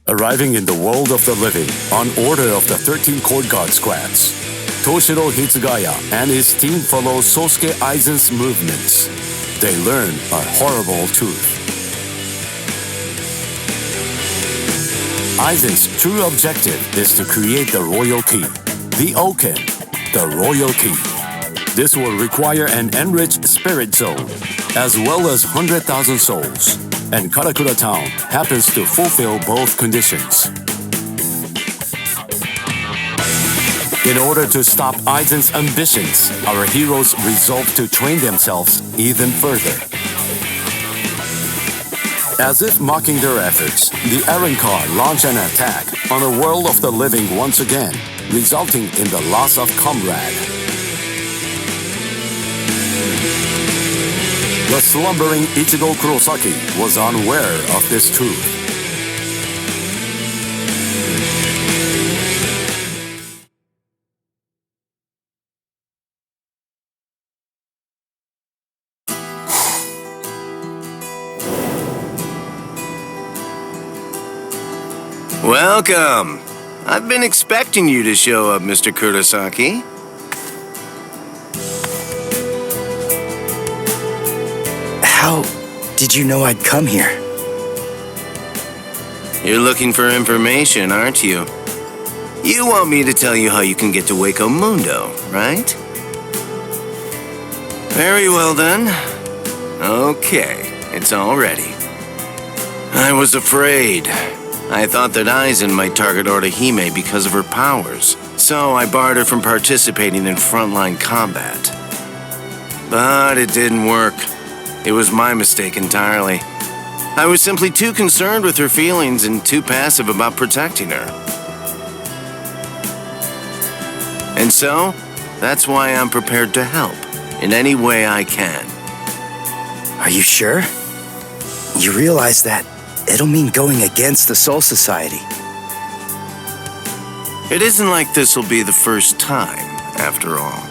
Arriving in the world of the living on order of the 13 Court Guard squads, Toshiro Hitsugaya and his team follow Sosuke Aizen's movements. They learn a horrible truth. Aizen's true objective is to create the royal key, the Awaken, the royal key. This will require an enriched spirit zone, as well as 100,000 souls, and Karakura Town happens to fulfill both conditions. In order to stop Aizen's ambitions, our heroes resolve to train themselves even further. As if mocking their efforts, the Arrancar launch an attack on the world of the living once again, resulting in the loss of comrade. The slumbering Ichigo Kurosaki was unaware of this truth. Welcome! I've been expecting you to show up, Mr. Kurosaki. How did you know I'd come here? You're looking for information, aren't you? You want me to tell you how you can get to Hueco Mundo, right? Very well then. Okay, it's all ready. I was afraid. I thought that Aizen might target Orihime because of her powers, so I barred her from participating in frontline combat. But it didn't work. It was my mistake entirely. I was simply too concerned with her feelings and too passive about protecting her. And so, that's why I'm prepared to help in any way I can. Are you sure? You realize that it'll mean going against the Soul Society. It isn't like this will be the first time, after all.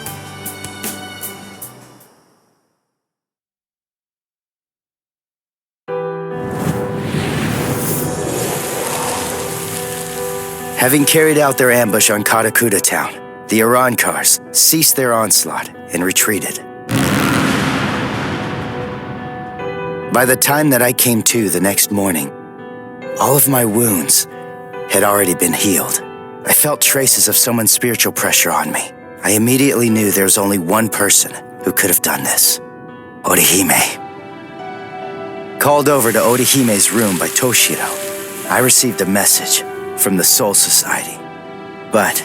Having carried out their ambush on Karakura Town, the Arrancars ceased their onslaught and retreated. By the time that I came to the next morning, all of my wounds had already been healed. I felt traces of someone's spiritual pressure on me. I immediately knew there was only one person who could have done this: Orihime. Called over to Orihime's room by Toshiro, I received a message from the Soul Society. But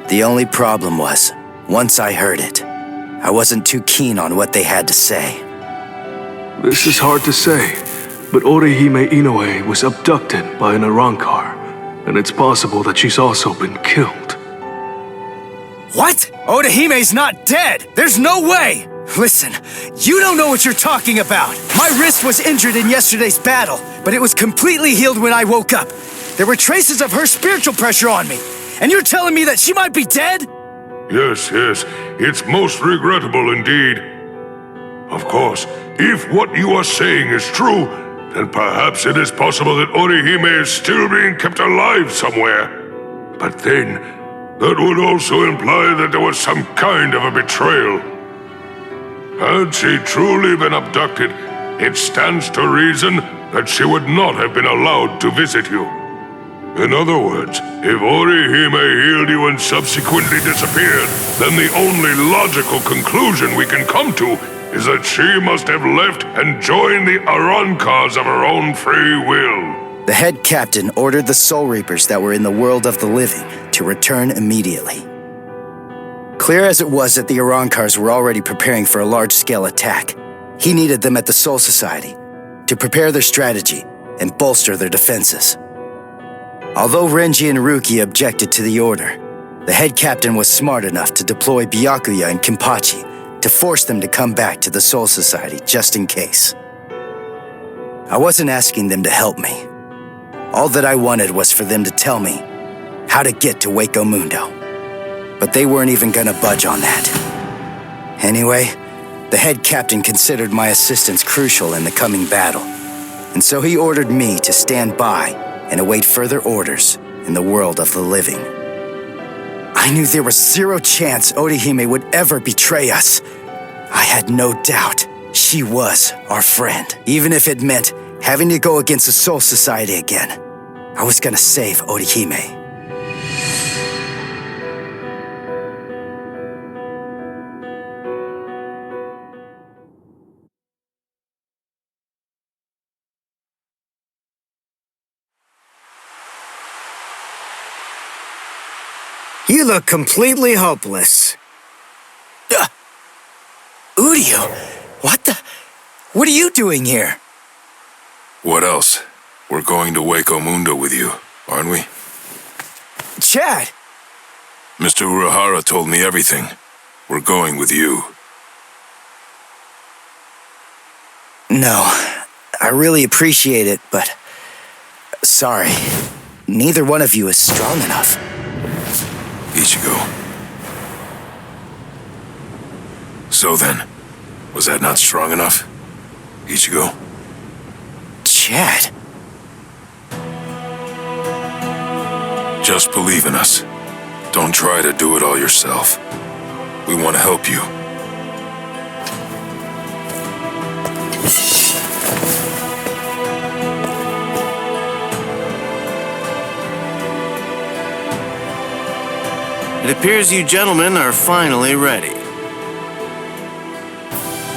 the only problem was, once I heard it, I wasn't too keen on what they had to say. This is hard to say, but Orihime Inoue was abducted by an Arrancar, and it's possible that she's also been killed. What? Orihime's not dead! There's no way! Listen, you don't know what you're talking about! My wrist was injured in yesterday's battle, but it was completely healed when I woke up. There were traces of her spiritual pressure on me, and you're telling me that she might be dead? Yes, it's most regrettable indeed. Of course, if what you are saying is true, then perhaps it is possible that Orihime is still being kept alive somewhere. But then, that would also imply that there was some kind of a betrayal. Had she truly been abducted, it stands to reason that she would not have been allowed to visit you. In other words, if Orihime healed you and subsequently disappeared, then the only logical conclusion we can come to is that she must have left and joined the Arrancars of her own free will. The head captain ordered the Soul Reapers that were in the world of the living to return immediately. Clear as it was that the Arrancars were already preparing for a large-scale attack, he needed them at the Soul Society to prepare their strategy and bolster their defenses. Although Renji and Ruki objected to the order, the head captain was smart enough to deploy Byakuya and Kenpachi to force them to come back to the Soul Society just in case. I wasn't asking them to help me. All that I wanted was for them to tell me how to get to Hueco Mundo. But they weren't even gonna budge on that. Anyway, the head captain considered my assistance crucial in the coming battle, and so he ordered me to stand by and await further orders in the world of the living. I knew there was zero chance Orihime would ever betray us. I had no doubt she was our friend, even if it meant having to go against the Soul Society again. I was gonna save Orihime. You look completely hopeless. Udio, what are you doing here? What else? We're going to Hueco Mundo with you, aren't we? Chad! Mr. Urahara told me everything. We're going with you. No, I really appreciate it, but sorry. Neither one of you is strong enough. Ichigo. So then, was that not strong enough? Ichigo? Chad? Just believe in us. Don't try to do it all yourself. We want to help you. It appears you gentlemen are finally ready.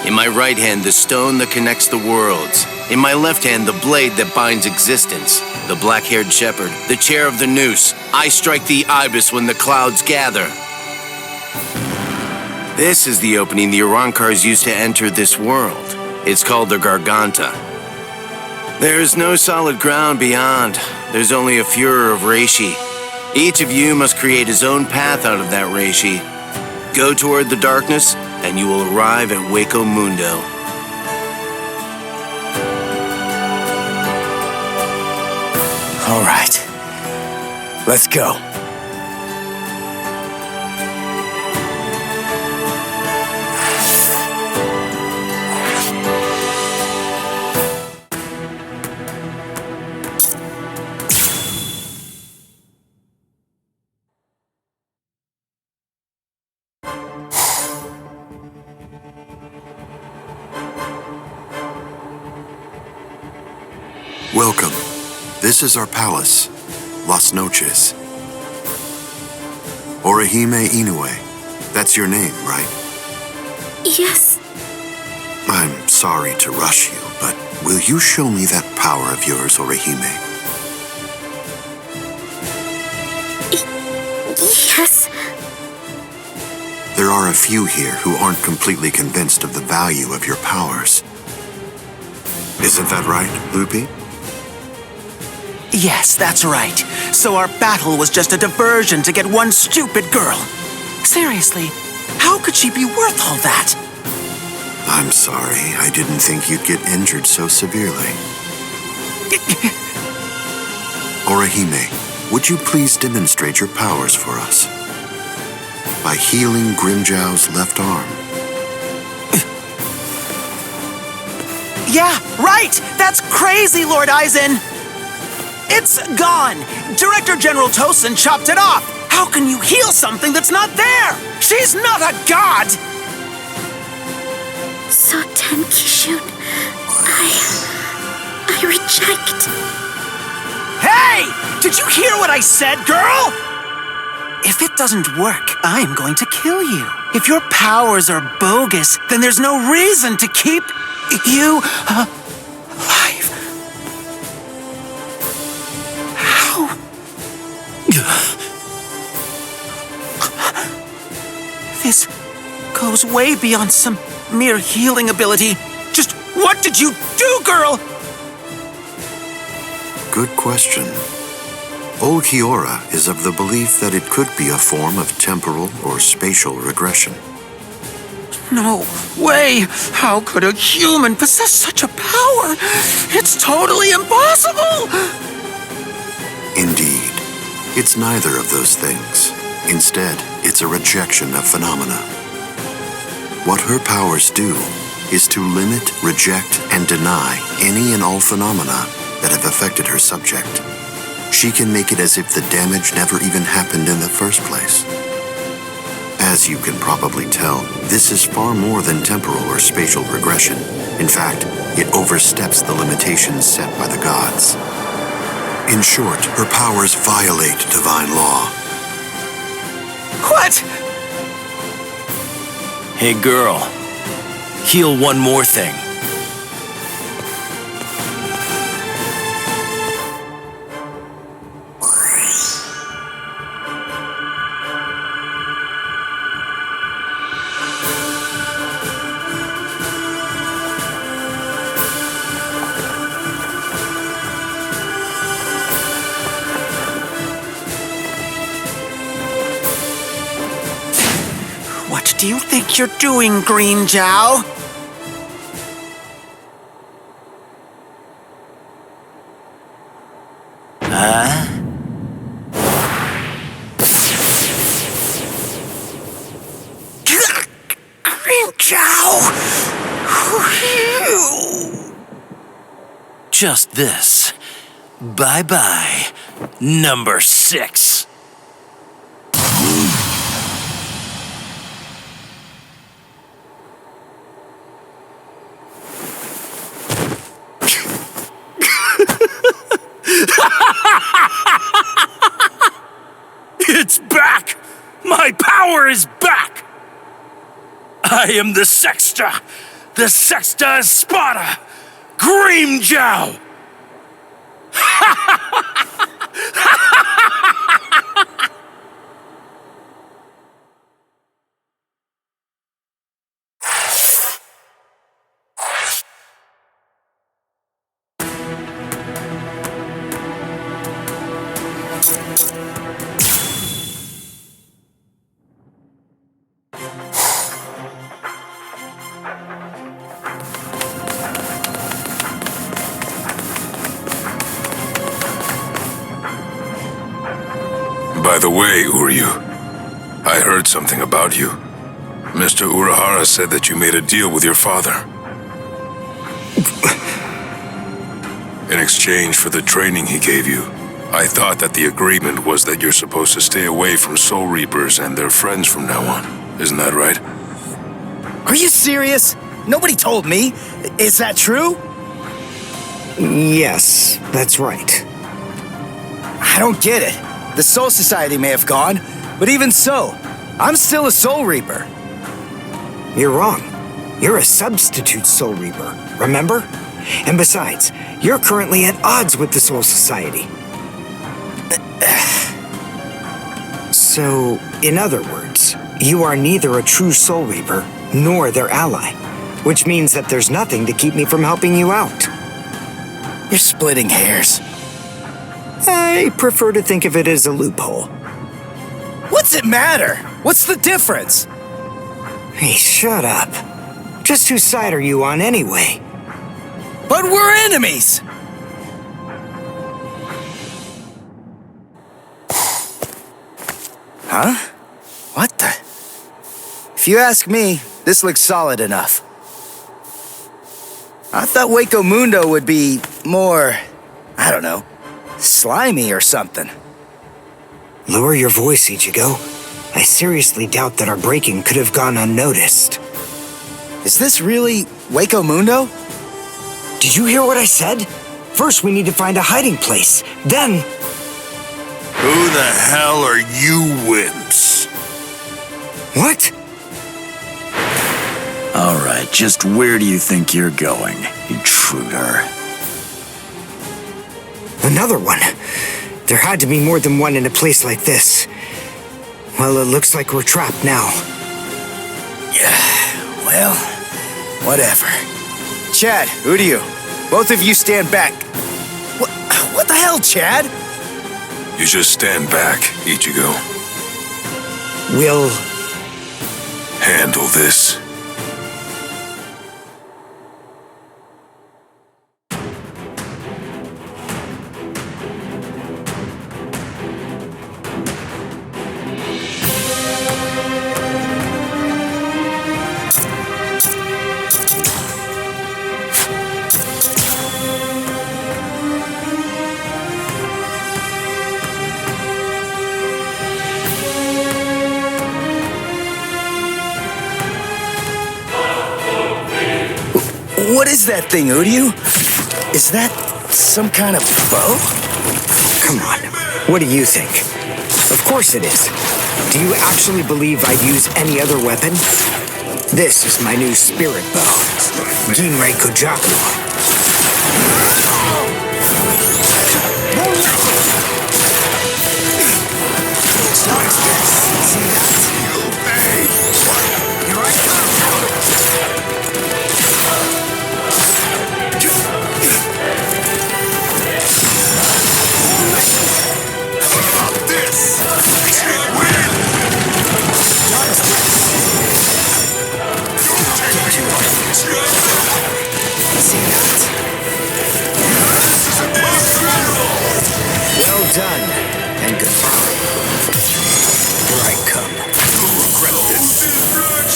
In my right hand, the stone that connects the worlds. In my left hand, the blade that binds existence. The black-haired shepherd, the chair of the noose. I strike the ibis when the clouds gather. This is the opening the Arankars used to enter this world. It's called the Garganta. There's no solid ground beyond. There's only a furor of reishi. Each of you must create his own path out of that reishi. Go toward the darkness, and you will arrive at Hueco Mundo. All right. Let's go. Welcome. This is our palace, Las Noches. Orihime Inoue. That's your name, right? Yes. I'm sorry to rush you, but will you show me that power of yours, Orihime? Yes. There are a few here who aren't completely convinced of the value of your powers. Isn't that right, Lupi? Yes, that's right. So our battle was just a diversion to get one stupid girl. Seriously, how could she be worth all that? I'm sorry. I didn't think you'd get injured so severely. Orihime, would you please demonstrate your powers for us? By healing Grimjow's left arm. Yeah, right! That's crazy, Lord Aizen! It's gone! Director General Tosin chopped it off! How can you heal something that's not there? She's not a god! So Tenkishun, I reject. Hey! Did you hear what I said, girl? If it doesn't work, I'm going to kill you. If your powers are bogus, then there's no reason to keep you alive. How? This goes way beyond some mere healing ability. Just what did you do, girl? Good question. Old Kiora is of the belief that it could be a form of temporal or spatial regression. No way! How could a human possess such a power? It's totally impossible! Indeed. It's neither of those things. Instead, it's a rejection of phenomena. What her powers do is to limit, reject, and deny any and all phenomena that have affected her subject. she can make it as if the damage never even happened in the first place. As you can probably tell, this is far more than temporal or spatial regression. In fact, it oversteps the limitations set by the gods. In short, her powers violate divine law. What? Hey girl, heal one more thing. What do you think you're doing, Green Jow? Green Jow! Just this. Bye-bye, number 6. It's back! My power is back! I am the Sexta Espada, Grimmjow! By the way, Uryu, I heard something about you. Mr. Urahara said that you made a deal with your father. In exchange for the training he gave you, I thought that the agreement was that you're supposed to stay away from Soul Reapers and their friends from now on. Isn't that right? Are you serious? Nobody told me. Is that true? Yes, that's right. I don't get it. The Soul Society may have gone, but even so, I'm still a Soul Reaper. You're wrong. You're a substitute Soul Reaper, remember? And besides, you're currently at odds with the Soul Society. So, in other words, you are neither a true Soul Reaper nor their ally, which means that there's nothing to keep me from helping you out. You're splitting hairs. I prefer to think of it as a loophole. What's it matter? What's the difference? Hey, shut up. Just whose side are you on anyway? But we're enemies! Huh? What the? If you ask me, this looks solid enough. I thought Hueco Mundo would be more, I don't know, slimy or something. Lower your voice, Ichigo. I seriously doubt that our break-in could have gone unnoticed. Is this really Hueco Mundo? Did you hear what I said? First, we need to find a hiding place. Then... Who the hell are you wimps? What? Alright, just where do you think you're going, intruder? Another one. There had to be more than one in a place like this. Well, it looks like we're trapped now. Yeah, well, whatever. Chad, Uryu, both of you stand back. What the hell, Chad? You just stand back, Ichigo. We'll... handle this. What is that thing, Uryu? Is that some kind of bow? Come on, what do you think? Of course it is. Do you actually believe I'd use any other weapon? This is my new spirit bow, Ginrei Kojaku. Well done, and goodbye. Here I come. You'll regret this.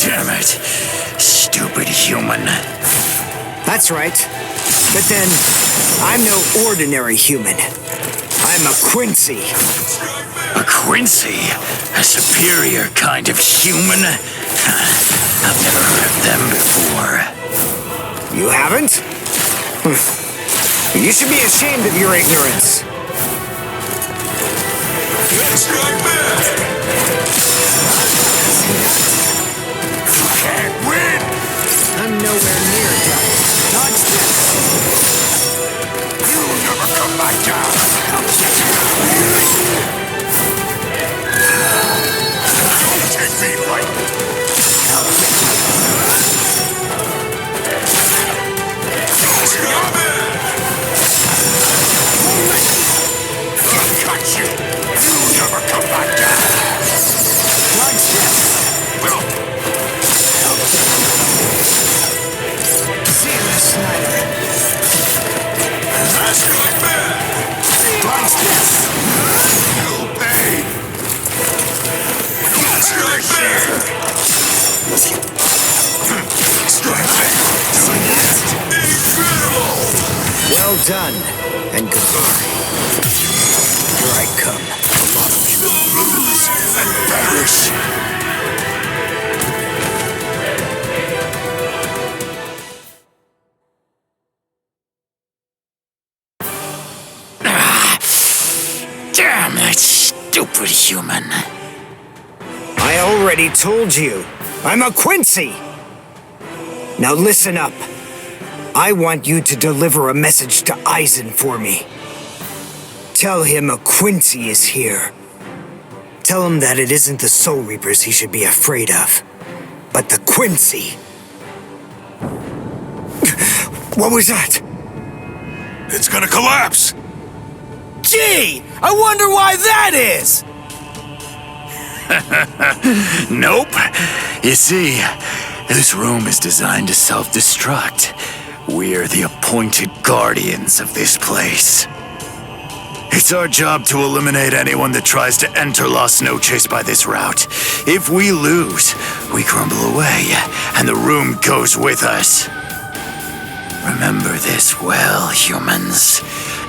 Damn it. Stupid human. That's right. But then, I'm no ordinary human. I'm a Quincy. A Quincy? A superior kind of human? I've never heard of them before. You haven't? You should be ashamed of your ignorance. Can't win! I'm nowhere near done. Dodge this! You'll never come back down! I'll get you out of here! Don't take me lightly! I'll get you out of I'll cut you! You'll never come back down! Dodge this! See you, Miss Snyder. That's my man! Dodge this! You'll pay! That's my man! Incredible! Well done, and goodbye. Here I come. You lose and perish! Damn that stupid human. I already told you, I'm a Quincy! Now listen up. I want you to deliver a message to Aizen for me. Tell him a Quincy is here. Tell him that it isn't the Soul Reapers he should be afraid of, but the Quincy. What was that? It's gonna collapse! Gee! I wonder why that is! Nope. You see, this room is designed to self-destruct. We're the appointed guardians of this place. It's our job to eliminate anyone that tries to enter Lost Noches by this route. If we lose, we crumble away, and the room goes with us. Remember this well, humans.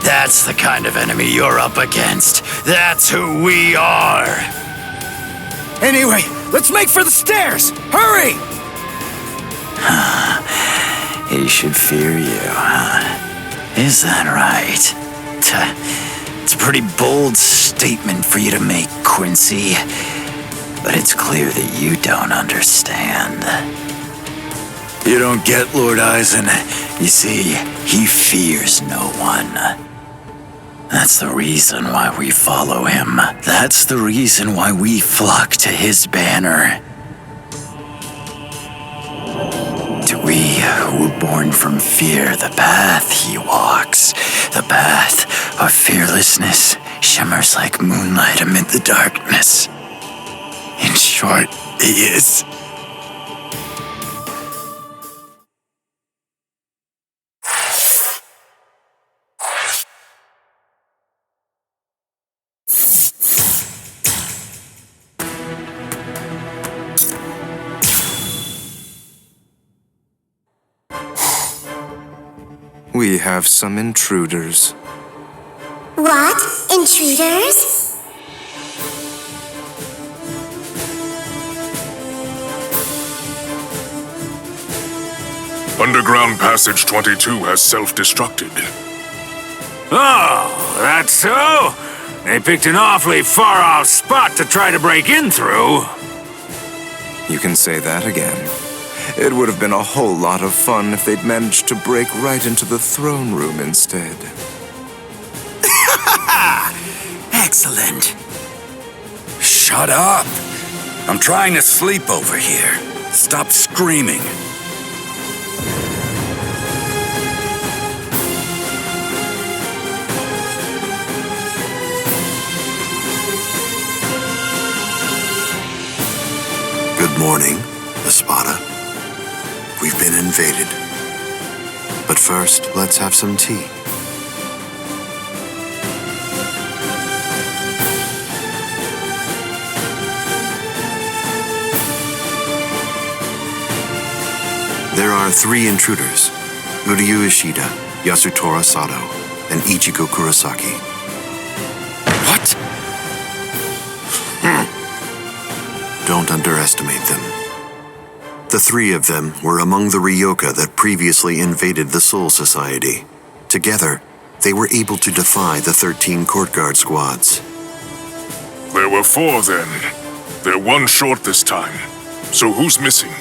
That's the kind of enemy you're up against. That's who we are. Anyway, let's make for the stairs! Hurry! He should fear you, huh? Is that right? It's a pretty bold statement for you to make, Quincy. But it's clear that you don't understand. You don't get Lord Aizen. You see, he fears no one. That's the reason why we follow him. That's the reason why we flock to his banner. To we who were born from fear, the path he walks, the path of fearlessness, shimmers like moonlight amid the darkness. In short, he is... We have some intruders. What? Intruders? Underground Passage 22 has self-destructed. Oh, that's so? They picked an awfully far-off spot to try to break in through. You can say that again. It would have been a whole lot of fun if they'd managed to break right into the throne room instead. Excellent. Shut up. I'm trying to sleep over here. Stop screaming. Good morning, Espada. We've been invaded. But first, let's have some tea. There are 3 intruders: Uryu Ishida, Yasutora Sato, and Ichigo Kurosaki. What? Don't underestimate them. The 3 of them were among the Ryoka that previously invaded the Soul Society. Together, they were able to defy the 13 court guard squads. There were 4 then. They're 1 short this time. So who's missing?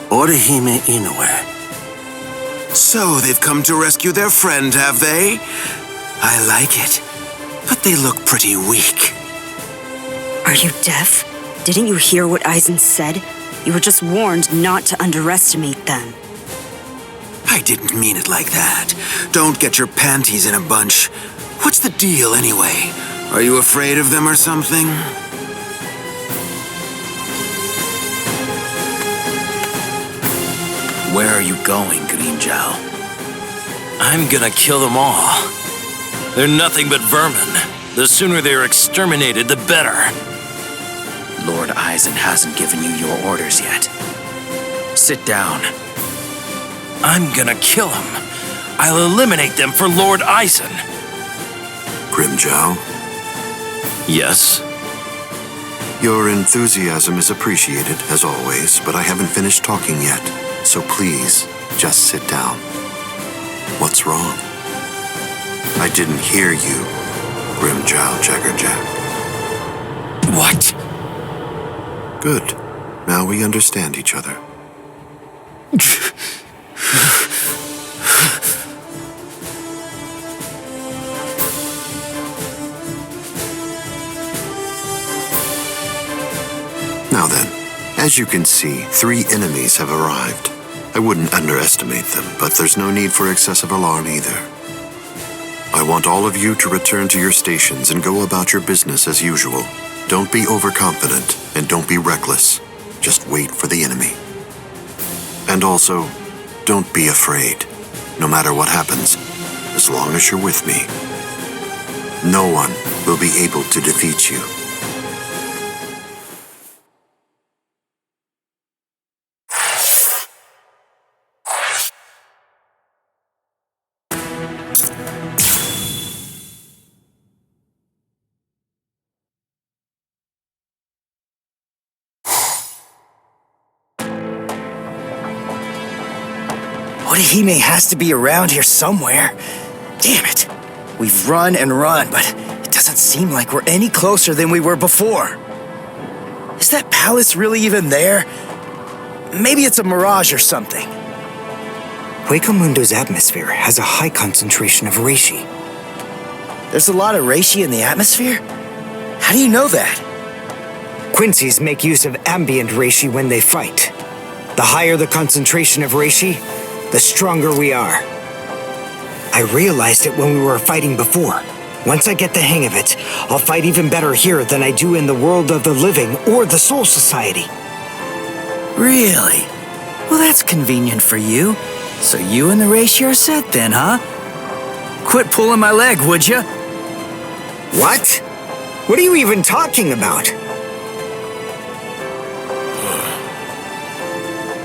Orihime Inoue. So they've come to rescue their friend, have they? I like it. But they look pretty weak. Are you deaf? Didn't you hear what Aizen said? You were just warned not to underestimate them. I didn't mean it like that. Don't get your panties in a bunch. What's the deal anyway? Are you afraid of them or something? Where are you going, Grimmjow? I'm gonna kill them all. They're nothing but vermin. The sooner they're exterminated, the better. Lord Aizen hasn't given you your orders yet. Sit down. I'm gonna kill him. I'll eliminate them for Lord Aizen. Grimmjow, Yes? your enthusiasm is appreciated, as always, but I haven't finished talking yet. So please, just sit down. What's wrong? I didn't hear you, Grimmjow Jaggerjack. What? Good. Now we understand each other. Now then, as you can see, 3 enemies have arrived. I wouldn't underestimate them, but there's no need for excessive alarm either. I want all of you to return to your stations and go about your business as usual. Don't be overconfident, and don't be reckless. Just wait for the enemy. And also, don't be afraid. No matter what happens, as long as you're with me, no one will be able to defeat you. Orihime has to be around here somewhere. Damn it. We've run and run, but it doesn't seem like we're any closer than we were before. Is that palace really even there? Maybe it's a mirage or something. Hueco Mundo's atmosphere has a high concentration of reishi. There's a lot of reishi in the atmosphere? How do you know that? Quincy's make use of ambient reishi when they fight. The higher the concentration of reishi, the stronger we are. I realized it when we were fighting before. Once I get the hang of it, I'll fight even better here than I do in the world of the living or the Soul Society. Really? Well, that's convenient for you. So you and the reishi are set then, huh? Quit pulling my leg, would you? What? What are you even talking about?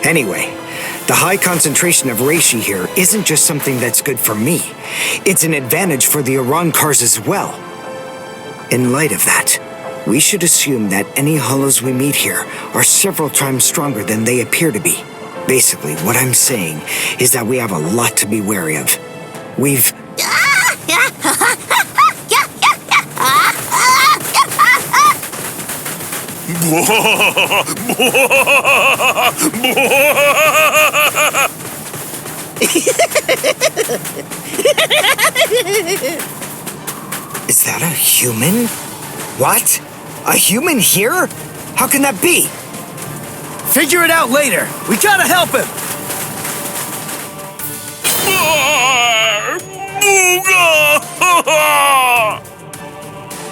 Anyway, the high concentration of reishi here isn't just something that's good for me. It's an advantage for the Arancars as well. In light of that, we should assume that any hollows we meet here are several times stronger than they appear to be. Basically, what I'm saying is that we have a lot to be wary of. We've... Is that a human? What? A human here? How can that be? Figure it out later. We gotta help him.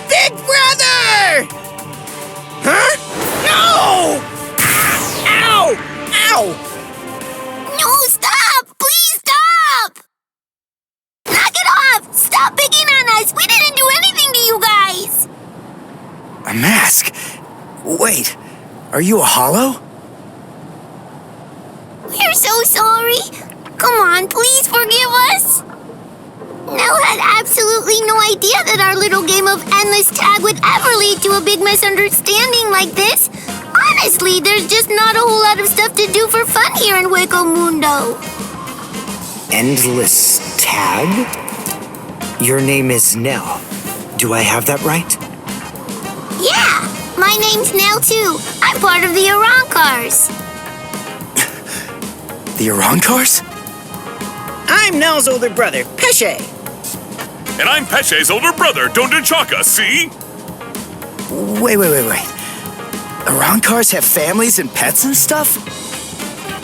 Big brother! Huh? No! Ow! Ow! No, stop! Please stop! Knock it off! Stop picking on us! We didn't do anything to you guys! A mask? Wait, are you a hollow? We're so sorry. Come on, please forgive us. Nell had absolutely no idea that our little game of endless tag would ever lead to a big misunderstanding like this. Honestly, there's just not a whole lot of stuff to do for fun here in Hueco Mundo. Endless tag? Your name is Nell. Do I have that right? Yeah, my name's Nell too. I'm part of the Arancars. The Arancars? I'm Nell's older brother, Pesce. And I'm Pesce's older brother, Dondonchaka, see? Wait. Arancars have families and pets and stuff?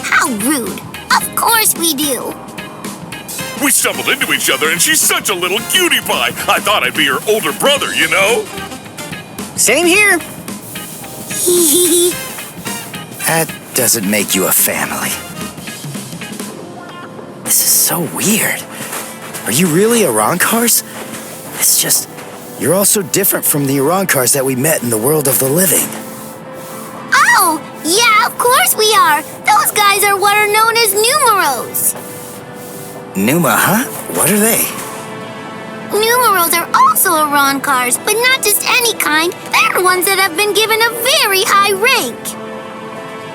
How rude. Of course we do. We stumbled into each other and she's such a little cutie pie. I thought I'd be her older brother, you know? Same here. That doesn't make you a family. This is so weird. Are you really Arancars? It's just, you're all so different from the Arancars that we met in the world of the living. Oh, yeah, of course we are. Those guys are what are known as numeros. Numa, huh? What are they? Numeros are also Arancars, but not just any kind. They're ones that have been given a very high rank.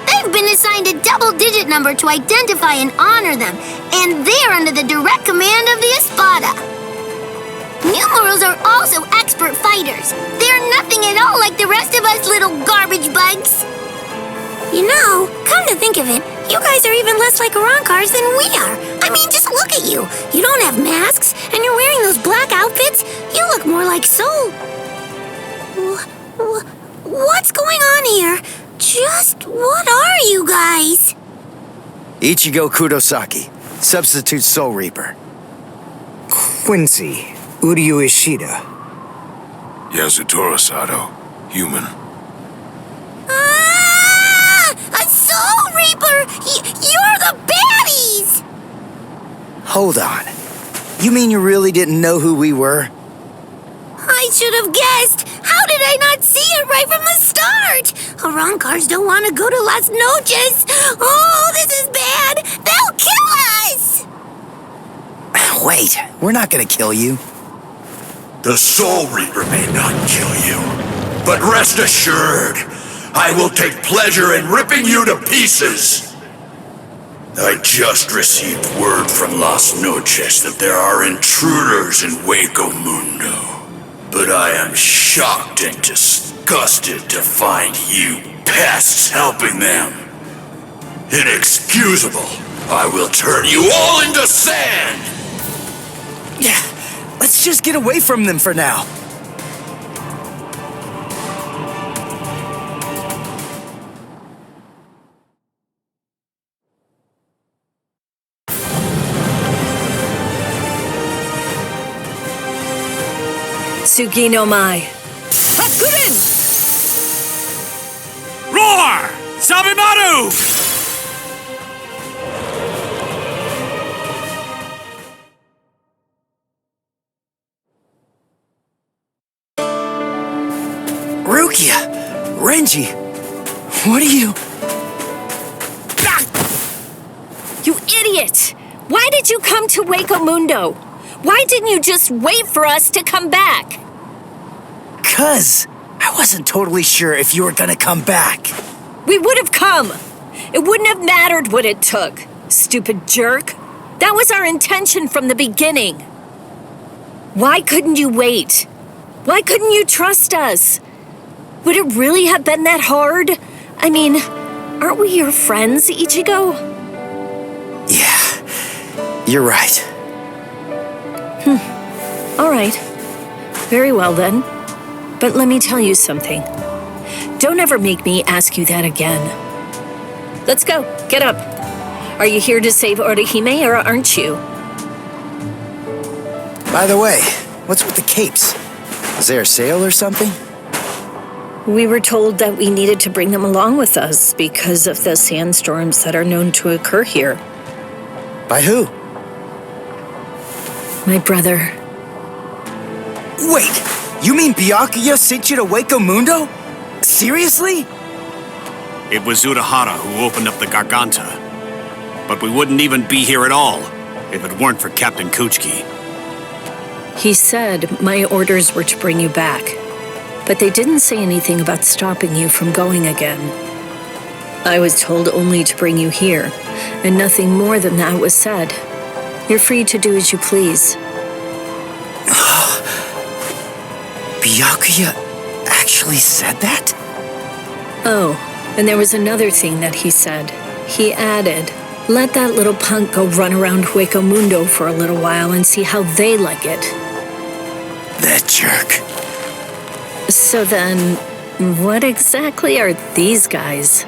They've been assigned a double-digit number to identify and honor them, and they're under the direct command of the Espada. Numerals are also expert fighters. They're nothing at all like the rest of us little garbage bugs. You know, come to think of it, you guys are even less like Arancars than we are. I mean, just look at you. You don't have masks, and you're wearing those black outfits. You look more like Soul. What's going on here? Just what are you guys? Ichigo Kurosaki, substitute Soul Reaper. Quincy, Uryu Ishida. Yasutoro Sato, human. A Soul Reaper! You're the baddies! Hold on. You mean you really didn't know who we were? I should have guessed. How did I not see it right from the start? Arancars don't want to go to Las Noches. Oh, this is bad. They'll kill us. Wait, we're not gonna kill you. The Soul Reaper may not kill you, but rest assured, I will take pleasure in ripping you to pieces. I just received word from Las Noches that there are intruders in Hueco Mundo. But I am shocked and disgusted to find you pests helping them. Inexcusable. I will turn you all into sand! Yeah, let's just get away from them for now. Tsugi no Mai. Hakurin! Roar! Sabimaru! Rukia! Renji! What are you... You idiot! Why did you come to Hueco Mundo? Why didn't you just wait for us to come back? 'Cause I wasn't totally sure if you were gonna come back. We would have come. It wouldn't have mattered what it took, stupid jerk. That was our intention from the beginning. Why couldn't you wait? Why couldn't you trust us? Would it really have been that hard? I mean, aren't we your friends, Ichigo? Yeah, you're right. All right. Very well then. But let me tell you something. Don't ever make me ask you that again. Let's go. Get up. Are you here to save Orihime or aren't you? By the way, what's with the capes? Is there a sale or something? We were told that we needed to bring them along with us because of the sandstorms that are known to occur here. By who? My brother. Wait! You mean Byakuya sent you to Hueco Mundo? Seriously? It was Urahara who opened up the Garganta. But we wouldn't even be here at all if it weren't for Captain Kuchiki. He said my orders were to bring you back, but they didn't say anything about stopping you from going again. I was told only to bring you here, and nothing more than that was said. You're free to do as you please. Byakuya actually said that? Oh, and there was another thing that he said. He added, let that little punk go run around Hueco Mundo for a little while and see how they like it. That jerk. So then, what exactly are these guys?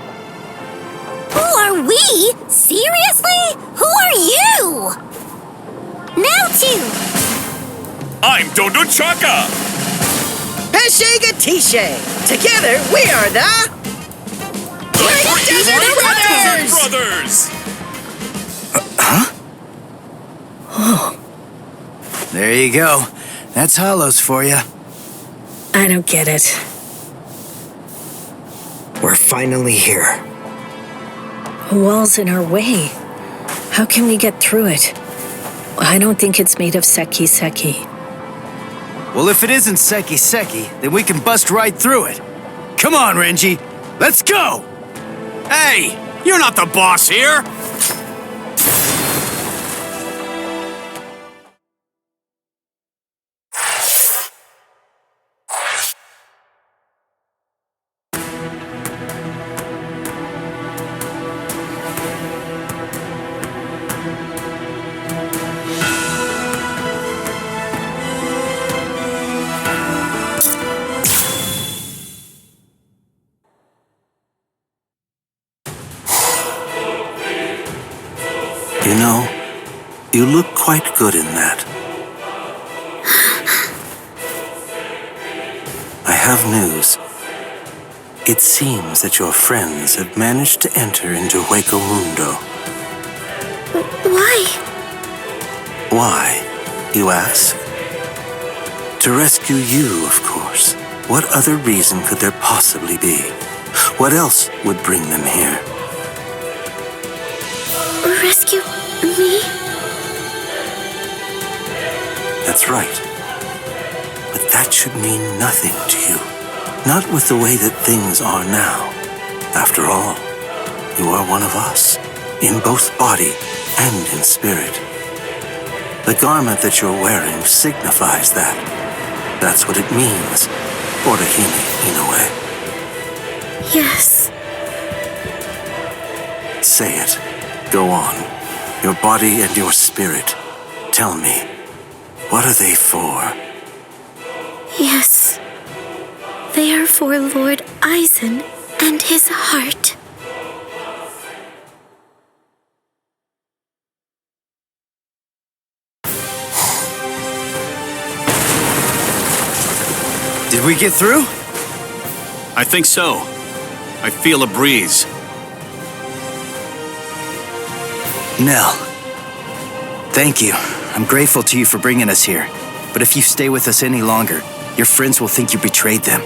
Who are we? Seriously? Who are you? Now two. I'm Dondo Chaka! Heshega Tishe! Together, we are the... Desert Brothers! Huh? Oh. There you go. That's Hollows for you. I don't get it. We're finally here. A wall's in our way. How can we get through it? I don't think it's made of seki. Well, if it isn't seki, then we can bust right through it. Come on, Renji. Let's go! Hey! You're not the boss here! You know, you look quite good in that. I have news. It seems that your friends have managed to enter into Hueco Mundo. Why? Why, you ask? To rescue you, of course. What other reason could there possibly be? What else would bring them here? Rescue me? That's right. But that should mean nothing to you. Not with the way that things are now. After all, you are one of us, in both body and in spirit. The garment that you're wearing signifies that. That's what it means, Orihime Inoue. Yes. Say it. Go on. Your body and your spirit. Tell me, what are they for? Yes. They are for Lord Aizen and his heart. Did we get through? I think so. I feel a breeze. Nell, thank you. I'm grateful to you for bringing us here. But if you stay with us any longer, your friends will think you betrayed them.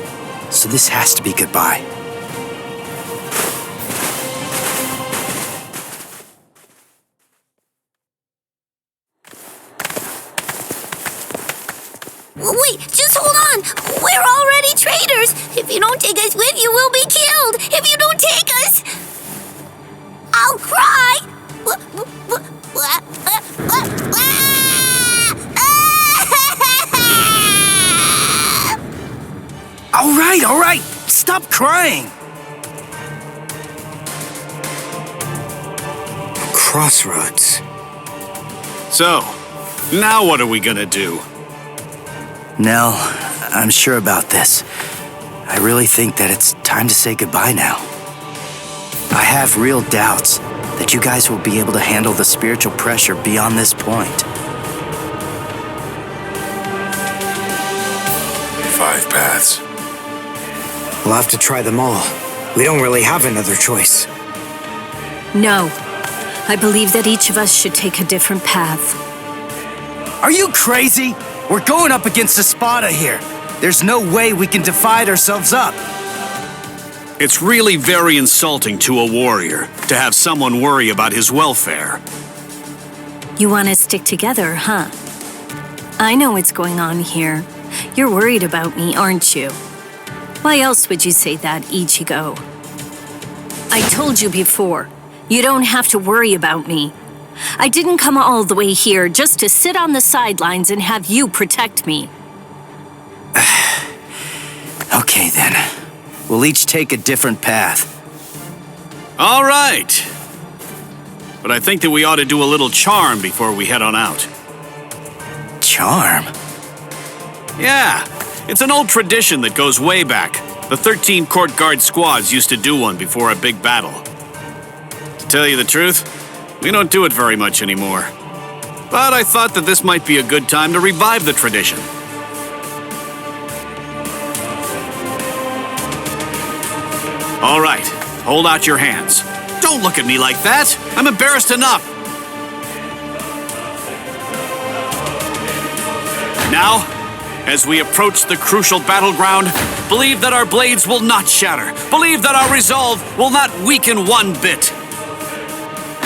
So this has to be goodbye. Wait, just hold on. We're already traitors. If you don't take us with you, we'll be killed. If you don't take us... I'll cry! All right! Stop crying! Crossroads. So, now what are we gonna do? Nell, I'm sure about this. I really think that it's time to say goodbye now. I have real doubts that you guys will be able to handle the spiritual pressure beyond this point. 5 paths. We'll have to try them all. We don't really have another choice. No. I believe that each of us should take a different path. Are you crazy? We're going up against Espada here. There's no way we can divide ourselves up. It's really very insulting to a warrior to have someone worry about his welfare. You want to stick together, huh? I know what's going on here. You're worried about me, aren't you? Why else would you say that, Ichigo? I told you before, you don't have to worry about me. I didn't come all the way here just to sit on the sidelines and have you protect me. Okay then. We'll each take a different path. All right. But I think that we ought to do a little charm before we head on out. Charm? Yeah, it's an old tradition that goes way back. The 13 court guard squads used to do one before a big battle. To tell you the truth, we don't do it very much anymore. But I thought that this might be a good time to revive the tradition. All right, hold out your hands. Don't look at me like that. I'm embarrassed enough. Now, as we approach the crucial battleground, believe that our blades will not shatter. Believe that our resolve will not weaken one bit.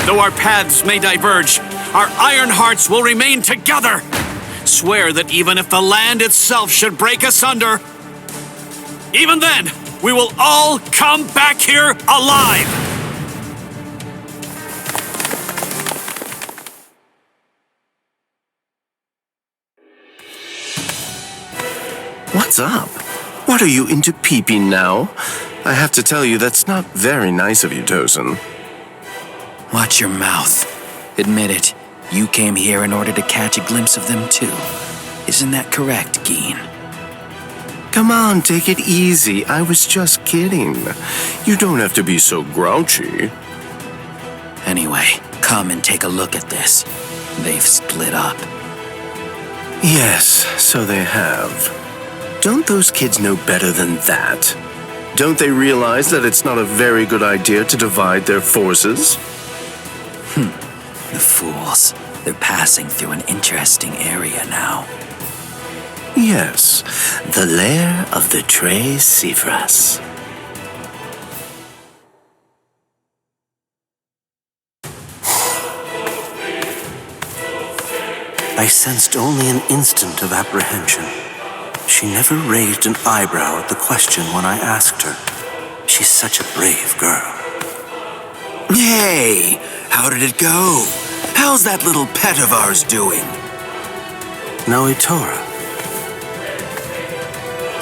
Though our paths may diverge, our iron hearts will remain together. Swear that even if the land itself should break asunder, even then, we will all come back here alive. What's up? What are you into peeping now? I have to tell you, that's not very nice of you, Tosin. Watch your mouth. Admit it, you came here in order to catch a glimpse of them too. Isn't that correct, Geen? Come on, take it easy. I was just kidding. You don't have to be so grouchy. Anyway, come and take a look at this. They've split up. Yes, so they have. Don't those kids know better than that? Don't they realize that it's not a very good idea to divide their forces? The fools. They're passing through an interesting area now. Yes, the lair of the Tres Cifras. I sensed only an instant of apprehension. She never raised an eyebrow at the question when I asked her. She's such a brave girl. Hey, how did it go? How's that little pet of ours doing? Noitora.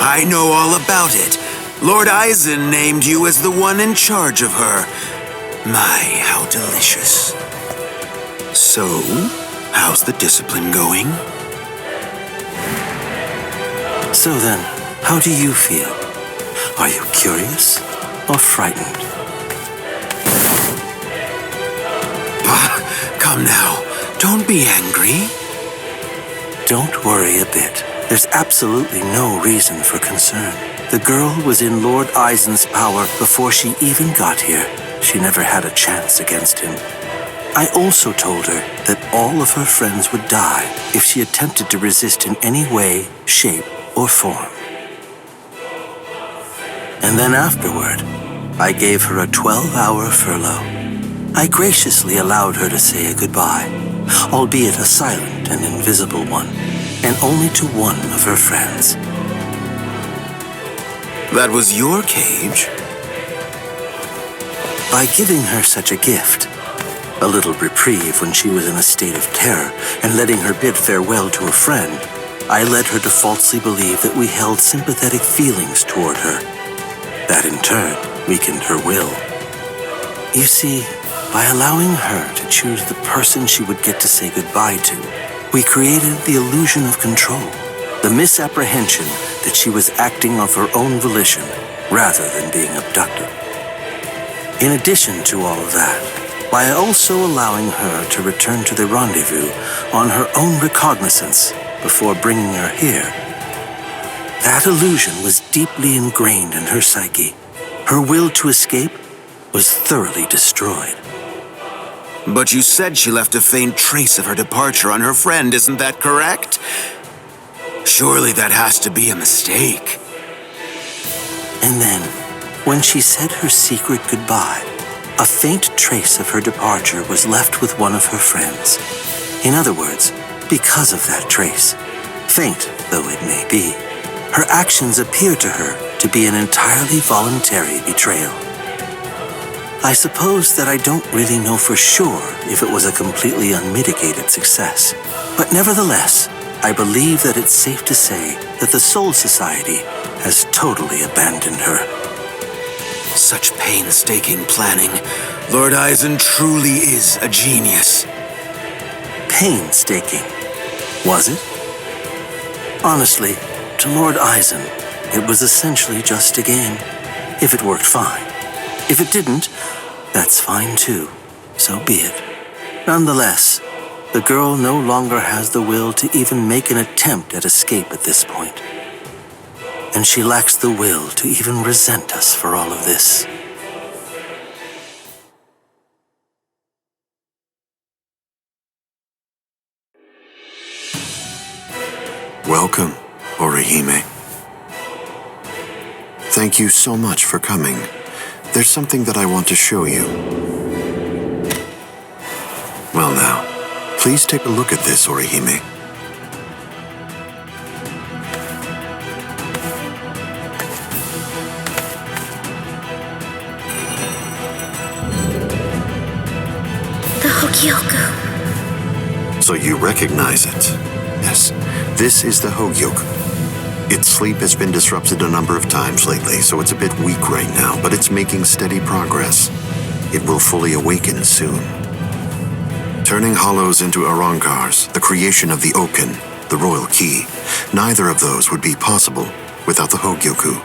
I know all about it. Lord Aizen named you as the one in charge of her. My, how delicious. So, how's the discipline going? So then, how do you feel? Are you curious or frightened? Come now, don't be angry. Don't worry a bit. There's absolutely no reason for concern. The girl was in Lord Aizen's power before she even got here. She never had a chance against him. I also told her that all of her friends would die if she attempted to resist in any way, shape, or form. And then afterward, I gave her a 12-hour furlough. I graciously allowed her to say a goodbye, albeit a silent and invisible one, and only to one of her friends. That was your cage? By giving her such a gift, a little reprieve when she was in a state of terror, and letting her bid farewell to a friend, I led her to falsely believe that we held sympathetic feelings toward her. That in turn weakened her will. You see, by allowing her to choose the person she would get to say goodbye to, we created the illusion of control, the misapprehension that she was acting of her own volition rather than being abducted. In addition to all of that, by also allowing her to return to the rendezvous on her own recognizance before bringing her here, that illusion was deeply ingrained in her psyche. Her will to escape was thoroughly destroyed. But you said she left a faint trace of her departure on her friend, isn't that correct? Surely that has to be a mistake. And then, when she said her secret goodbye, a faint trace of her departure was left with one of her friends. In other words, because of that trace, faint though it may be, her actions appear to her to be an entirely voluntary betrayal. I suppose that I don't really know for sure if it was a completely unmitigated success, but nevertheless, I believe that it's safe to say that the Soul Society has totally abandoned her. Such painstaking planning. Lord Eisen truly is a genius. Painstaking, was it? Honestly, to Lord Eisen, it was essentially just a game. If it worked, fine. If it didn't, that's fine too. So be it. Nonetheless, the girl no longer has the will to even make an attempt at escape at this point. And she lacks the will to even resent us for all of this. Welcome, Orihime. Thank you so much for coming. There's something that I want to show you. Well now, please take a look at this, Orihime. The Hueco. So you recognize it? Yes, this is the Hogyoku. Its sleep has been disrupted a number of times lately, so it's a bit weak right now, but it's making steady progress. It will fully awaken soon. Turning hollows into Arankars, the creation of the Oken, the royal key, neither of those would be possible without the Hogyoku.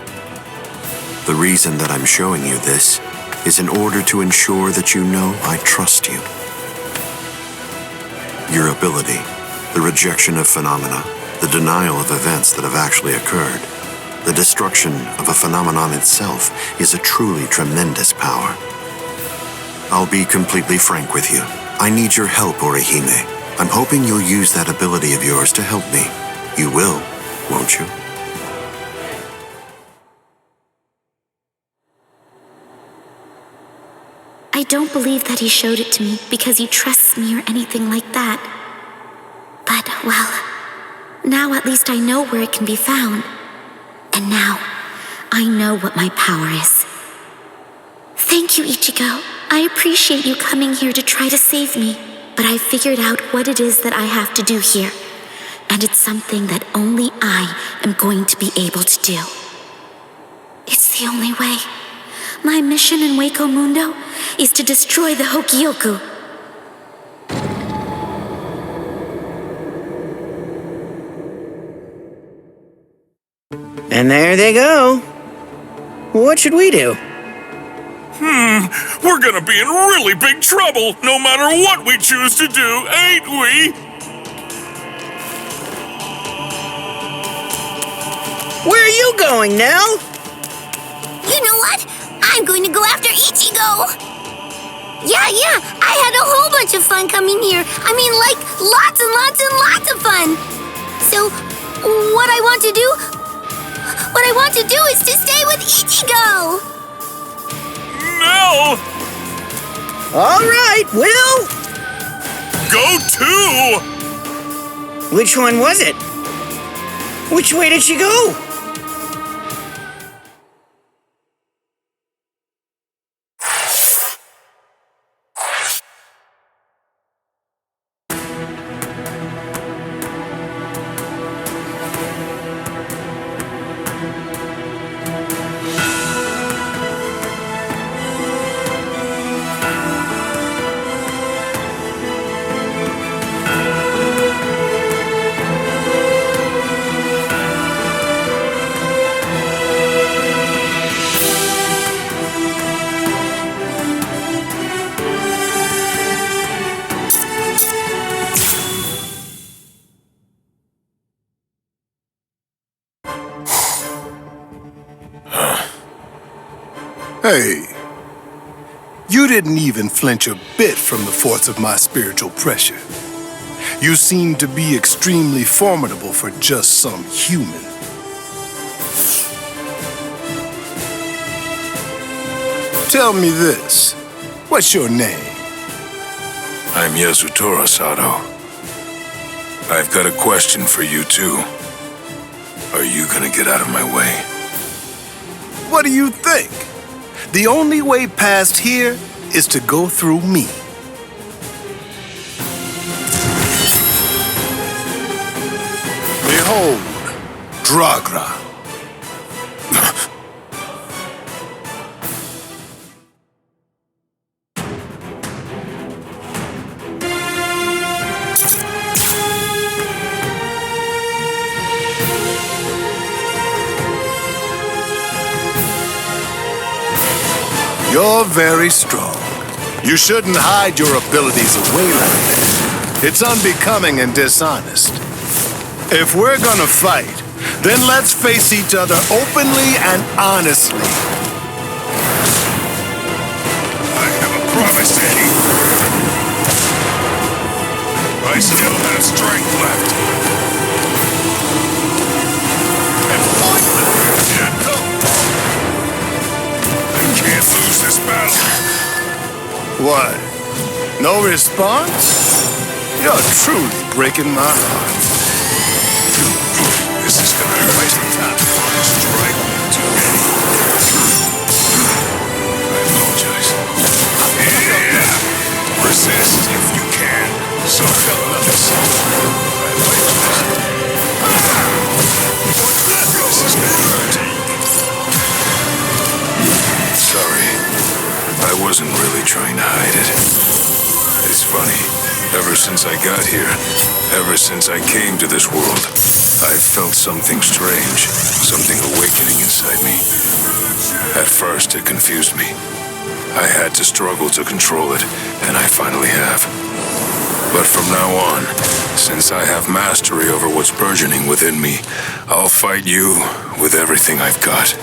The reason that I'm showing you this is in order to ensure that you know I trust you. Your ability, the rejection of phenomena, the denial of events that have actually occurred, the destruction of a phenomenon itself is a truly tremendous power. I'll be completely frank with you. I need your help, Orihime. I'm hoping you'll use that ability of yours to help me. You will, won't you? I don't believe that he showed it to me because he trusts me or anything like that. But, well, now at least I know where it can be found. And now, I know what my power is. Thank you, Ichigo. I appreciate you coming here to try to save me. But I figured out what it is that I have to do here. And it's something that only I am going to be able to do. It's the only way. My mission in Hueco Mundo is to destroy the Hogyoku. And there they go. What should we do? We're gonna be in really big trouble, no matter what we choose to do, ain't we? Where are you going, Nell? You know what? I'm going to go after Ichigo! Yeah, I had a whole bunch of fun coming here. I mean, like, lots and lots and lots of fun! So, what I want to do is to stay with Ichigo! No! All right, Will! Go too! Which one was it? Which way did she go? Hey, you didn't even flinch a bit from the force of my spiritual pressure. You seem to be extremely formidable for just some human. Tell me this. What's your name? I'm Yasutora Sato. I've got a question for you, too. Are you gonna get out of my way? What do you think? The only way past here is to go through me. Behold, Dragra. You're very strong. You shouldn't hide your abilities away like that. It's unbecoming and dishonest. If we're gonna fight, then let's face each other openly and honestly. I have a promise to keep. I still have strength left. And pointless. I can't lose this battle. What? No response? You're truly breaking my heart. This is gonna hurt. Strike too many. I apologize. Yeah. Resist if you can. So this is gonna hurt. Sorry. I wasn't really trying to hide it. It's funny. Ever since I got here, ever since I came to this world, I felt something strange, something awakening inside me. At first, it confused me. I had to struggle to control it, and I finally have. But from now on, since I have mastery over what's burgeoning within me, I'll fight you with everything I've got.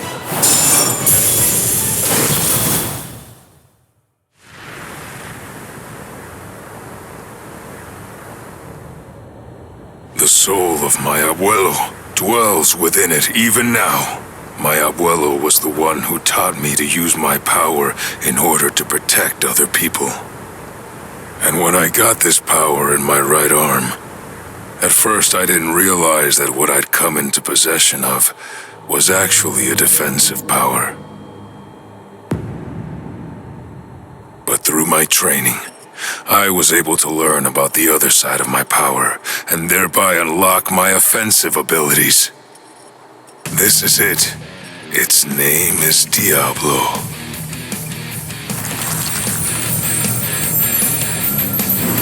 The soul of my abuelo dwells within it even now. My abuelo was the one who taught me to use my power in order to protect other people. And when I got this power in my right arm, at first I didn't realize that what I'd come into possession of was actually a defensive power. But through my training, I was able to learn about the other side of my power, and thereby unlock my offensive abilities. This is it. Its name is Diablo.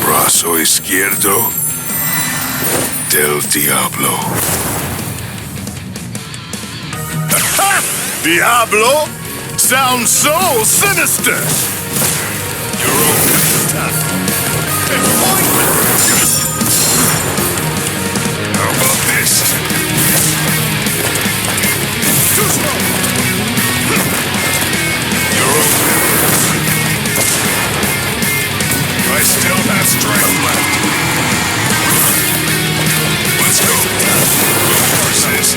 Brazo izquierdo del Diablo. Diablo? Sounds so sinister! Your own attack. How about this? Too slow! Your own. I still have strength left. Let's go. Persist.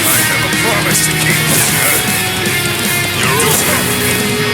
I have a promise to keep. Your own.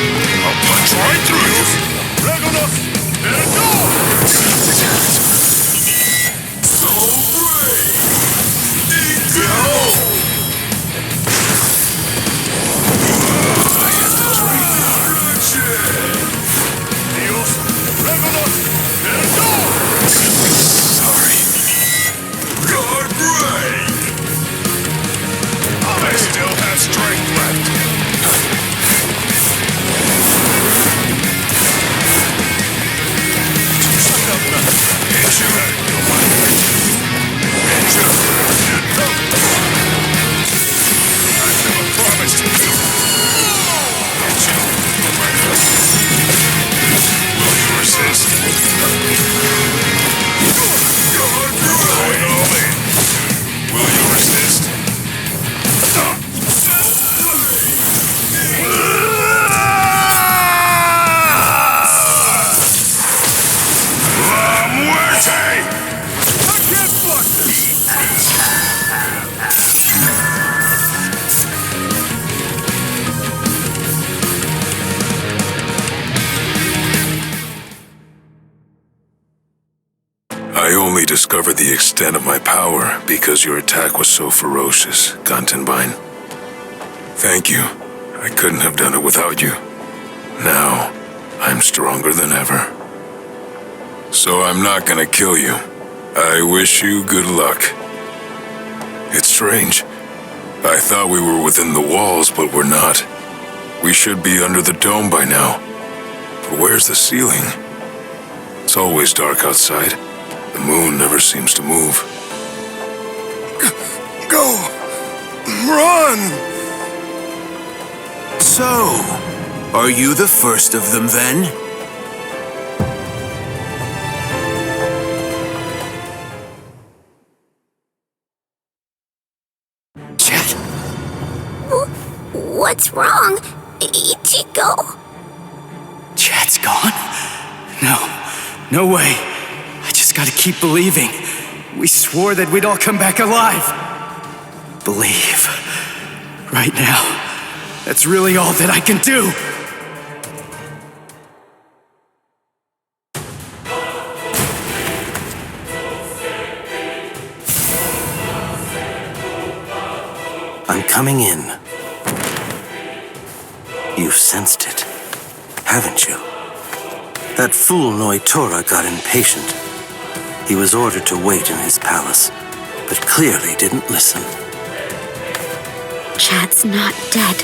I only discovered the extent of my power because your attack was so ferocious, Gantenbein. Thank you. I couldn't have done it without you. Now, I'm stronger than ever. So I'm not gonna kill you. I wish you good luck. It's strange. I thought we were within the walls, but we're not. We should be under the dome by now. But where's the ceiling? It's always dark outside. The moon never seems to move. Go! Run! So, are you the first of them then? What's wrong, Ichigo? Chad's gone? No way. I just gotta keep believing. We swore that we'd all come back alive. Believe. Right now. That's really all that I can do. I'm coming in. You've sensed it, haven't you? That fool Noitora got impatient. He was ordered to wait in his palace, but clearly didn't listen. Chad's not dead.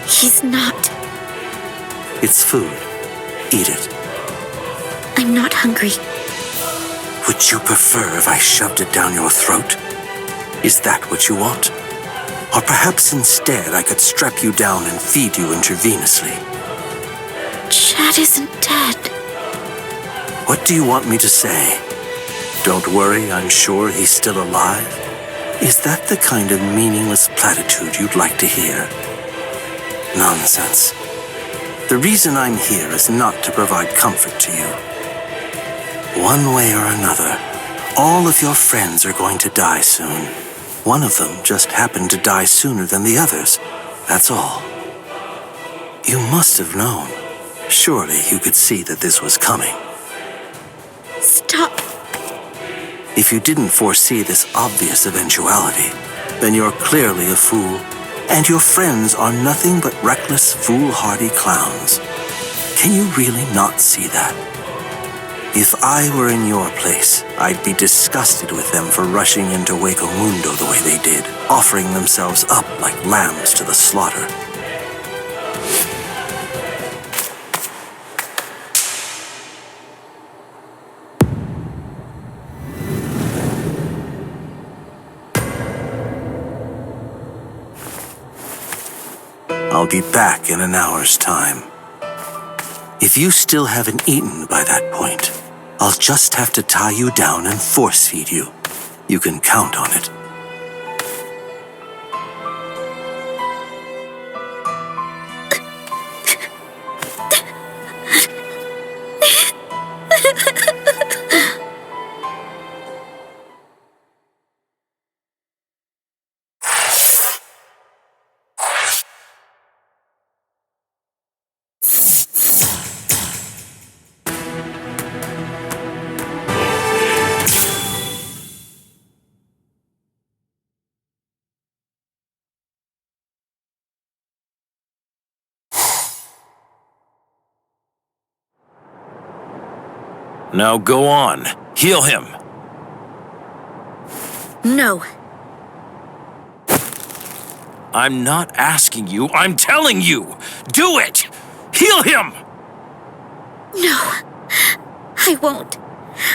He's not. It's food. Eat it. I'm not hungry. Would you prefer if I shoved it down your throat? Is that what you want? Or perhaps instead I could strap you down and feed you intravenously. Chad isn't dead. What do you want me to say? Don't worry, I'm sure he's still alive? Is that the kind of meaningless platitude you'd like to hear? Nonsense. The reason I'm here is not to provide comfort to you. One way or another, all of your friends are going to die soon. One of them just happened to die sooner than the others. That's all. You must have known. Surely you could see that this was coming. Stop. If you didn't foresee this obvious eventuality, then you're clearly a fool, and your friends are nothing but reckless, foolhardy clowns. Can you really not see that? If I were in your place, I'd be disgusted with them for rushing into Hueco Mundo the way they did, offering themselves up like lambs to the slaughter. I'll be back in an hour's time. If you still haven't eaten by that point, I'll just have to tie you down and force feed you. You can count on it. Now go on. Heal him. No. I'm not asking you, I'm telling you! Do it! Heal him! No. I won't.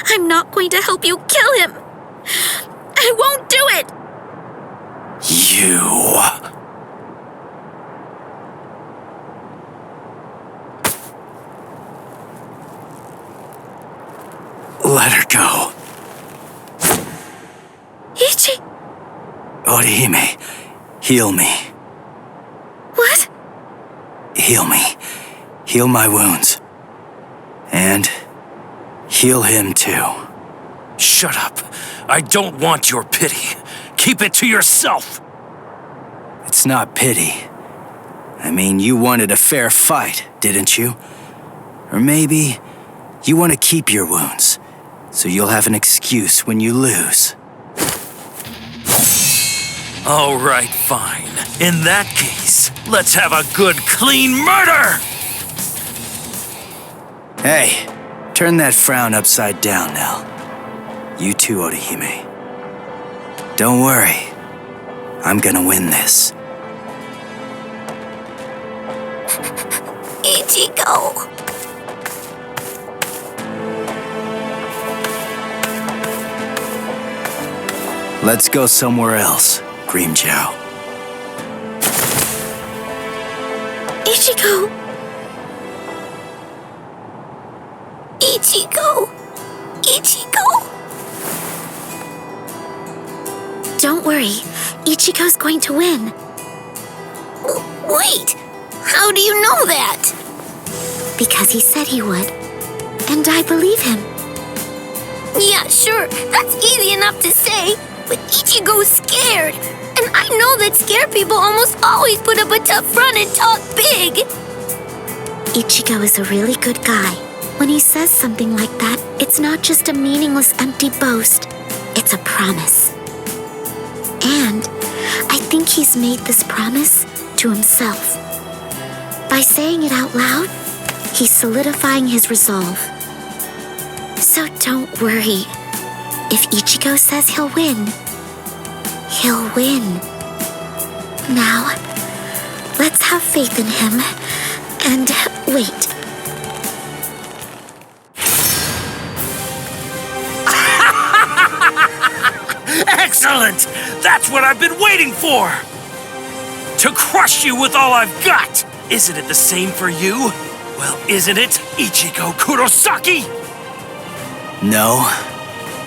I'm not going to help you kill him. I won't do it! You... Let her go. Ichi! Orihime, heal me. What? Heal me. Heal my wounds. And heal him too. Shut up. I don't want your pity. Keep it to yourself. It's not pity. I mean, you wanted a fair fight, didn't you? Or maybe you want to keep your wounds, so you'll have an excuse when you lose. All right, fine. In that case, let's have a good, clean murder! Hey, turn that frown upside down now. You too, Orihime. Don't worry. I'm gonna win this. Ichigo! Let's go somewhere else, Grimmjow. Ichigo! Ichigo! Ichigo! Don't worry, Ichigo's going to win. Wait, how do you know that? Because he said he would, and I believe him. Yeah, sure, that's easy enough to say, but Ichigo's scared. And I know that scared people almost always put up a tough front and talk big. Ichigo is a really good guy. When he says something like that, it's not just a meaningless, empty boast. It's a promise. And I think he's made this promise to himself. By saying it out loud, he's solidifying his resolve. So don't worry. If Ichigo says he'll win, he'll win. Now, let's have faith in him and wait. Excellent! That's what I've been waiting for! To crush you with all I've got! Isn't it the same for you? Well, isn't it, Ichigo Kurosaki? No,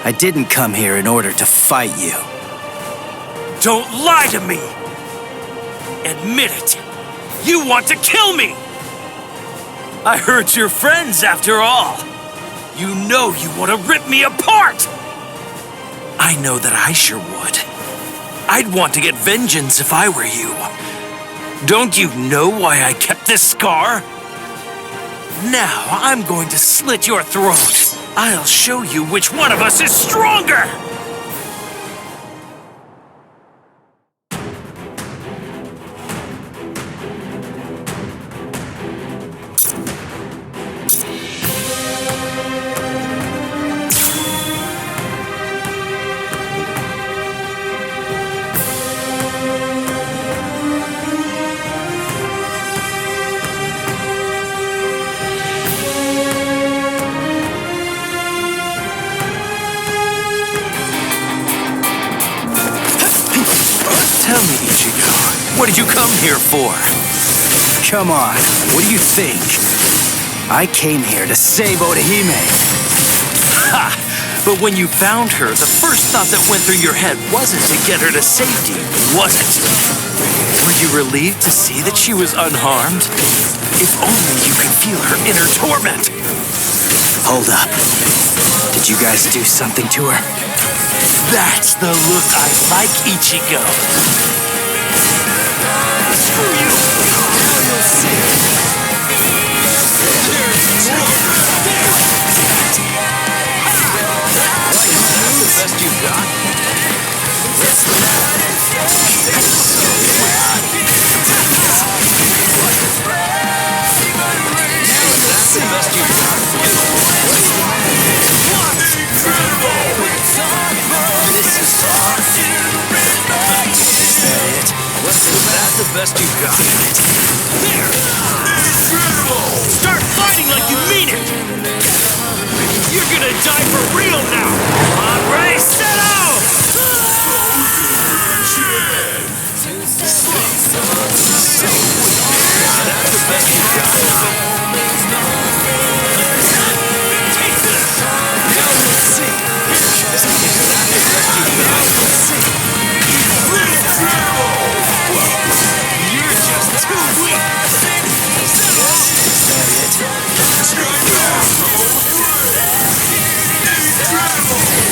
I didn't come here in order to fight you. Don't lie to me! Admit it! You want to kill me! I heard you're friends after all. You know you want to rip me apart! I know that I sure would. I'd want to get vengeance if I were you. Don't you know why I kept this scar? Now I'm going to slit your throat. I'll show you which one of us is stronger! Tell me, Ichigo, what did you come here for? Come on, what do you think? I came here to save Orihime. Ha! But when you found her, the first thought that went through your head wasn't to get her to safety, was it? Were you relieved to see that she was unharmed? If only you could feel her inner torment. Hold up. Did you guys do something to her? That's the look I like, Ichigo. Screw you! Now you'll see. The best you've got. That's the best you've got. That's the best you've got. There! Incredible! Start fighting like you mean it! You're gonna die for real now! On, ready, set out! That's the best you've got. Take this! Now we'll see! That's the best you've got. Now we'll see! Incredible! You're just too weak!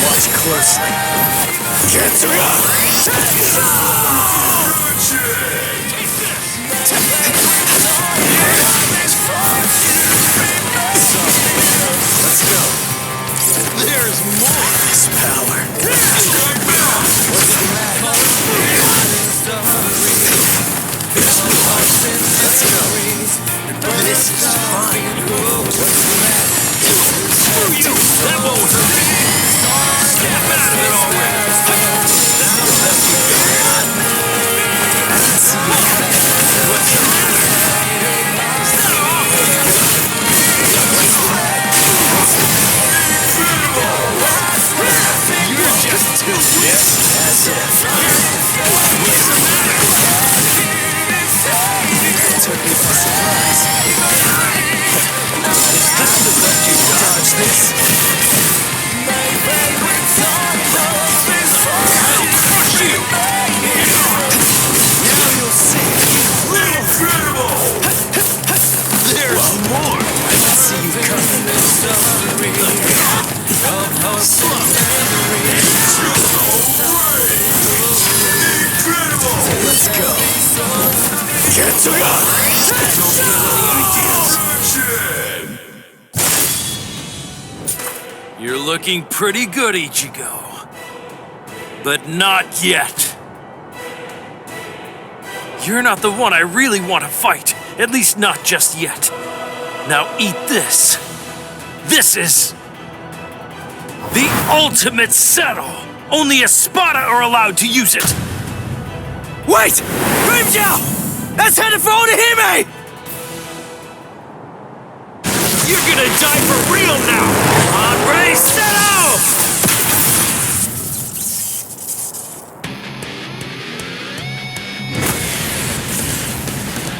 Watch closely. Get up! Let's go. There There's more. This power. Let's go. This is fine. Screw you! That won't hurt me! Snap out of it already! I can see you coming. What's the matter? You're just too yes, as if. What's the matter? Took me by surprise. I could have let you dodge this. I'll crush you! Now you'll see. Incredible! There's more! I can see you coming. Slow. Incredible! Let's go. Get to it! You're looking pretty good, Ichigo. But not yet. You're not the one I really want to fight. At least not just yet. Now eat this. This is the ultimate settle. Only Espada are allowed to use it. Wait! Grimjow! That's headed for Orihime! You're gonna die for real now! Hombre, settle!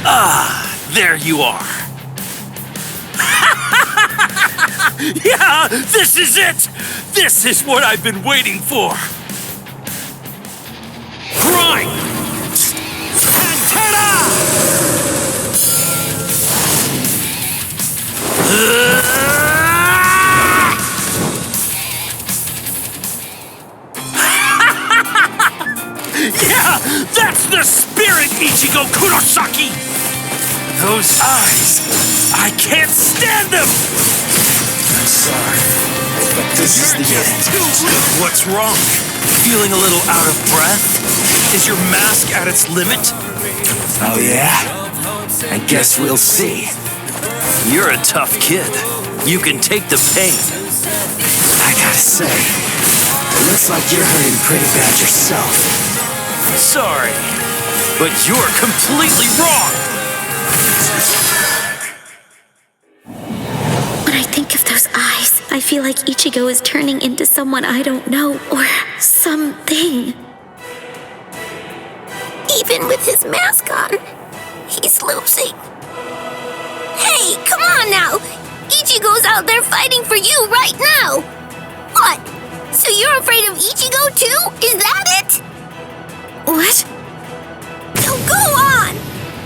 Ah, there you are. Yeah, this is it! This is what I've been waiting for. Grind! Antenna! Yeah, that's the spirit, Ichigo Kurosaki! Those eyes, I can't stand them! I'm sorry, but this is the end. What's wrong? Feeling a little out of breath? Is your mask at its limit? Oh yeah? I guess we'll see. You're a tough kid. You can take the pain. I gotta say, it looks like you're hurting pretty bad yourself. Sorry, but you're completely wrong! When I think of those eyes, I feel like Ichigo is turning into someone I don't know, or something. Even with his mask on, he's losing. Hey, come on now! Ichigo's out there fighting for you right now! What? So you're afraid of Ichigo too? Is that it? What? So go on!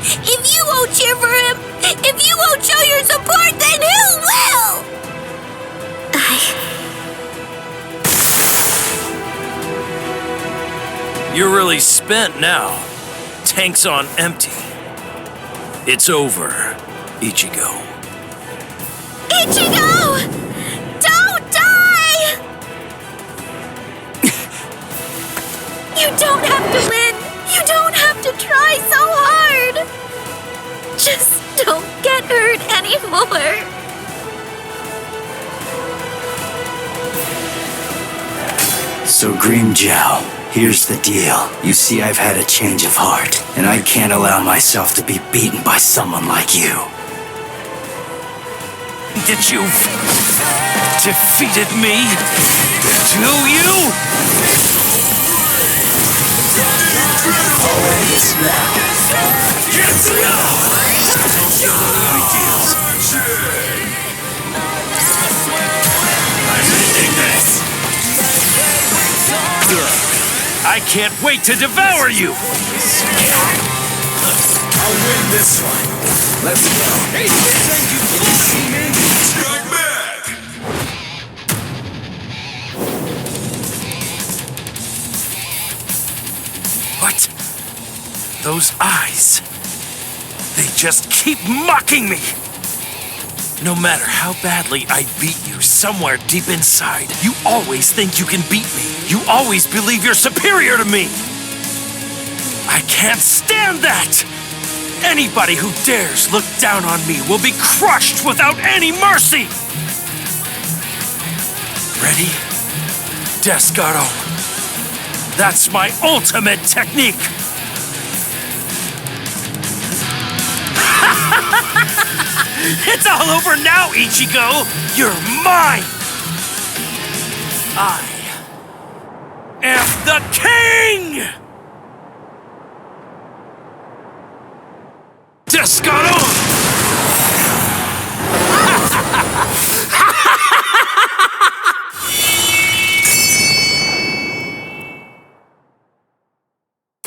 If you won't cheer for him, if you won't show your support, then who will? You're really spent now. Tank's on empty. It's over, Ichigo. Ichigo! Don't die! You don't have to win. You don't have to try so hard. Just don't get hurt anymore. So Grimjow, here's the deal. You see, I've had a change of heart, and I can't allow myself to be beaten by someone like you. That you've defeated me? Do you? Yes, no! I'm ending this! I can't wait to devour you! I'll win this one. Let's go. Hey, thank you, man. Strike back! What? Those eyes. They just keep mocking me! No matter how badly I beat you, somewhere deep inside, you always think you can beat me. You always believe you're superior to me. I can't stand that! Anybody who dares look down on me will be crushed without any mercy! Ready? Descaro. That's my ultimate technique! It's all over now, Ichigo! You're mine! I am the king! Descaro!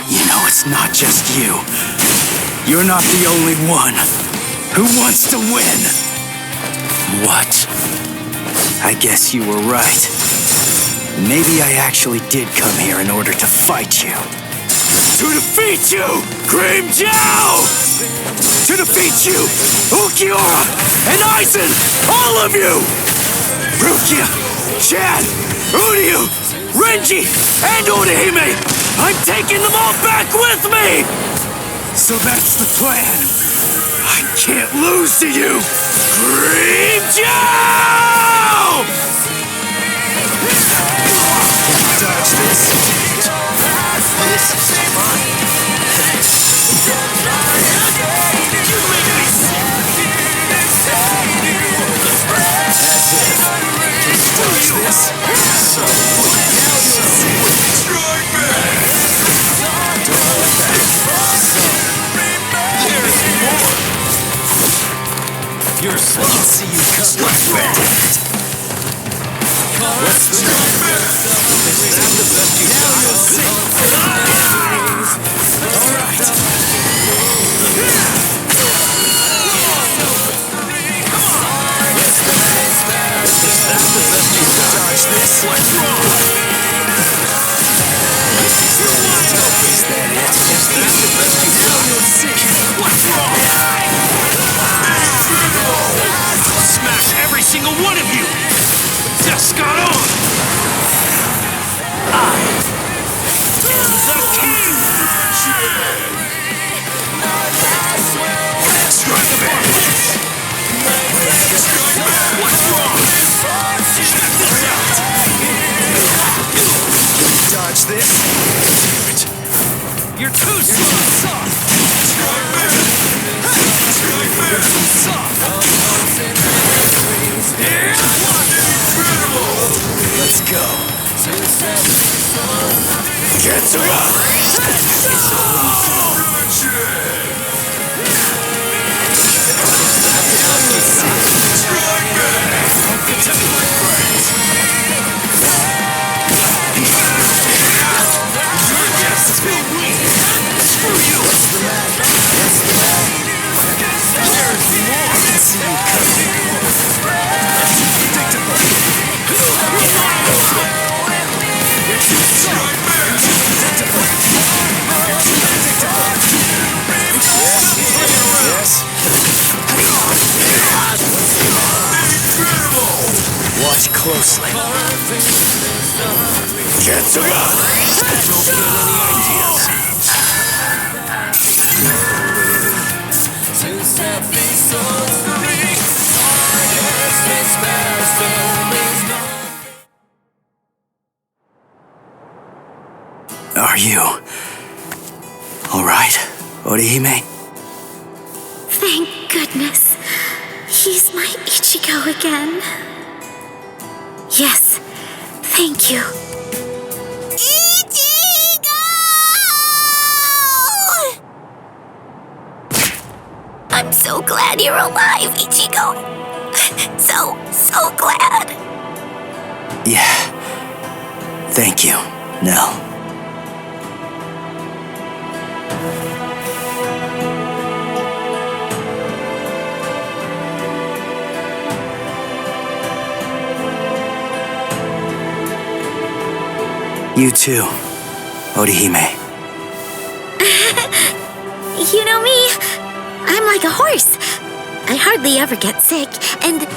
You know, it's not just you. You're not the only one who wants to win. What? I guess you were right. Maybe I actually did come here in order to fight you. To defeat you, Cream Jow! To defeat you, Ukiura and Aizen! All of you! Rukia, Chad, Uryu, Renji, and Orihime! I'm taking them all back with me! So that's the plan. I can't lose to you, Cream Jow! Dodge this. This is fun. You make me sick. That's it. Dodge this. So strike back. There's more. You're slow. I can see you coming. Strike back. What's the Is that the best you got? All right. Is that the best you got? Dodge this. What's wrong? This is the one. Is that it? Is that the best you got? What's wrong? Smash every single one of you! Descaro! I am the king! Strike back! What's wrong? Check this out! Dodge this? Damn it! You're too soft! Strike back! Strike back! Too soft! Incredible! Let's go! Getsuga! Screw you! What's the matter? What's the matter? There's more! I can see you coming. Predictable. It's too strong. Predictable. Yes. Incredible. Watch closely. Getsuga! Don't get any ideas. To set these souls free. Are you all right, Orihime? Thank goodness. He's my Ichigo again. Yes, thank you. Ichigo! I'm so glad you're alive, Ichigo. So glad. Yeah. Thank you, Nell. You too, Orihime. You know me, I'm like a horse. I hardly ever get sick, and...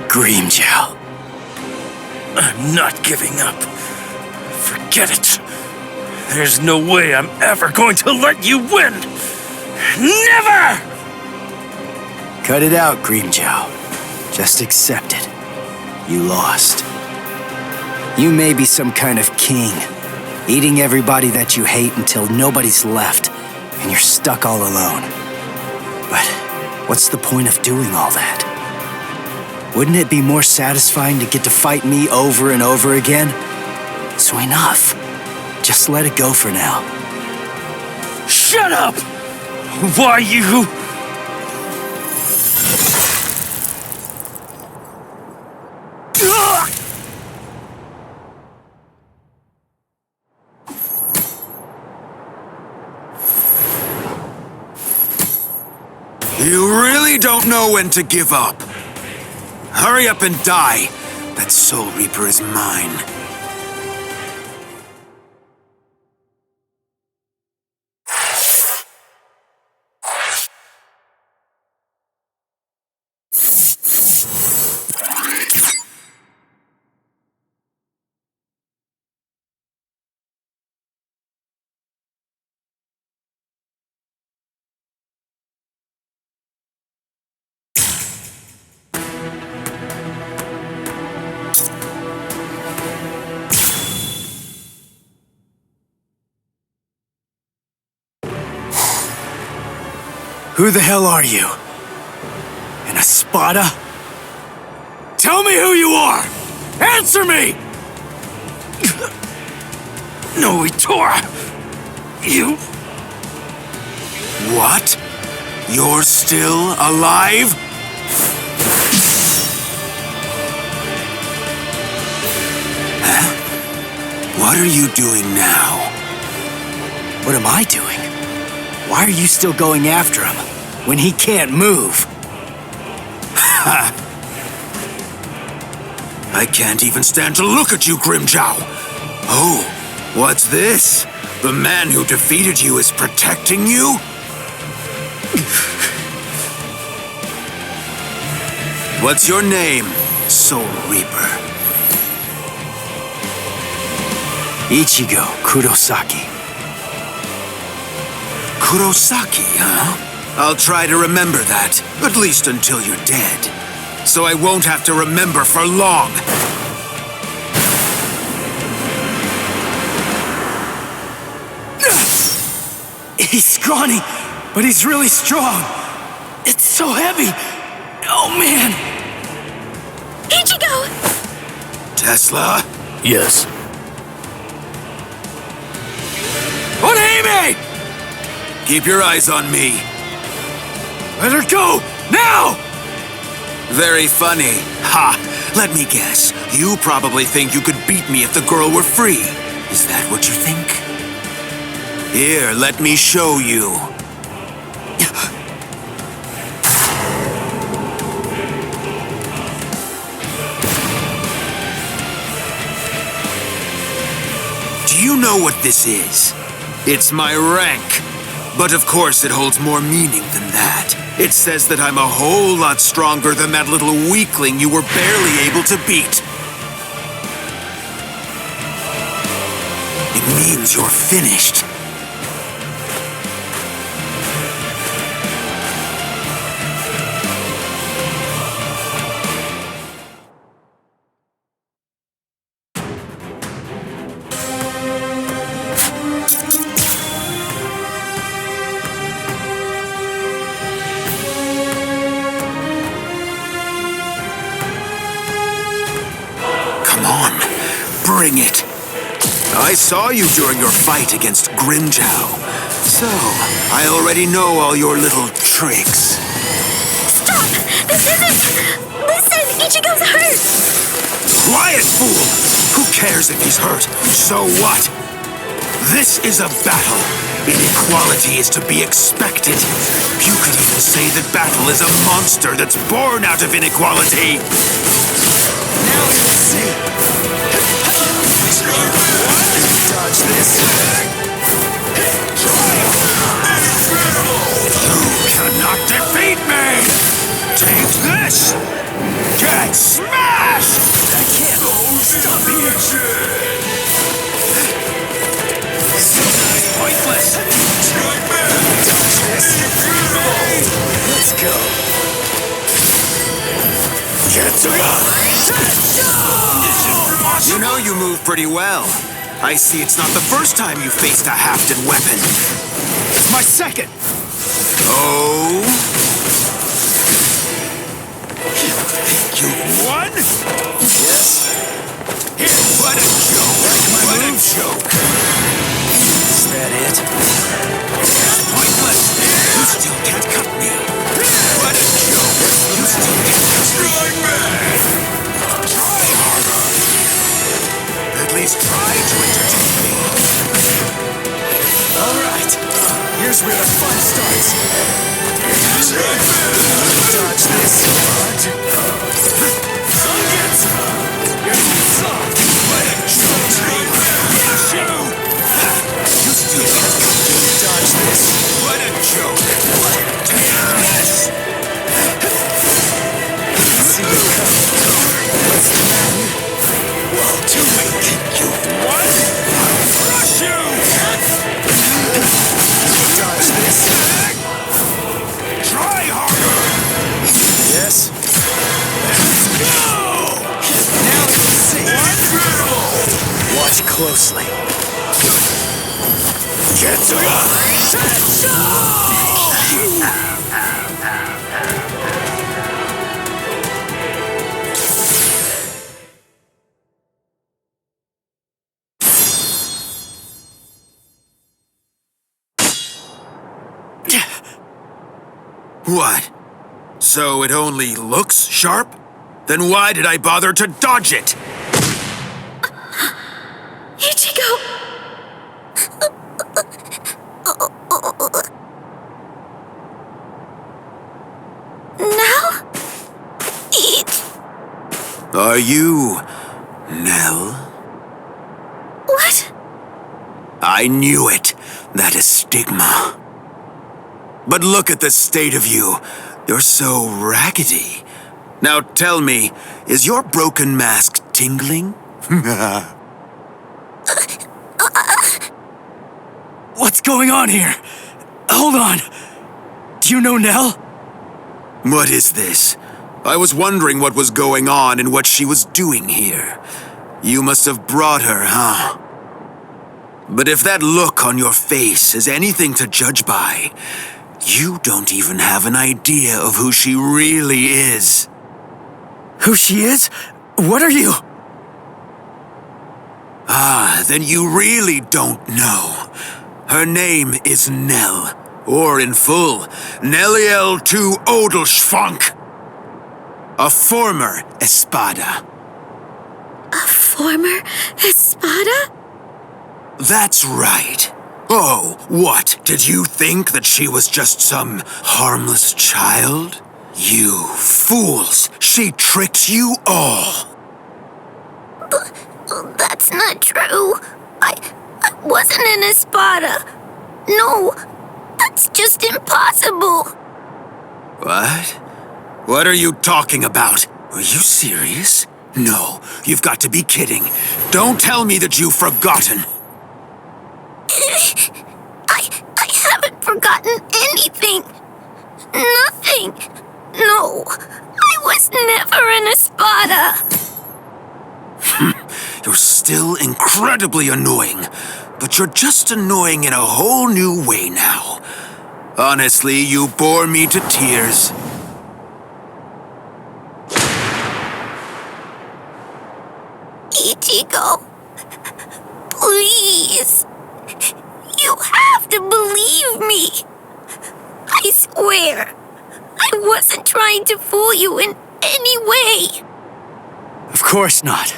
Grimmjow. I'm not giving up. Forget it. There's no way I'm ever going to let you win. Never! Cut it out, Grimmjow. Just accept it. You lost. You may be some kind of king, eating everybody that you hate until nobody's left, and you're stuck all alone. But what's the point of doing all that? Wouldn't it be more satisfying to get to fight me over and over again? So enough. Just let it go for now. Shut up! Why you... You really don't know when to give up. Hurry up and die. That Soul Reaper is mine. Who the hell are you? An Espada? Tell me who you are! Answer me! No, Itora! You... What? You're still alive? Huh? What are you doing now? What am I doing? Why are you still going after him when he can't move? I can't even stand to look at you, Grimmjow. Oh, what's this? The man who defeated you is protecting you? What's your name, Soul Reaper? Ichigo Kurosaki. Kurosaki, huh? I'll try to remember that, at least until you're dead. So I won't have to remember for long. He's scrawny, but he's really strong. It's so heavy. Oh, man. Ichigo! Tesla? Yes. Oneime! Keep your eyes on me. Let her go! Now! Very funny. Ha! Let me guess. You probably think you could beat me if the girl were free. Is that what you think? Here, let me show you. Do you know what this is? It's my rank. But of course it holds more meaning than that. It says that I'm a whole lot stronger than that little weakling you were barely able to beat. It means you're finished. Bring it. I saw you during your fight against Grimmjow. So, I already know all your little tricks. Stop! This isn't... Listen, Ichigo's hurt! Quiet, fool! Who cares if he's hurt? So what? This is a battle. Inequality is to be expected. You could even say that battle is a monster that's born out of inequality. Now let's see. Dodge this. You cannot defeat me! Take this! Get smashed! I can't stop here. Pointless! Dodge this. Let's go. You know you move pretty well. I see it's not the first time you faced a hafted weapon. It's my second. Oh? You won? Yes. Here, what a joke! What a joke! Is that it? Pointless! You still can't cut me! What a joke! You still can't cut me! Strike back! Try harder! At least try to entertain me! Alright, here's where the fun starts. Dodge this, bud. Some get some! You're soft! What a joke! You still can't cut me! Dodge this. What a joke! Take this! See you coming. What's the matter? Whoa, too weak! You won? I'll crush you! Dodge this. Try harder! Yes. Let's go! Now let's see. Watch closely. Get to What? So it only looks sharp? Then why did I bother to dodge it? Ichigo! Now? Are you Nell? What? I knew it. That is stigma. But look at the state of you. You're so raggedy. Now tell me, is your broken mask tingling? What's going on here? Hold on. Do you know Nell? What is this? I was wondering what was going on and what she was doing here. You must have brought her, huh? But if that look on your face is anything to judge by, you don't even have an idea of who she really is. Who she is? What are you? Ah, then you really don't know. Her name is Nell, or in full, Nelliel to Odelschfunk. A former Espada. A former Espada? That's right. Oh, what? Did you think that she was just some harmless child? You fools! She tricked you all! That's not true. I wasn't an Espada. No, that's just impossible. What? What are you talking about? Are you serious? No, you've got to be kidding. Don't tell me that you've forgotten. I haven't forgotten anything. Nothing. No, I was never an Espada. You're still incredibly annoying, but you're just annoying in a whole new way now. Honestly, you bore me to tears. Ichigo, please. You have to believe me. I swear, I wasn't trying to fool you in any way. Of course not.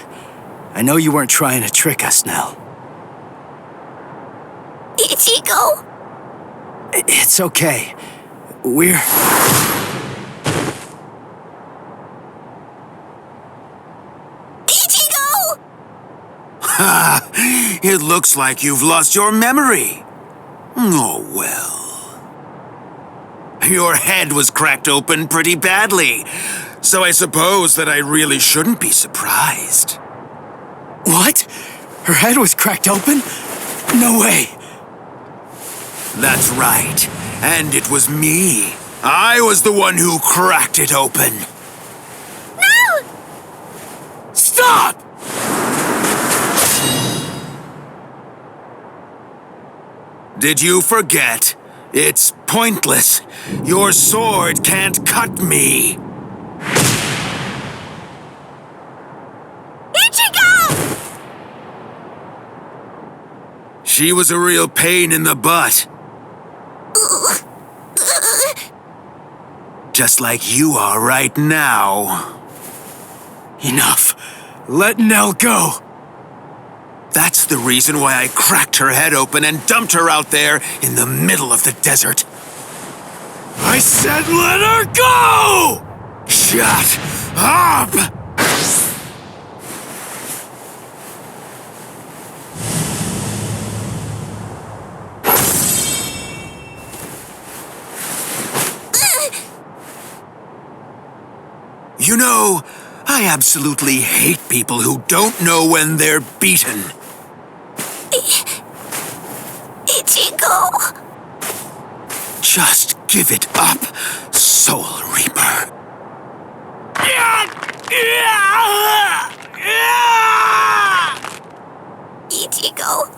I know you weren't trying to trick us, Nell. Ichigo! It's okay. We're... Ichigo! Ha! It looks like you've lost your memory. Oh, well. Your head was cracked open pretty badly, so I suppose that I really shouldn't be surprised. What? Her head was cracked open? No way. That's right. And it was me. I was the one who cracked it open. No! Stop! Did you forget? It's pointless. Your sword can't cut me. Ichigo! She was a real pain in the butt. Just like you are right now. Enough. Let Nell go. That's the reason why I cracked her head open and dumped her out there in the middle of the desert. I said let her go! Shut up! You know, I absolutely hate people who don't know when they're beaten. Ichigo! Just give it up, Soul Reaper. Ichigo!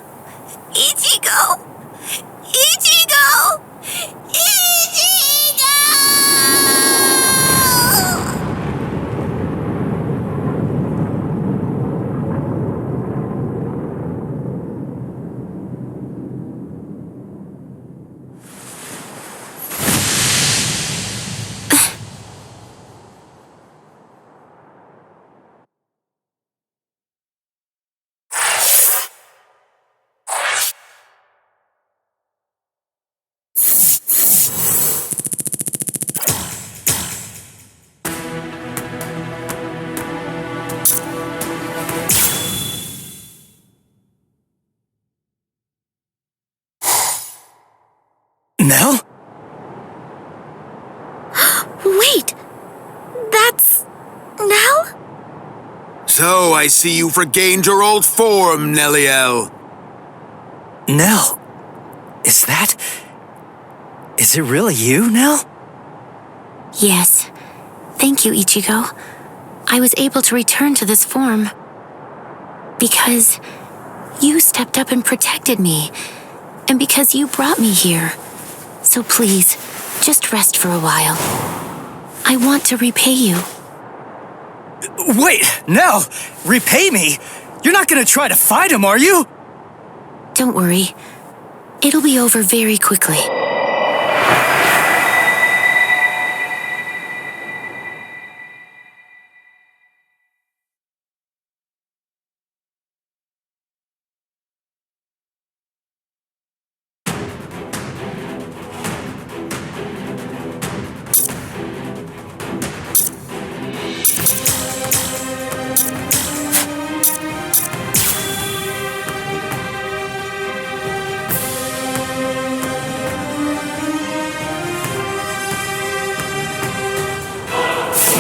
Ichigo! Ichigo! Ichigo! Nell? Wait! That's... Nell? So I see you've regained your old form, Nelliel. Nell? Is that... Is it really you, Nell? Yes. Thank you, Ichigo. I was able to return to this form because you stepped up and protected me, and because you brought me here. So please, just rest for a while. I want to repay you. Wait, Nell! Repay me? You're not gonna try to fight him, are you? Don't worry. It'll be over very quickly.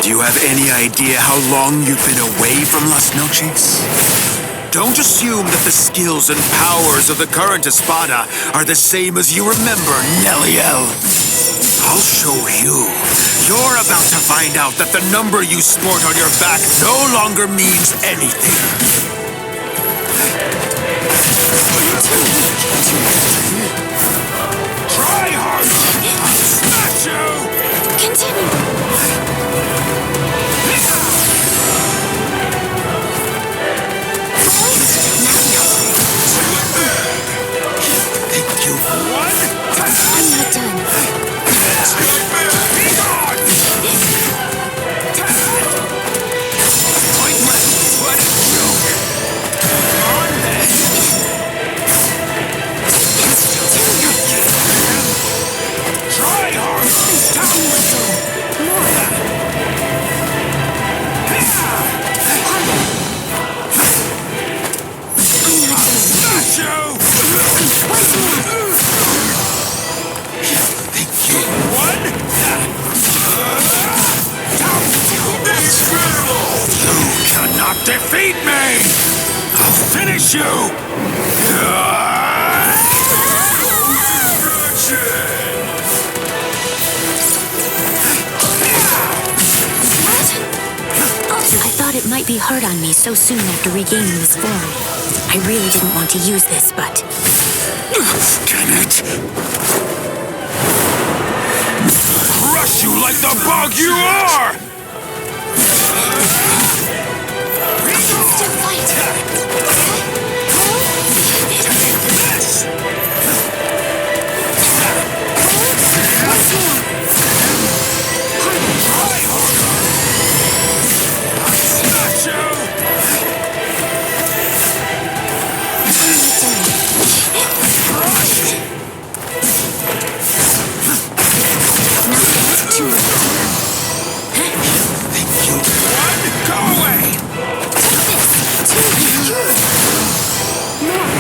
Do you have any idea how long you've been away from Las Noches? Don't assume that the skills and powers of the current Espada are the same as you remember, Nelliel. I'll show you. You're about to find out that the number you sport on your back no longer means anything. Try hard! I'll smash you! Continue! I'm not done. Pointless! finish you! I thought it might be hard on me so soon after regaining this form. I really didn't want to use this, but... Can it? Crush you like the bug you are! Still fight. Once more.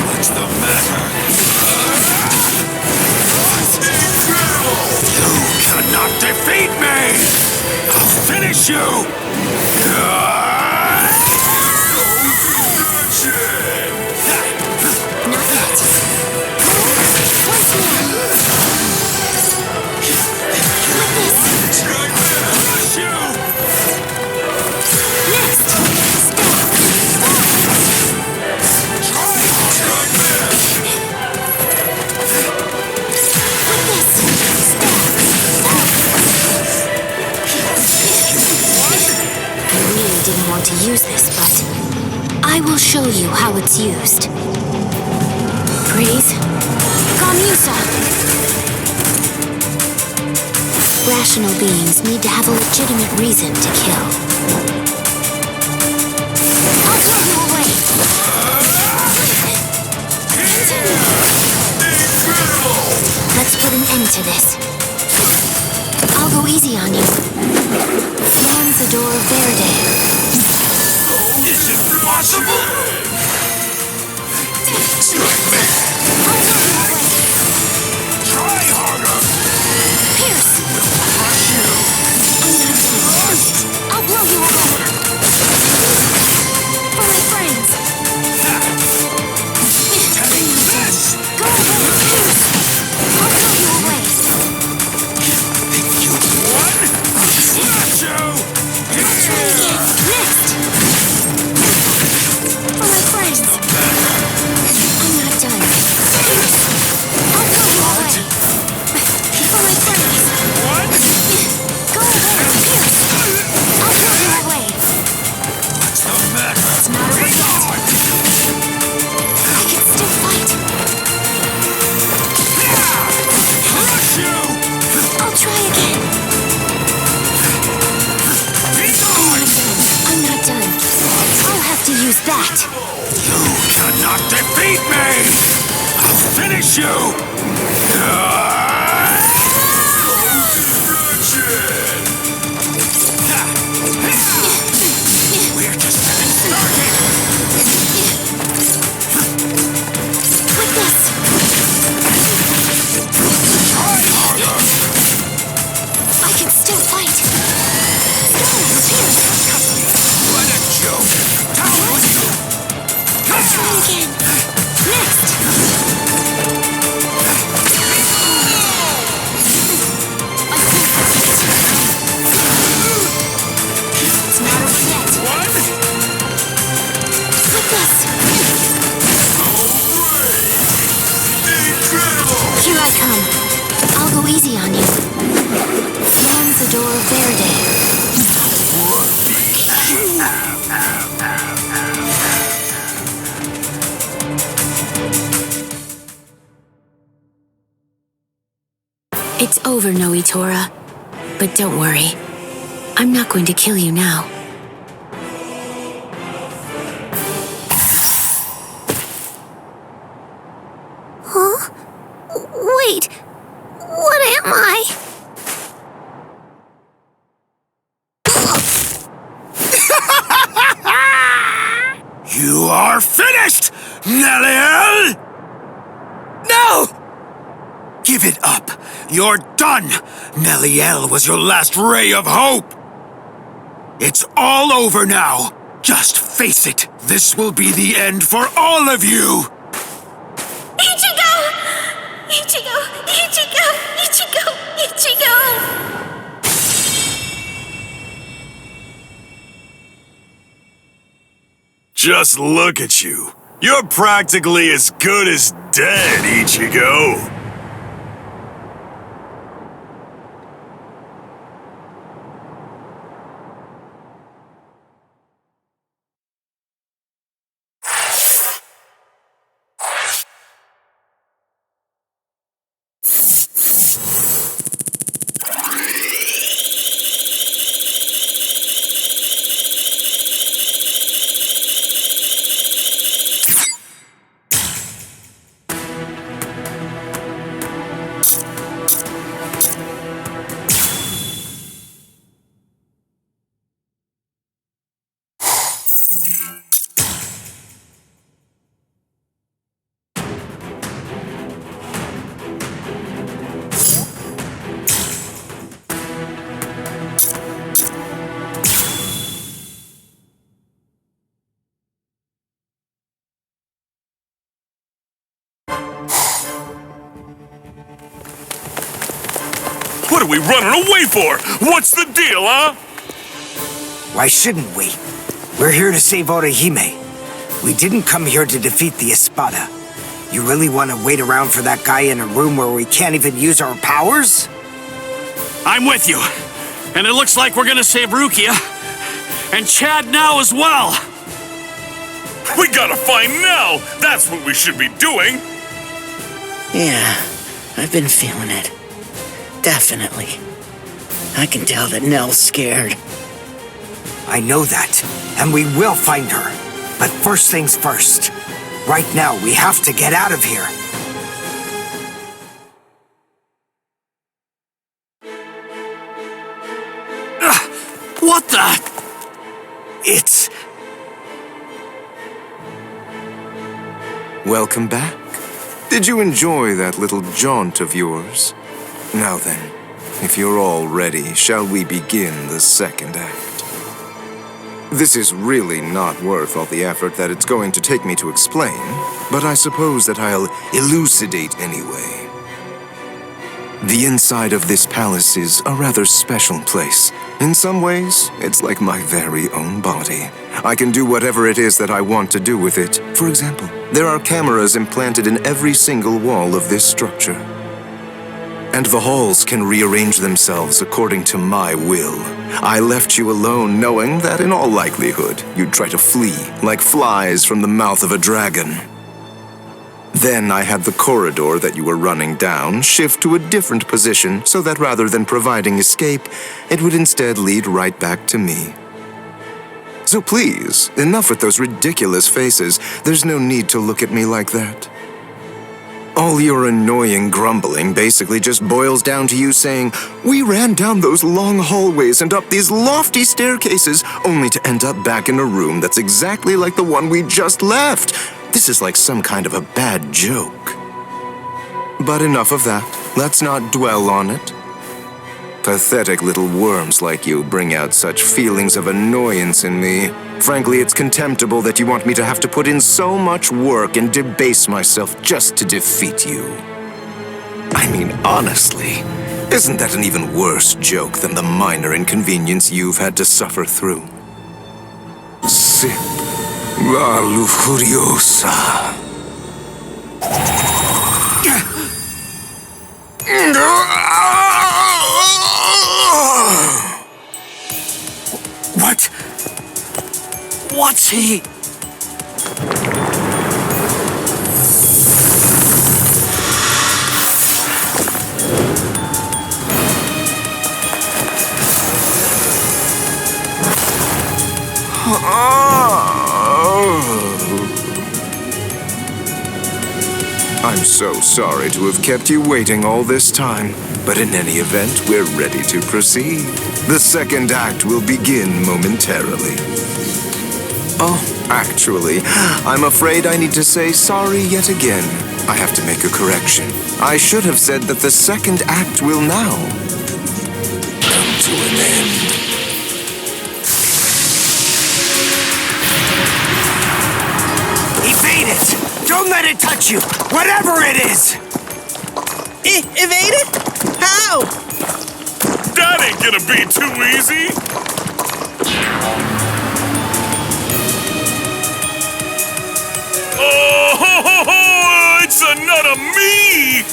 What's the matter? You cannot defeat me! I'll finish you! Not yet. Once more. Like this. Crush you! Next. Didn't want to use this, but I will show you how it's used. Praise Gamusa. Rational beings need to have a legitimate reason to kill. I'll throw you away. Continue. Let's put an end to this. I'll go easy on you. Lanzador Verde. Is it possible? Try harder! Pierce! Crush you! I'll blow you away! For my friends! Take this! Go away, Pierce! I'll blow you away! Think you won? Smash you! Next! For my friends! I'm not done. Pierce! I'll blow you away! For my friends! What? Go away, Pierce! I'll blow you away! What's the matter? It's not over yet! I can still fight! Crush you! I'll try again! I'm not done. I'll have to use that! You cannot defeat me! I'll finish you! We're just getting started! Like this! Try harder! I can still fight! Pierce! What a joke! I'll try again! Next! It's not over yet! What? Like this! Incredible! Here I come. I'll go easy on you. Lanzador Verde. It's over, Noitora. But don't worry. I'm not going to kill you now. Huh? Wait! What am I? You are finished, Neliel! No! Give it up. You're done. Neliel was your last ray of hope. It's all over now. Just face it, this will be the end for all of you! Ichigo! Ichigo! Ichigo! Ichigo! Ichigo! Just look at you. You're practically as good as dead, Ichigo. What are we running away for? What's the deal, huh? Why shouldn't we? We're here to save Orihime. We didn't come here to defeat the Espada. You really want to wait around for that guy in a room where we can't even use our powers? I'm with you. And it looks like we're gonna save Rukia. And Chad now as well. We gotta find Nell. That's what we should be doing. Yeah, I've been feeling it. Definitely. I can tell that Nell's scared. I know that, and we will find her. But first things first. Right now, we have to get out of here. What the? It's... Welcome back. Did you enjoy that little jaunt of yours? Now then, if you're all ready, shall we begin the second act? This is really not worth all the effort that it's going to take me to explain, but I suppose that I'll elucidate anyway. The inside of this palace is a rather special place. In some ways, it's like my very own body. I can do whatever it is that I want to do with it. For example, there are cameras implanted in every single wall of this structure. And the halls can rearrange themselves according to my will. I left you alone knowing that in all likelihood, you'd try to flee like flies from the mouth of a dragon. Then I had the corridor that you were running down shift to a different position so that rather than providing escape, it would instead lead right back to me. So please, enough with those ridiculous faces. There's no need to look at me like that. All your annoying grumbling basically just boils down to you saying, "We ran down those long hallways and up these lofty staircases, only to end up back in a room that's exactly like the one we just left. This is like some kind of a bad joke." But enough of that. Let's not dwell on it. Pathetic little worms like you bring out such feelings of annoyance in me. Frankly, it's contemptible that you want me to have to put in so much work and debase myself just to defeat you. I mean, honestly, isn't that an even worse joke than the minor inconvenience you've had to suffer through? Sip la lujuriosa. What? What's he? I'm so sorry to have kept you waiting all this time, but in any event, we're ready to proceed. The second act will begin momentarily. Oh, actually, I'm afraid I need to say sorry yet again. I have to make a correction. I should have said that the second act will now come to an end. Evade it! Don't let it touch you! Whatever it is! Evade it? How? That ain't gonna be too easy! Oh, ho, ho, ho! It's a nut of me!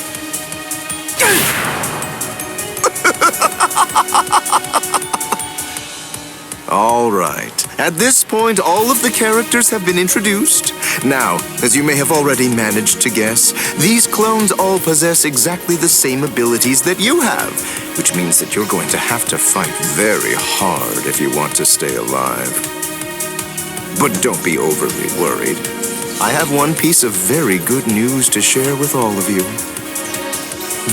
All right. At this point, all of the characters have been introduced. Now, as you may have already managed to guess, these clones all possess exactly the same abilities that you have, which means that you're going to have to fight very hard if you want to stay alive. But don't be overly worried. I have one piece of very good news to share with all of you.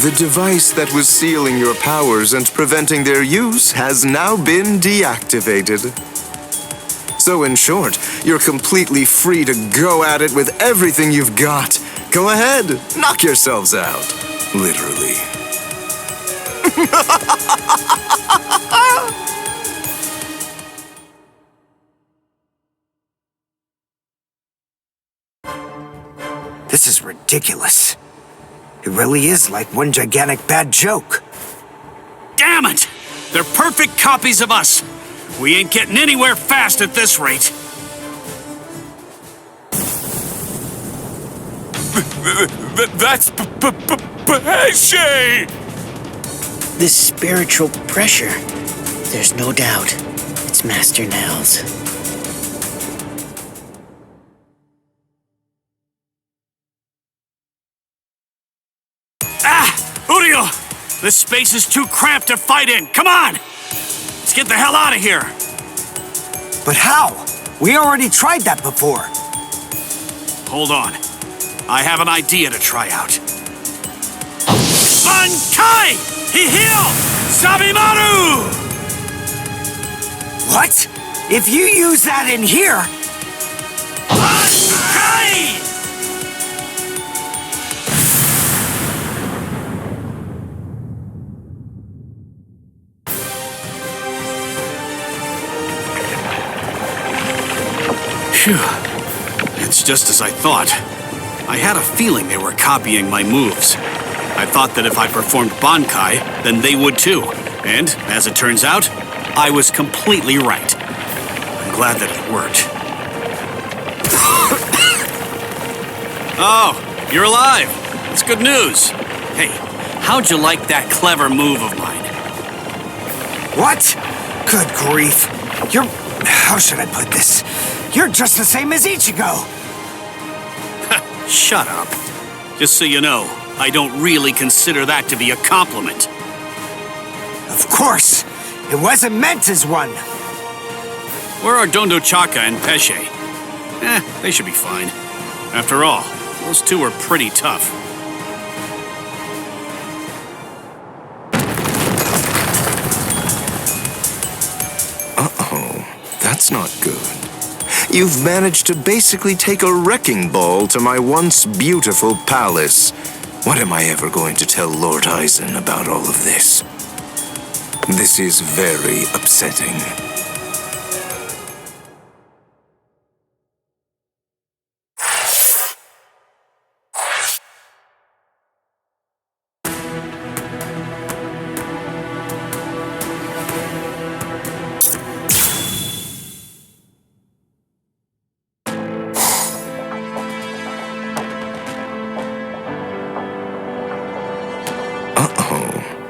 The device that was sealing your powers and preventing their use has now been deactivated. So in short, you're completely free to go at it with everything you've got. Go ahead, knock yourselves out. Literally. This is ridiculous. It really is like one gigantic bad joke. Damn it! They're perfect copies of us. We ain't getting anywhere fast at this rate. That's Pesce! This spiritual pressure, there's no doubt. It's Master Nels. Urio! This space is too cramped to fight in. Come on! Let's get the hell out of here! But how? We already tried that before. Hold on. I have an idea to try out. Bankai! Hihio! Sabimaru! What? If you use that in here... Bankai! Phew. It's just as I thought. I had a feeling they were copying my moves. I thought that if I performed Bankai, then they would too. And, as it turns out, I was completely right. I'm glad that it worked. Oh, you're alive. That's good news. Hey, how'd you like that clever move of mine? What? Good grief. You're... How should I put this? You're just the same as Ichigo. Shut up. Just so you know, I don't really consider that to be a compliment. Of course. It wasn't meant as one. Where are Dondo Chaka and Pesce? They should be fine. After all, those two are pretty tough. Uh-oh, that's not good. You've managed to basically take a wrecking ball to my once beautiful palace. What am I ever going to tell Lord Aizen about all of this? This is very upsetting.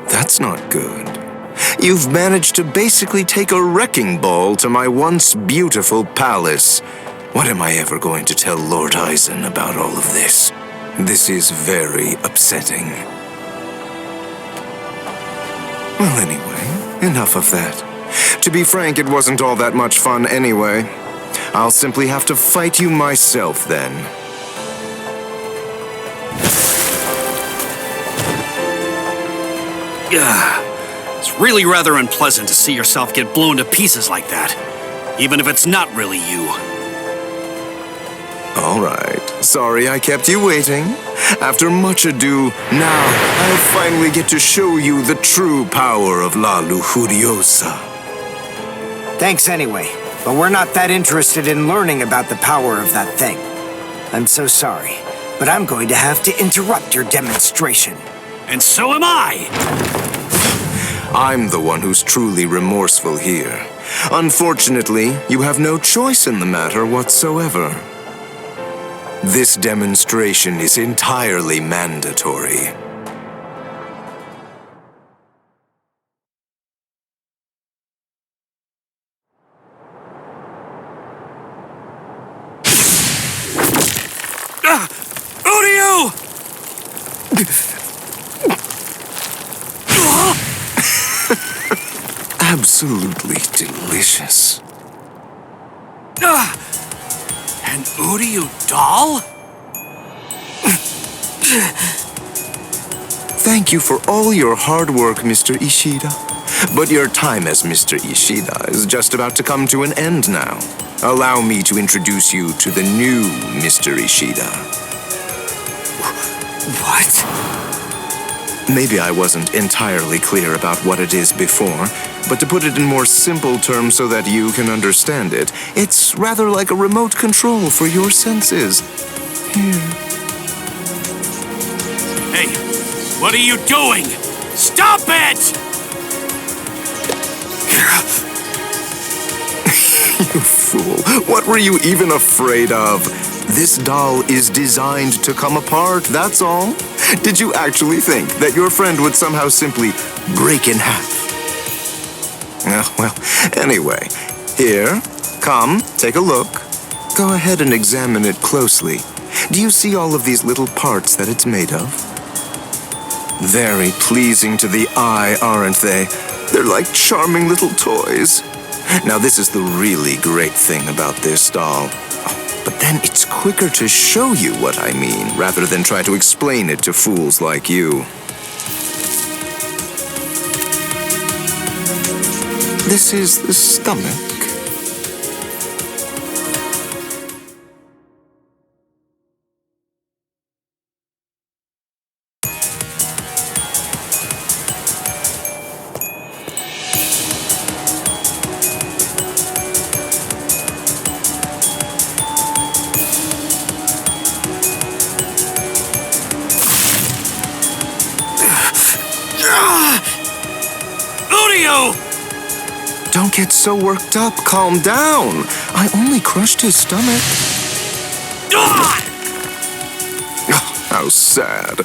That's not good. You've managed to basically take a wrecking ball to my once beautiful palace. What am I ever going to tell Lord Aizen about all of this? This is very upsetting. Well, anyway, enough of that. To be frank, it wasn't all that much fun anyway. I'll simply have to fight you myself then. It's really rather unpleasant to see yourself get blown to pieces like that, even if it's not really you. All right. Sorry I kept you waiting. After much ado, now I'll finally get to show you the true power of La Lujuriosa. Thanks anyway, but we're not that interested in learning about the power of that thing. I'm so sorry, but I'm going to have to interrupt your demonstration. And so am I! I'm the one who's truly remorseful here. Unfortunately, you have no choice in the matter whatsoever. This demonstration is entirely mandatory. Uryu! Absolutely delicious. An Uryu doll? Thank you for all your hard work, Mr. Ishida. But your time as Mr. Ishida is just about to come to an end now. Allow me to introduce you to the new Mr. Ishida. What? Maybe I wasn't entirely clear about what it is before, but to put it in more simple terms so that you can understand it, it's rather like a remote control for your senses. Here. Hey, what are you doing? Stop it! You fool. What were you even afraid of? This doll is designed to come apart, that's all. Did you actually think that your friend would somehow simply break in half? Well, anyway, here, come, take a look. Go ahead and examine it closely. Do you see all of these little parts that it's made of? Very pleasing to the eye, aren't they? They're like charming little toys. Now, this is the really great thing about this doll. But then it's quicker to show you what I mean, rather than try to explain it to fools like you. This is the stomach. Don't get so worked up. Calm down. I only crushed his stomach. Oh, how sad.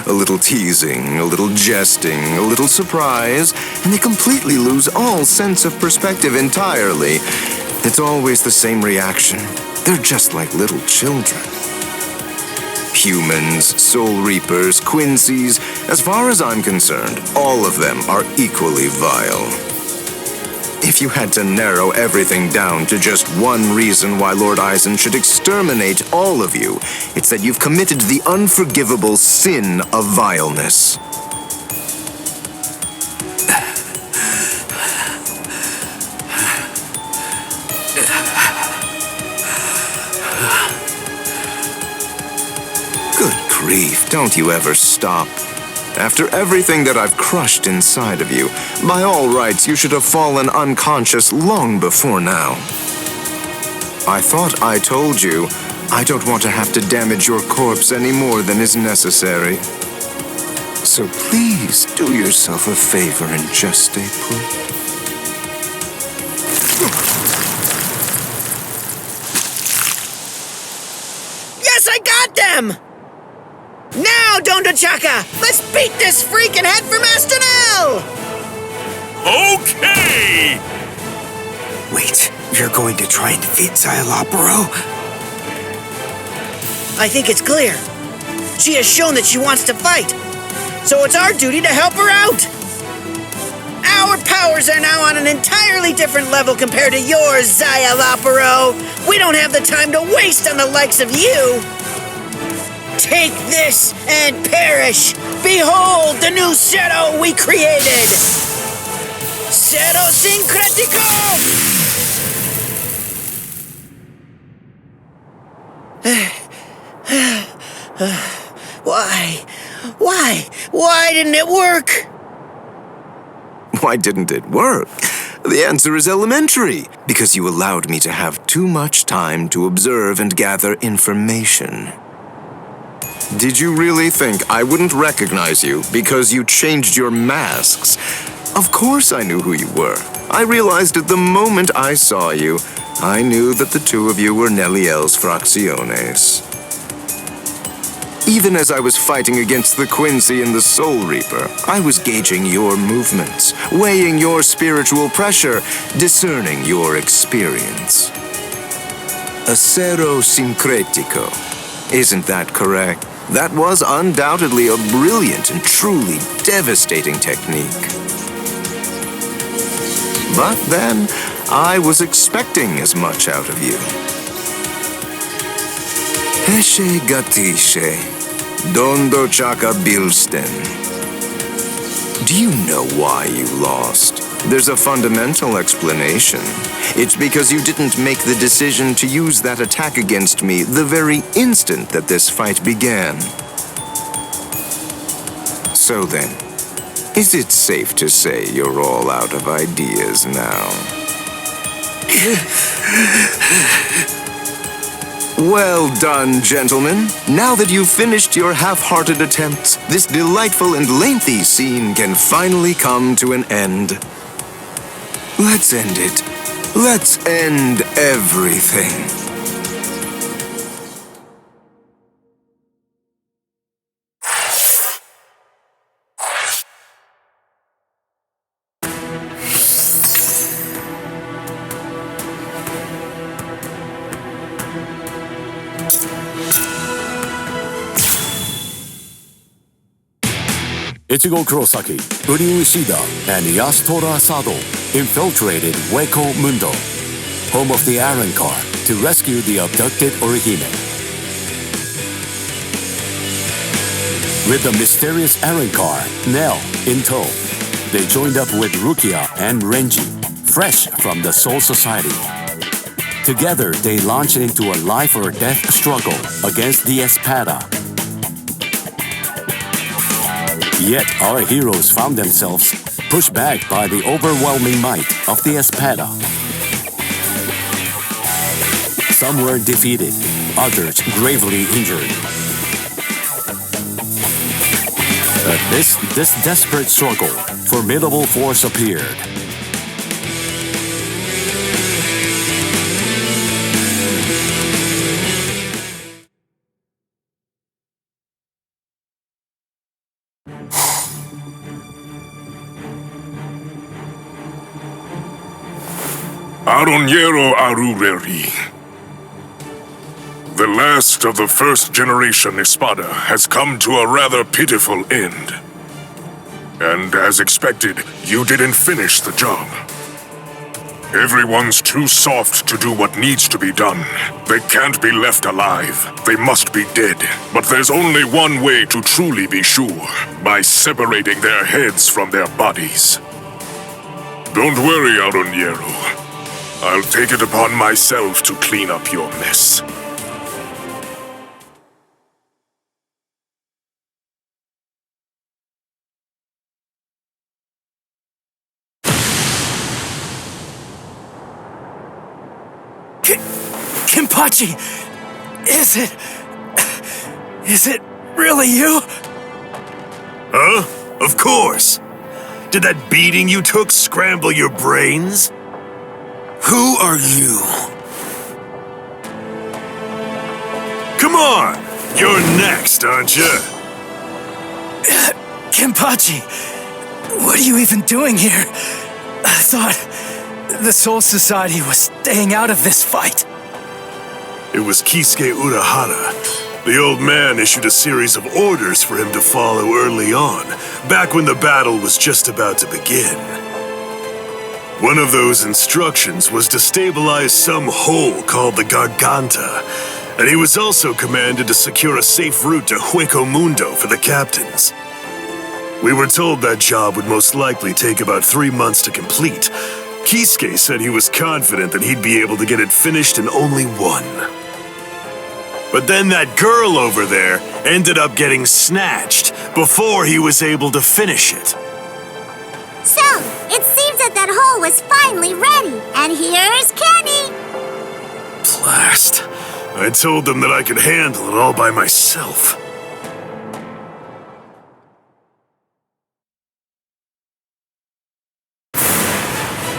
A little teasing, a little jesting, a little surprise, and they completely lose all sense of perspective entirely. It's always the same reaction. They're just like little children. Humans, Soul Reapers, Quincy's, as far as I'm concerned, all of them are equally vile. If you had to narrow everything down to just one reason why Lord Aizen should exterminate all of you, it's that you've committed the unforgivable sin of vileness. Good grief, don't you ever stop. After everything that I've crushed inside of you, by all rights, you should have fallen unconscious long before now. I thought I told you, I don't want to have to damage your corpse any more than is necessary. So please do yourself a favor and just stay put. Yes, I got them! Now, Donda Chaka! Let's beat this freak and head for Master Nell! Okay! Wait, you're going to try and defeat Xyalopero? I think it's clear. She has shown that she wants to fight. So it's our duty to help her out. Our powers are now on an entirely different level compared to yours, Xyalopero. We don't have the time to waste on the likes of you. Take this and perish! Behold the new Zero we created! Zero Syncretico! Why didn't it work? Why didn't it work? The answer is elementary, because you allowed me to have too much time to observe and gather information. Did you really think I wouldn't recognize you because you changed your masks? Of course I knew who you were. I realized it the moment I saw you. I knew that the two of you were Neliel's Fracciones. Even as I was fighting against the Quincy and the Soul Reaper, I was gauging your movements, weighing your spiritual pressure, discerning your experience. Acero syncretico. Isn't that correct? That was undoubtedly a brilliant and truly devastating technique. But then, I was expecting as much out of you. Heshe gatishe, dondo chaka bilsten. Do you know why you lost? There's a fundamental explanation. It's because you didn't make the decision to use that attack against me the very instant that this fight began. So then, is it safe to say you're all out of ideas now? Well done, gentlemen. Now that you've finished your half-hearted attempts, this delightful and lengthy scene can finally come to an end. Let's end it. Let's end everything. Ichigo Kurosaki, Uryu Ishida, and Yasutora Asado infiltrated Hueco Mundo, home of the Iron Car, to rescue the abducted Orihime. With the mysterious Iron Car, Nell, in tow, they joined up with Rukia and Renji, fresh from the Soul Society. Together, they launched into a life-or-death struggle against the Espada. Yet our heroes found themselves pushed back by the overwhelming might of the Espada. Some were defeated, others gravely injured. At this desperate struggle, formidable force appeared. Aronniero Arureri. The last of the first generation Espada has come to a rather pitiful end. And as expected, you didn't finish the job. Everyone's too soft to do what needs to be done. They can't be left alive. They must be dead. But there's only one way to truly be sure, by separating their heads from their bodies. Don't worry, Aronniero. I'll take it upon myself to clean up your mess. Kenpachi! Is it really you? Huh? Of course. Did that beating you took scramble your brains? Who are you? Come on! You're next, aren't you? Kenpachi, what are you even doing here? I thought the Soul Society was staying out of this fight. It was Kisuke Urahara. The old man issued a series of orders for him to follow early on, back when the battle was just about to begin. One of those instructions was to stabilize some hole called the Garganta, and he was also commanded to secure a safe route to Hueco Mundo for the captains. We were told that job would most likely take about 3 months to complete. Kisuke said he was confident that he'd be able to get it finished in only 1. But then that girl over there ended up getting snatched before he was able to finish it. So, it seems that that whole soul was finally ready, and here's Kenny! Blast. I told them that I could handle it all by myself.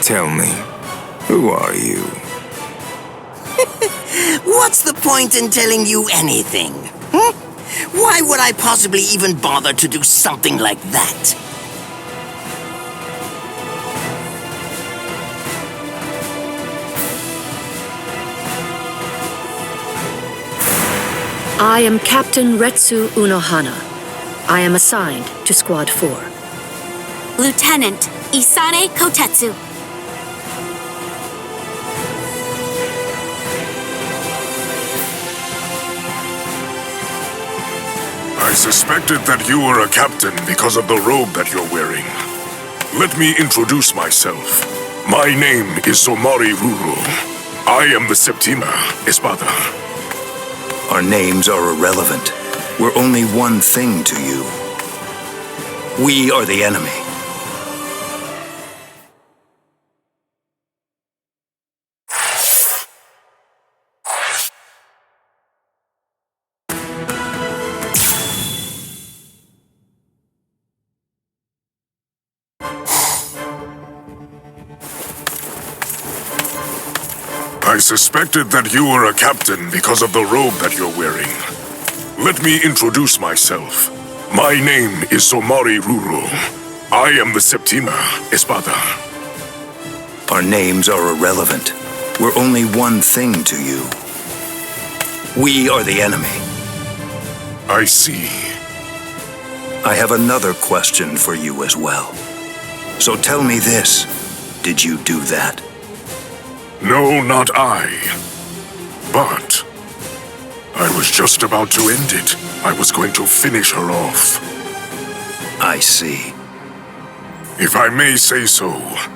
Tell me, who are you? What's the point in telling you anything? Hmm? Why would I possibly even bother to do something like that? I am Captain Retsu Unohana. I am assigned to Squad 4. Lieutenant Isane Kotetsu. I suspected that you were a captain because of the robe that you're wearing. Let me introduce myself. My name is Somari Ruro. I am the Septima Espada. Our names are irrelevant. We're only one thing to you. We are the enemy. I suspected that you were a captain because of the robe that you're wearing. Let me introduce myself. My name is Somari Ruro. I am the Septima Espada. Our names are irrelevant. We're only one thing to you. We are the enemy. I see. I have another question for you as well. So tell me this. Did you do that? No, not I. But I was just about to end it. I was going to finish her off. I see. If I may say so,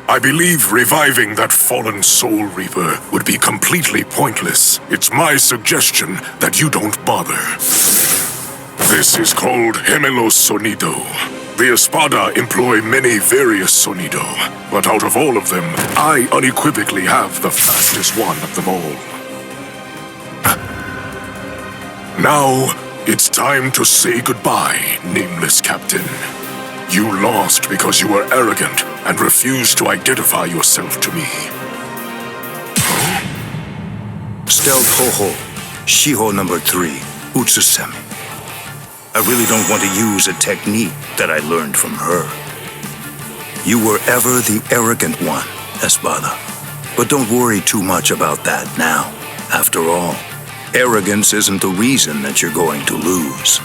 I believe reviving that fallen Soul Reaper would be completely pointless. It's my suggestion that you don't bother. This is called Gemelo Sonido. The Espada employ many various Sonido, but out of all of them, I unequivocally have the fastest one of them all. Now, it's time to say goodbye, nameless captain. You lost because you were arrogant and refused to identify yourself to me. Stealth Ho-Ho, Shiho number 3, Utsusemi. I really don't want to use a technique that I learned from her. You were ever the arrogant one, Espada. But don't worry too much about that now. After all, arrogance isn't the reason that you're going to lose.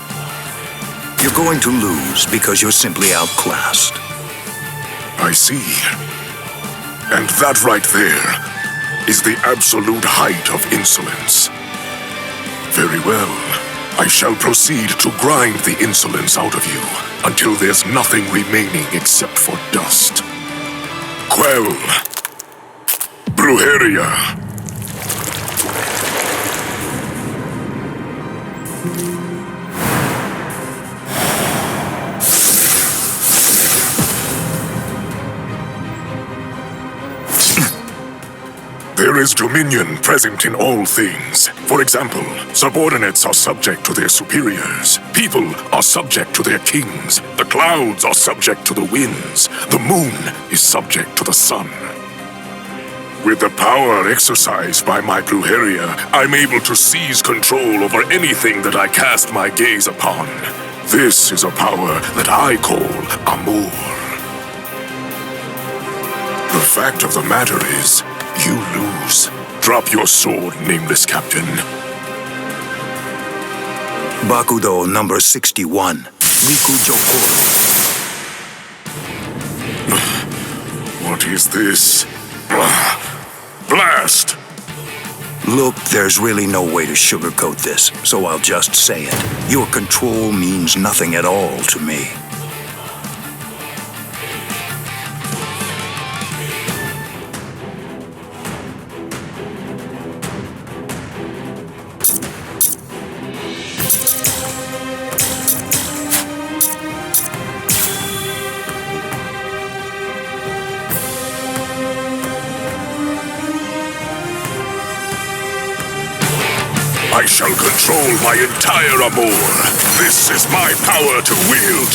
You're going to lose because you're simply outclassed. I see. And that right there is the absolute height of insolence. Very well. I shall proceed to grind the insolence out of you until there's nothing remaining except for dust. Quell. Brujeria. There is dominion present in all things. For example, subordinates are subject to their superiors. People are subject to their kings. The clouds are subject to the winds. The moon is subject to the sun. With the power exercised by my Brujeria, I'm able to seize control over anything that I cast my gaze upon. This is a power that I call Amour. The fact of the matter is, you lose. Drop your sword, nameless captain. Bakudo number 61, Riku Jokoro. What is this? Blast! Look, there's really no way to sugarcoat this, so I'll just say it. Your control means nothing at all to me. I shall control my entire amour. This is my power to wield.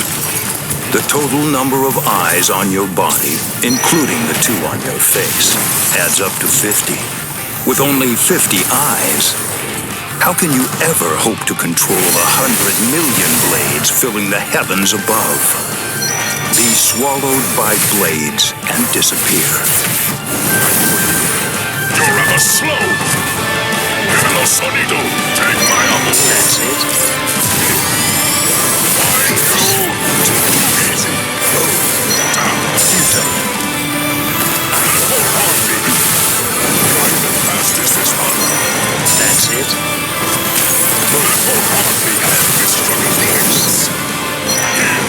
The total number of eyes on your body, including the 2 on your face, adds up to 50. With only 50 eyes, how can you ever hope to control 100 million blades filling the heavens above? Be swallowed by blades and disappear. You're ever slow. Hello, Sonido. Take my amour. That's it. That's it.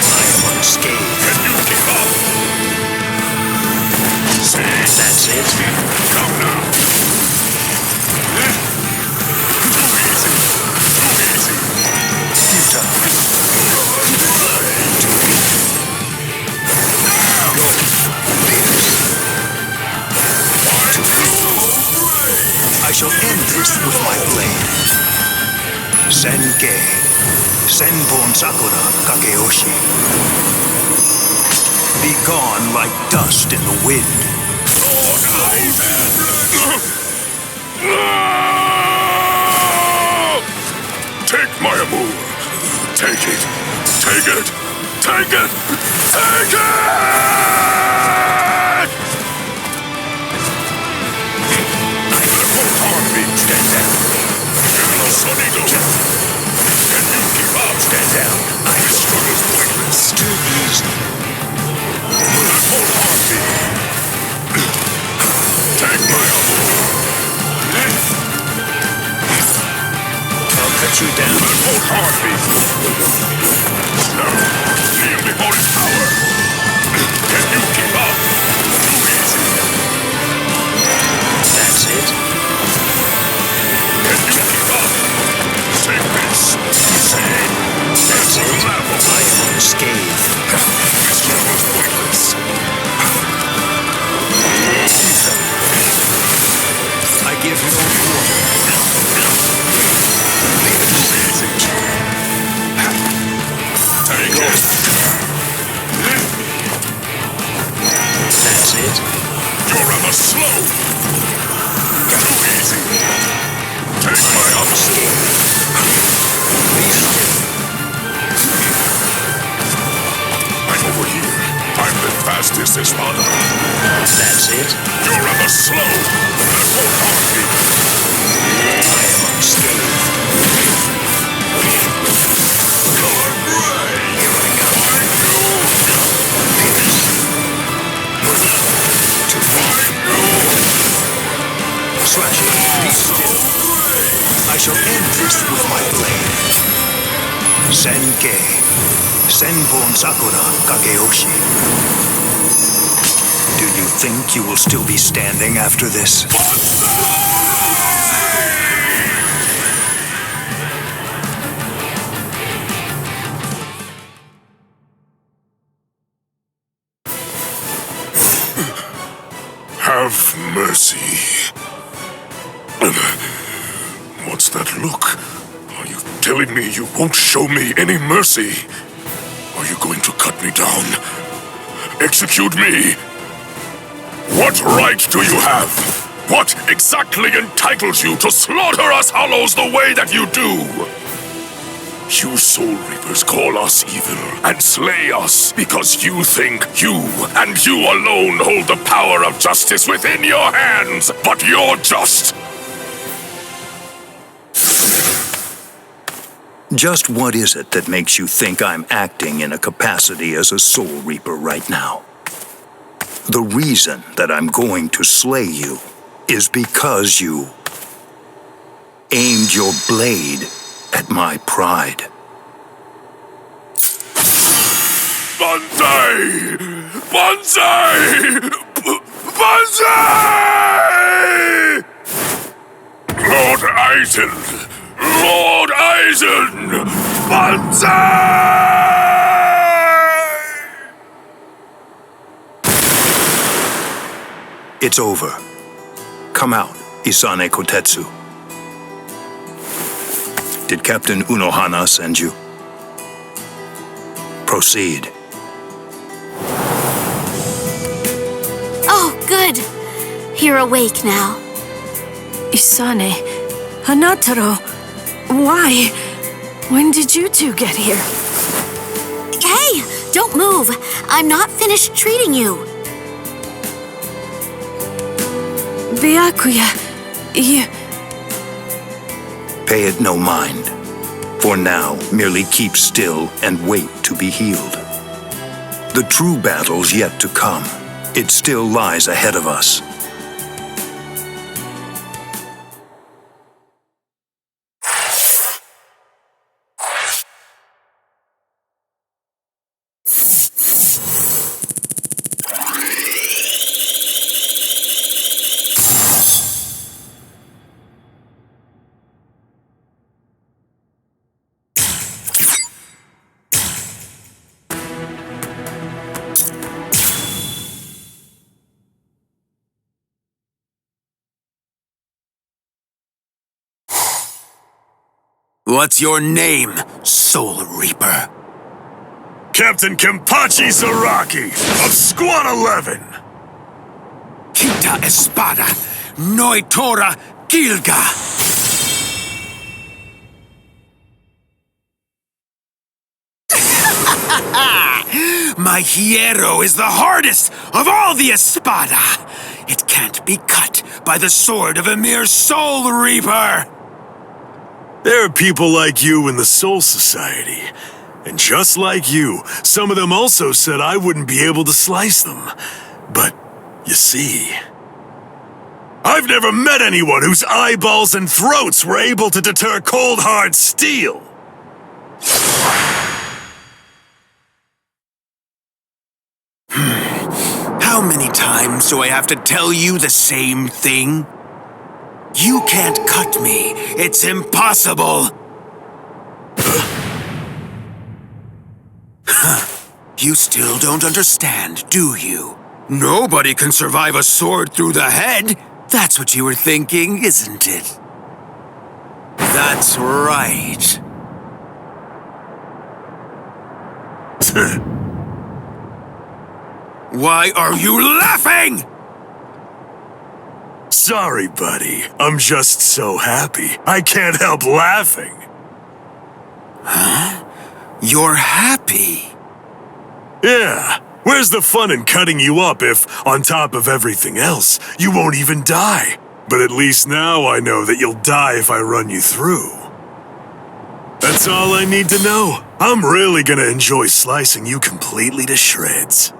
I am unscathed. Can you keep up? That's it. Come now. Too easy. I shall end this with my blade. Senkei. Senbon Sakura Kageyoshi. Be gone like dust in the wind. Take my amour. Take it. Take it. Take it. Take it! Stand down. Hello, Sonido. Can you keep up? Stand down. This struggle's pointless. Too easy. Full heartbeat. Take my amour. I'll cut you down. Full heartbeat. No. Kneel before his power. Can you keep up? Too easy. That's it. Can you keep up? Take this. Insane. That's it. I am unscathed. This struggle's pointless. I give no quarter. Take it. That's it. You're ever slow. Too easy. Take my amour. I'm over here. I'm the fastest, Espada. That's it. You're ever slow. Full heartbeat. I am unscathed. Slash it. Be still. I shall end this with my blade. Senkei. Senbon Sakura Kageyoshi. Do you think you will still be standing after this? Have mercy. What's that look? Are you telling me you won't show me any mercy? Are you going to cut me down? Execute me? What right do you have? What exactly entitles you to slaughter us hollows the way that you do? You Soul Reapers call us evil and slay us because you think you and you alone hold the power of justice within your hands. But you're just... Just what is it that makes you think I'm acting in a capacity as a Soul Reaper right now? The reason that I'm going to slay you is because you aimed your blade at my pride. Banzai! Banzai! Banzai! Lord Eisen! Lord Eisen! Banzai! It's over. Come out, Isane Kotetsu. Did Captain Unohana send you? Proceed. Oh, good. You're awake now. Isane, Hanataro, why? When did you two get here? Hey, don't move. I'm not finished treating you. Byakuya, you... Pay it no mind. For now, merely keep still and wait to be healed. The true battle's yet to come. It still lies ahead of us. What's your name, Soul Reaper? Captain Kenpachi Zaraki of Squad 11. Kita Espada, Noitora Gilga. My hierro is the hardest of all the Espada. It can't be cut by the sword of a mere Soul Reaper. There are people like you in the Soul Society. And just like you, some of them also said I wouldn't be able to slice them. But, you see... I've never met anyone whose eyeballs and throats were able to deter cold hard steel. How many times do I have to tell you the same thing? You can't cut me. It's impossible. You still don't understand, do you? Nobody can survive a sword through the head. That's what you were thinking, isn't it? That's right. Why are you laughing? Sorry, buddy. I'm just so happy. I can't help laughing. Huh? You're happy? Yeah. Where's the fun in cutting you up if, on top of everything else, you won't even die? But at least now I know that you'll die if I run you through. That's all I need to know. I'm really gonna enjoy slicing you completely to shreds.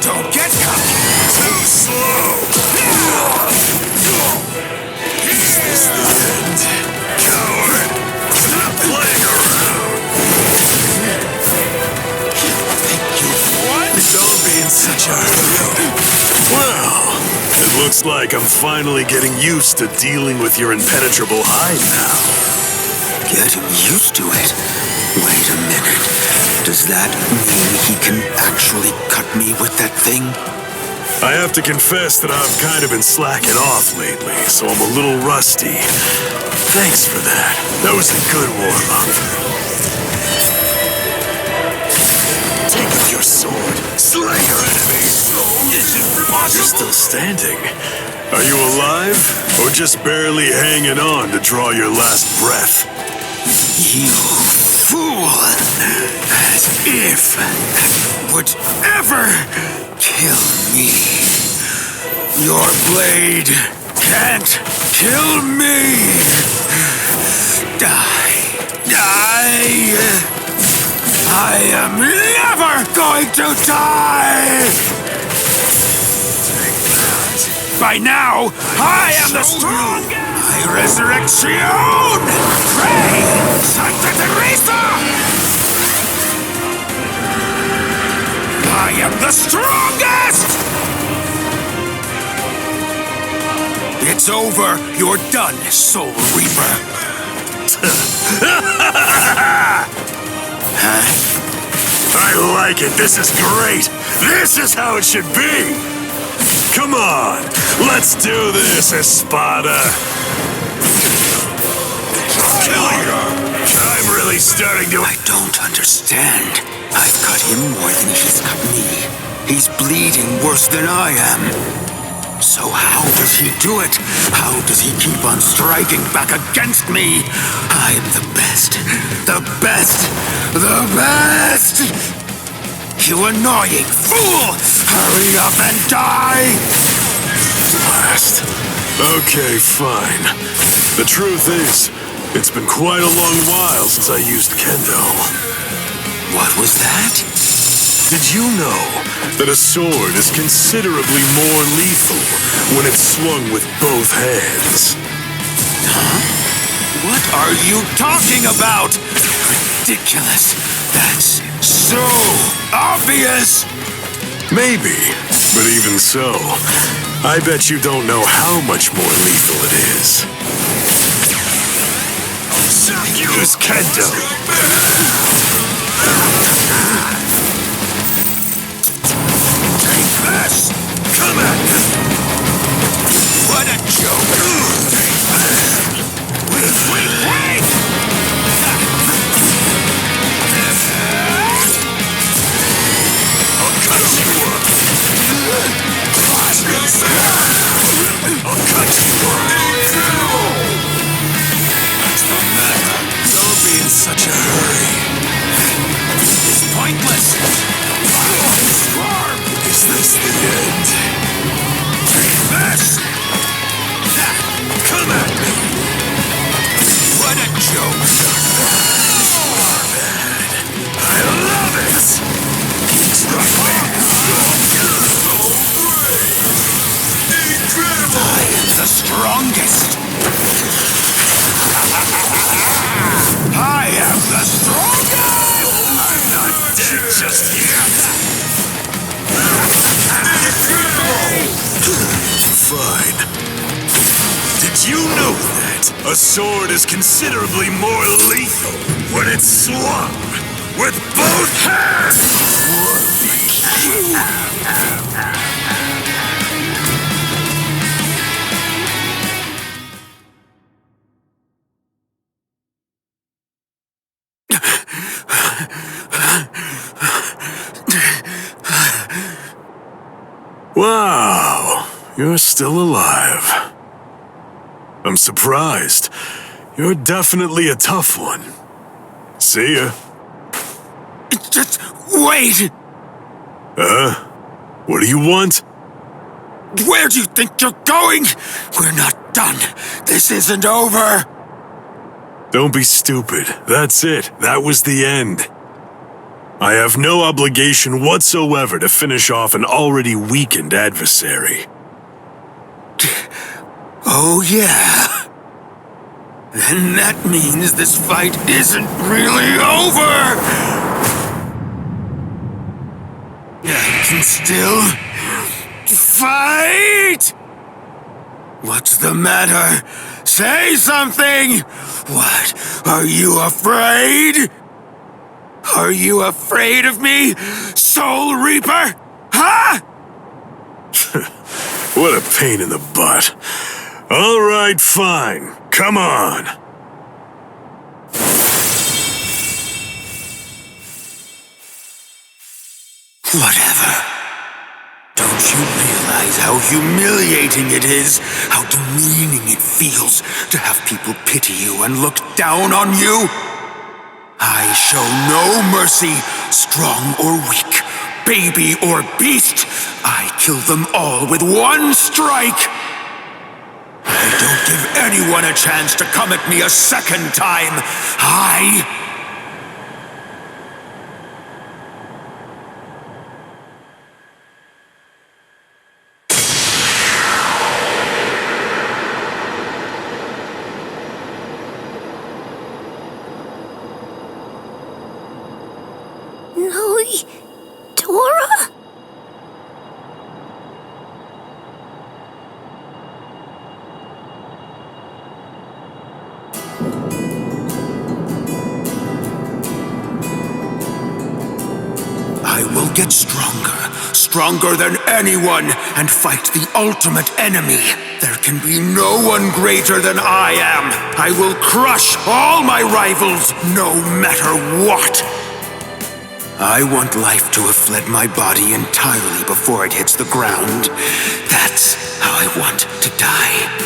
Don't get cocky! Too slow! Is this the end? Coward! Stop playing around! What? Don't be in such a hurry. Well, it looks like I'm finally getting used to dealing with your impenetrable hide now. Getting used to it? Wait a minute. Does that mean he can actually cut me with that thing? I have to confess that I've kind of been slacking off lately, so I'm a little rusty. Thanks for that. That was a good warm-up. Take up your sword. Slay your enemies. You're still standing. Are you alive? Or just barely hanging on to draw your last breath? You fool! As if that would ever kill me. Your blade can't kill me! Die! I am never going to die! By now, I am the strongest! My resurrection! Pray! Santa Teresa! I am the strongest! It's over. You're done, Soul Reaper. Huh? I like it. This is great. This is how it should be. Come on. Let's do this, Espada. Kill you. I'm really starting to... I don't understand. I've cut him more than he's cut me. He's bleeding worse than I am. So how does he do it? How does he keep on striking back against me? I'm the best. The best. The best! You annoying fool! Hurry up and die! Blast. Okay, fine. The truth is, it's been quite a long while since I used Kendo. What was that? Did you know that a sword is considerably more lethal when it's swung with both hands? Huh? What are you talking about? Ridiculous. That's so obvious. Maybe, but even so, I bet you don't know how much more lethal it is. Use Kendo. Take this! Come at me! What a joke! Wait! I'll cut you up! I'll cut you up! What's the matter? Don't be in such a hurry. It's pointless! Is this the end? Take this! Come at me! What a joke! I love it! Struck me! Incredible! I am the strongest! I am the strongest! I'm not dead just yet! Fine. Did you know that a sword is considerably more lethal when it's swung with both hands? Wow, you're still alive. I'm surprised. You're definitely a tough one. See ya. Just wait! What do you want? Where do you think you're going? We're not done. This isn't over. Don't be stupid. That's it. That was the end. I have no obligation whatsoever to finish off an already weakened adversary. Oh, yeah. Then that means this fight isn't really over! I can still fight! What's the matter? Say something! What? Are you afraid? Are you afraid of me, Soul Reaper? Huh? What a pain in the butt. All right, fine. Come on. Whatever. Don't you realize how humiliating it is, how demeaning it feels to have people pity you and look down on you? I show no mercy, strong or weak, baby or beast. I kill them all with one strike. I don't give anyone a chance to come at me a second time. I will get stronger than anyone, and fight the ultimate enemy. There can be no one greater than I am. I will crush all my rivals, no matter what. I want life to have fled my body entirely before it hits the ground. That's how I want to die.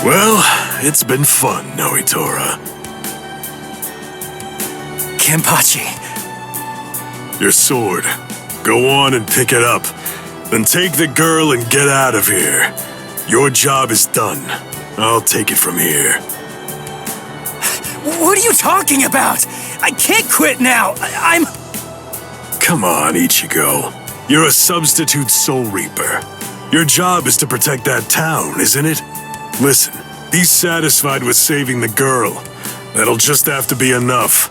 Well, it's been fun, Noitora. Kenpachi. Your sword. Go on and pick it up. Then take the girl and get out of here. Your job is done. I'll take it from here. What are you talking about? I can't quit now. I'm... Come on, Ichigo. You're a substitute Soul Reaper. Your job is to protect that town, isn't it? Listen, be satisfied with saving the girl. That'll just have to be enough.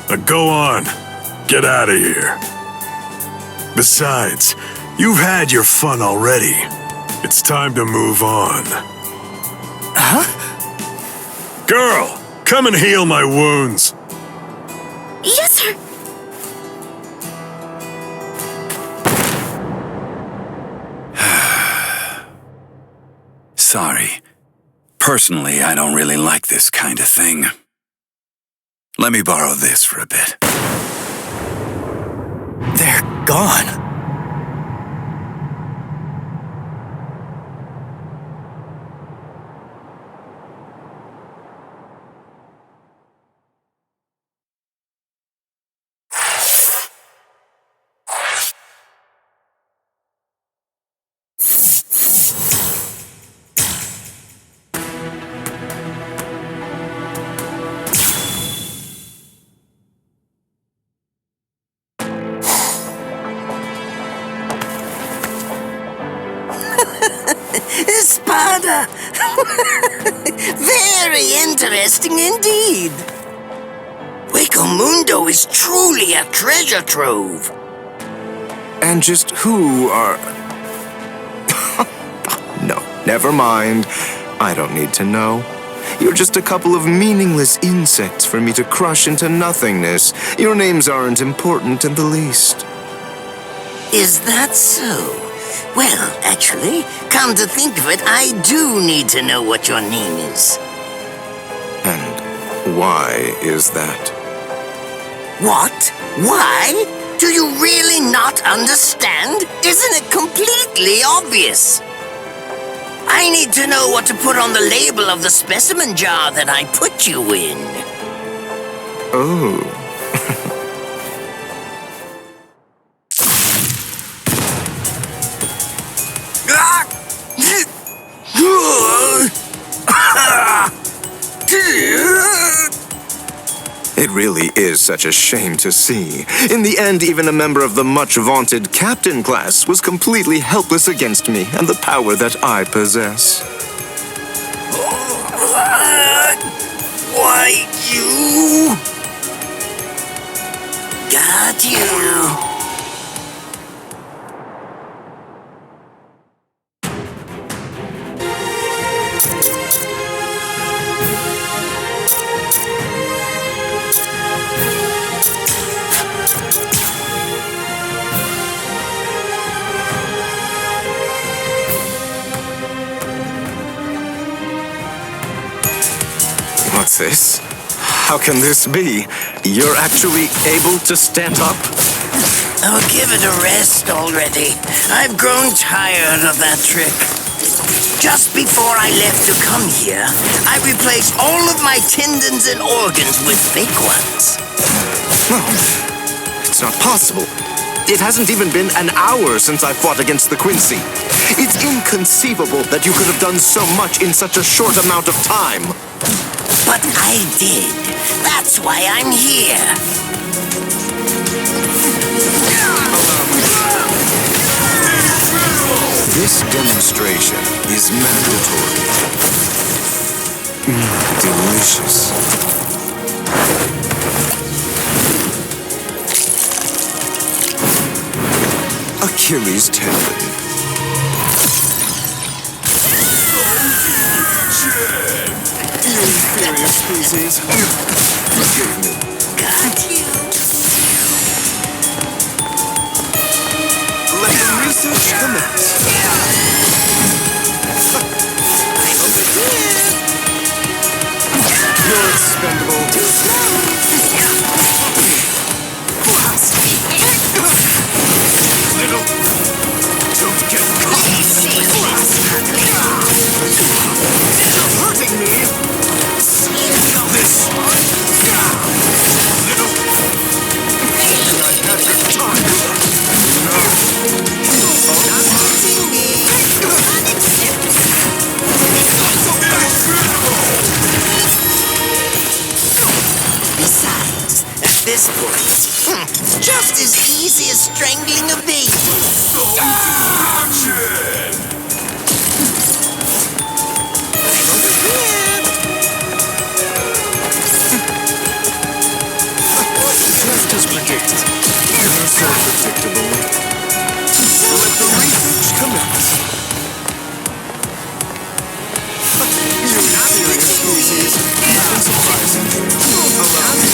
Now go on. Get out of here. Besides, you've had your fun already. It's time to move on. Huh? Girl, come and heal my wounds. Yes, sir. Sorry. Personally, I don't really like this kind of thing. Let me borrow this for a bit. They're gone. Espada! Very interesting indeed. Hueco Mundo is truly a treasure trove. And just who are... No, never mind. I don't need to know. You're just a couple of meaningless insects for me to crush into nothingness. Your names aren't important in the least. Is that so? Well, actually, come to think of it, I do need to know what your name is. And why is that? What? Why? Do you really not understand? Isn't it completely obvious? I need to know what to put on the label of the specimen jar that I put you in. Oh. It really is such a shame to see. In the end, even a member of the much-vaunted captain class was completely helpless against me and the power that I possess. Why, you... Got you. What's this? How can this be? You're actually able to stand up? Oh, give it a rest already. I've grown tired of that trick. Just before I left to come here, I replaced all of my tendons and organs with fake ones. No, it's not possible. It hasn't even been an hour since I fought against the Quincy. It's inconceivable that you could have done so much in such a short amount of time. But I did. That's why I'm here. This demonstration is mandatory. Delicious. Achilles tendon. You inferior species. Forgive me. Got you. Let the research commence. I'm over here. You're expendable. Too slow. Little. Don't get caught. Hurting me. This. Little. I had your time. No. Besides, at this point, just as easy as strangling a baby. Just as predicted. You're so predictable. Let the research commence. You inferior species. Nothing surprising. Allow me.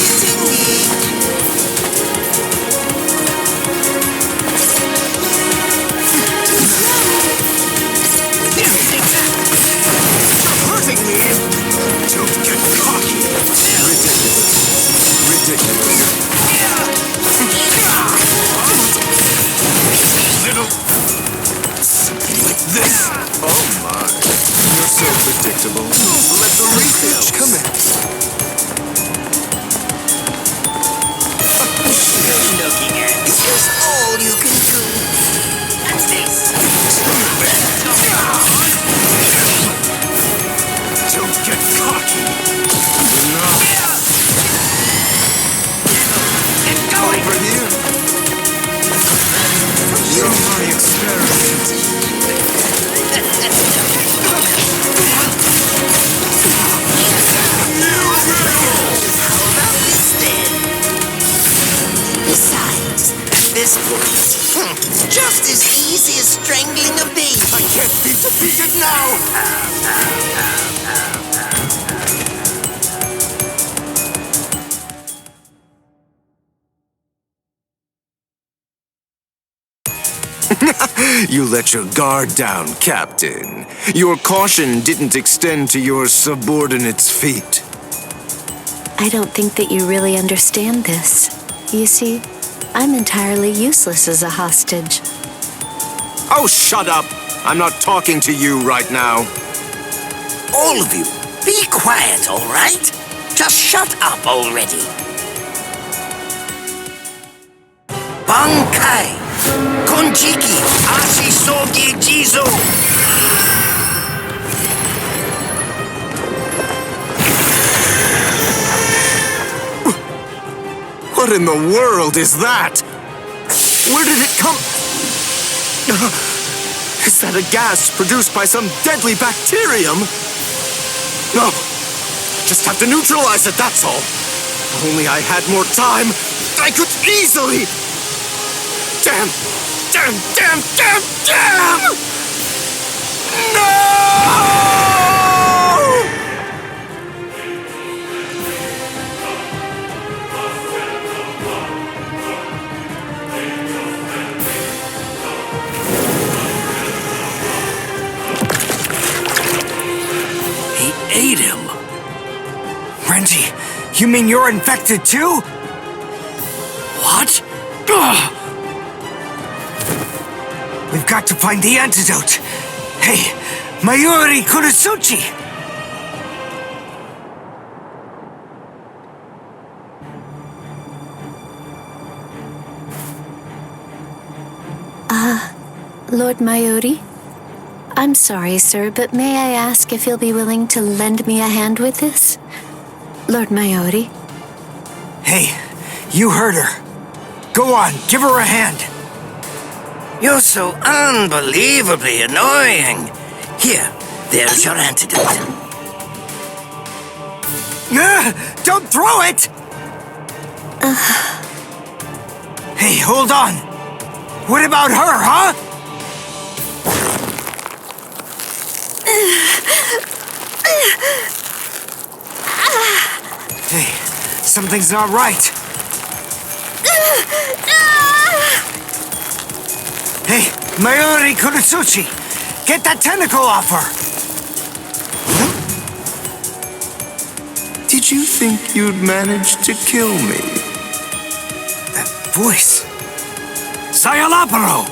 Hurting me. Don't get cocky. Ridiculous. Ridiculous. Little. Like this. Oh my. You're so predictable. Let the research commence. Looking at is just all you can do. That's this. Don't get cocky. No. Over here. You're my experiment. How about this then? Besides, at this point, just as easy as strangling a baby. I can't be defeated now. You let your guard down, Captain. Your caution didn't extend to your subordinate's feet. I don't think that you really understand this. You see, I'm entirely useless as a hostage. Oh, shut up! I'm not talking to you right now. All of you, be quiet, all right? Just shut up already. Bankai! Konjiki! Ashisogi Jizo! What in the world is that? Where did it come? Is that a gas produced by some deadly bacterium? No, just have to neutralize it, that's all. If only I had more time, I could easily... Damn! Damn! Damn! Damn! Damn! No! Ate him. Renji, you mean you're infected too? What? Ugh. We've got to find the antidote. Hey, Mayuri Kurosuchi! Lord Mayuri? I'm sorry, sir, but may I ask if you'll be willing to lend me a hand with this? Lord Mayuri? Hey, you heard her. Go on, give her a hand. You're so unbelievably annoying. Here, there's your antidote. Don't throw it! Hey, hold on. What about her, huh? Hey, something's not right. Hey, Mayuri Kurotsuchi! Get that tentacle off her! Did you think you'd manage to kill me? That voice! Sayalaparo!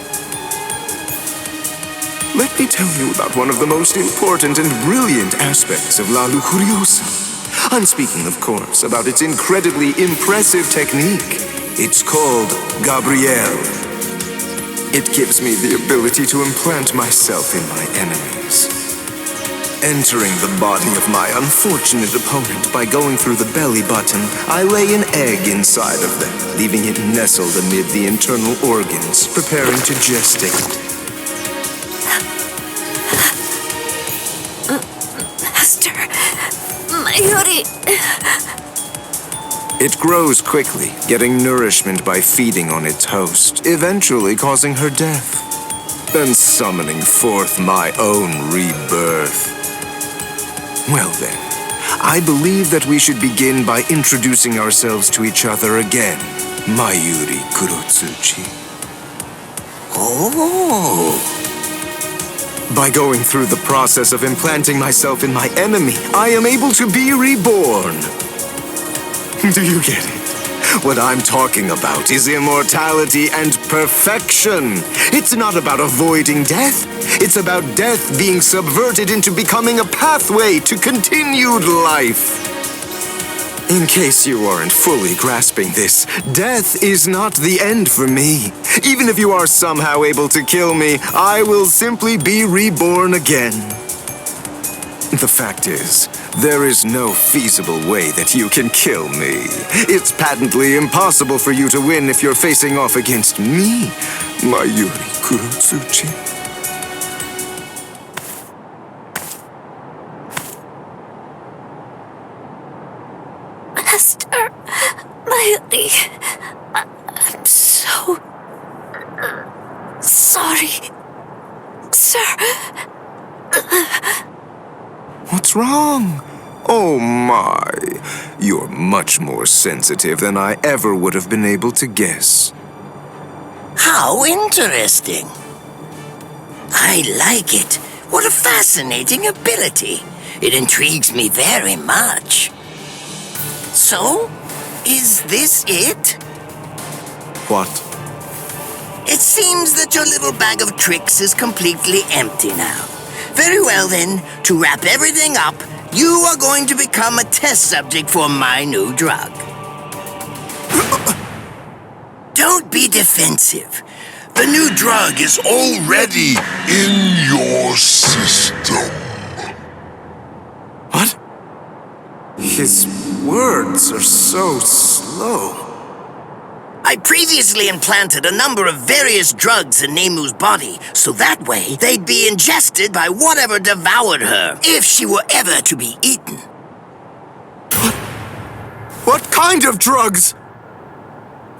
Let me tell you about one of the most important and brilliant aspects of La Lujuriosa. I'm speaking, of course, about its incredibly impressive technique. It's called Gabrielle. It gives me the ability to implant myself in my enemies. Entering the body of my unfortunate opponent by going through the belly button, I lay an egg inside of them, leaving it nestled amid the internal organs, preparing to gestate. Master, Mayuri. It grows quickly, getting nourishment by feeding on its host, eventually causing her death, then summoning forth my own rebirth. Well then, I believe that we should begin by introducing ourselves to each other again, Mayuri Kurotsuchi. Oh. By going through the process of implanting myself in my enemy, I am able to be reborn. Do you get it? What I'm talking about is immortality and perfection. It's not about avoiding death. It's about death being subverted into becoming a pathway to continued life. In case you aren't fully grasping this, death is not the end for me. Even if you are somehow able to kill me, I will simply be reborn again. The fact is, there is no feasible way that you can kill me. It's patently impossible for you to win if you're facing off against me, Mayuri Kurotsuchi. Master, Mayuri, I'm so sorry, sir. What's wrong? Oh my, you're much more sensitive than I ever would have been able to guess. How interesting. I like it. What a fascinating ability. It intrigues me very much. So, is this it? What? It seems that your little bag of tricks is completely empty now. Very well then, to wrap everything up, you are going to become a test subject for my new drug. Don't be defensive. The new drug is already in your system. What? His words are so slow. I previously implanted a number of various drugs in Nemu's body, so that way they'd be ingested by whatever devoured her, if she were ever to be eaten. What kind of drugs?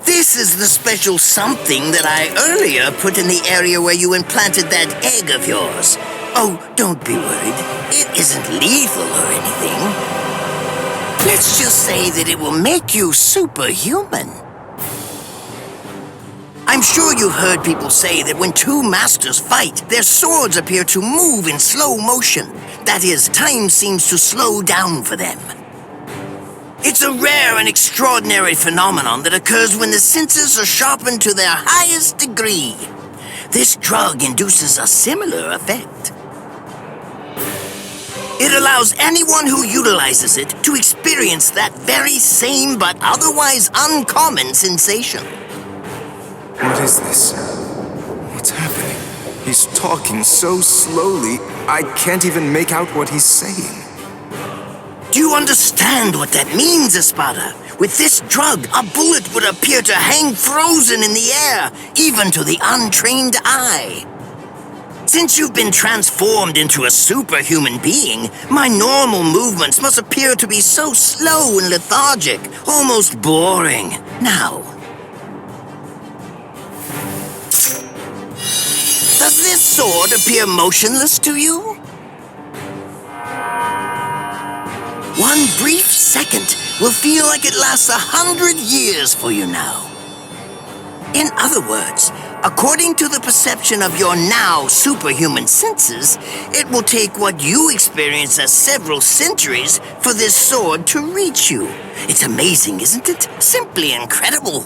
This is the special something that I earlier put in the area where you implanted that egg of yours. Oh, don't be worried. It isn't lethal or anything. Let's just say that it will make you superhuman. I'm sure you've heard people say that when two masters fight, their swords appear to move in slow motion. That is, time seems to slow down for them. It's a rare and extraordinary phenomenon that occurs when the senses are sharpened to their highest degree. This drug induces a similar effect. It allows anyone who utilizes it to experience that very same but otherwise uncommon sensation. What is this? What's happening? He's talking so slowly, I can't even make out what he's saying. Do you understand what that means, Espada? With this drug, a bullet would appear to hang frozen in the air, even to the untrained eye. Since you've been transformed into a superhuman being, my normal movements must appear to be so slow and lethargic, almost boring. Now, Does this sword appear motionless to you? One brief second will feel like it lasts 100 years for you now. In other words, according to the perception of your now superhuman senses, it will take what you experience as several centuries for this sword to reach you. It's amazing, isn't it? Simply incredible.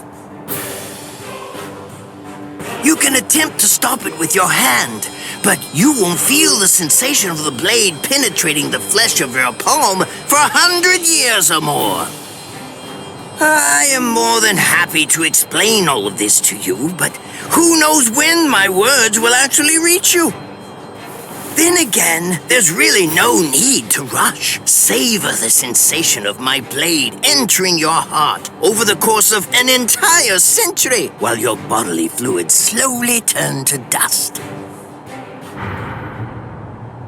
You can attempt to stop it with your hand, but you won't feel the sensation of the blade penetrating the flesh of your palm for 100 years or more. I am more than happy to explain all of this to you, but who knows when my words will actually reach you? Then again, there's really no need to rush. Savor the sensation of my blade entering your heart over the course of an entire century, while your bodily fluids slowly turn to dust.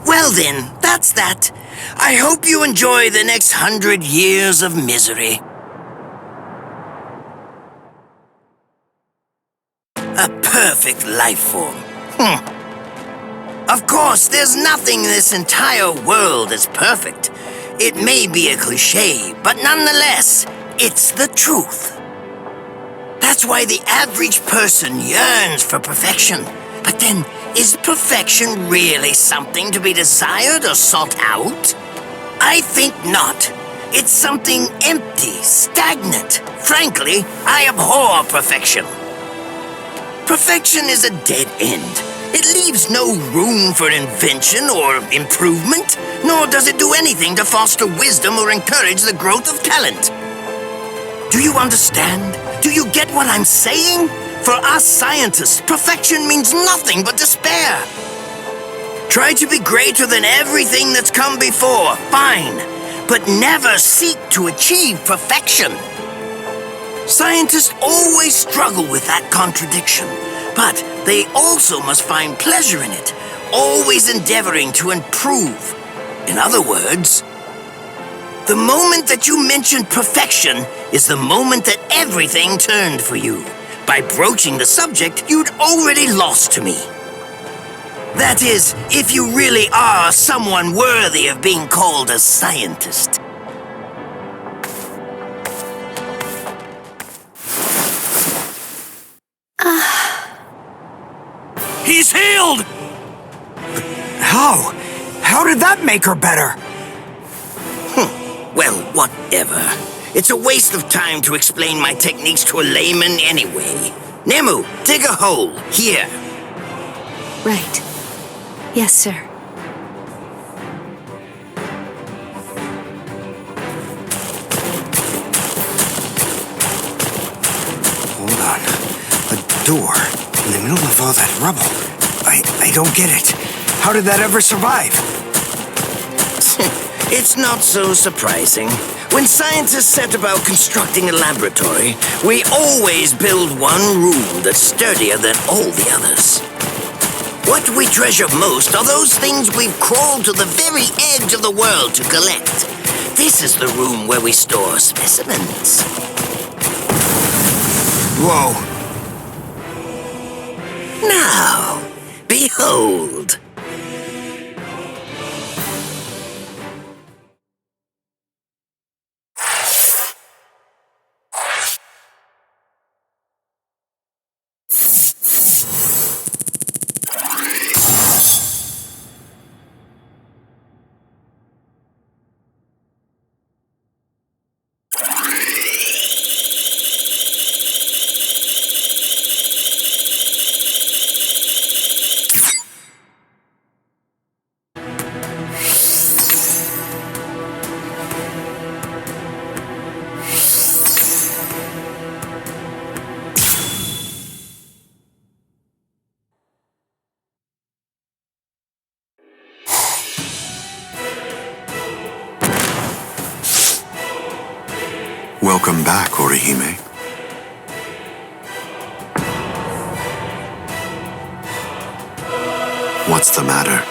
Well then, that's that. I hope you enjoy the next 100 years of misery. A perfect life form. Of course, there's nothing in this entire world that's perfect. It may be a cliché, but nonetheless, it's the truth. That's why the average person yearns for perfection. But then, is perfection really something to be desired or sought out? I think not. It's something empty, stagnant. Frankly, I abhor perfection. Perfection is a dead end. It leaves no room for invention or improvement, nor does it do anything to foster wisdom or encourage the growth of talent. Do you understand? Do you get what I'm saying? For us scientists, perfection means nothing but despair. Try to be greater than everything that's come before, fine, but never seek to achieve perfection. Scientists always struggle with that contradiction, but they also must find pleasure in it, always endeavoring to improve. In other words, the moment that you mentioned perfection is the moment that everything turned for you. By broaching the subject, you'd already lost to me. That is, if you really are someone worthy of being called a scientist. He's healed! How? How did that make her better? Well, whatever. It's a waste of time to explain my techniques to a layman anyway. Nemu, dig a hole. Here. Right. Yes, sir. Hold on. A door in the middle of all that rubble. I don't get it. How did that ever survive? It's not so surprising. When scientists set about constructing a laboratory, we always build one room that's sturdier than all the others. What we treasure most are those things we've crawled to the very edge of the world to collect. This is the room where we store specimens. Whoa. Now, behold. Welcome back, Orihime. What's the matter?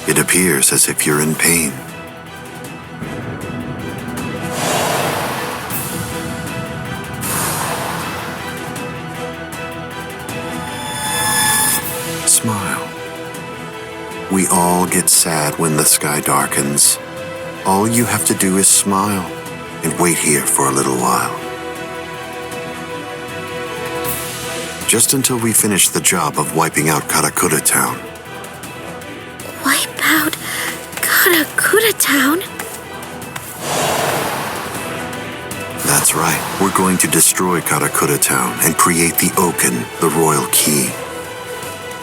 It appears as if you're in pain. Smile. We all get sad when the sky darkens. All you have to do is smile and wait here for a little while. Just until we finish the job of wiping out Karakura Town. Wipe out Karakura Town? That's right. We're going to destroy Karakura Town and create the Oaken, the royal key.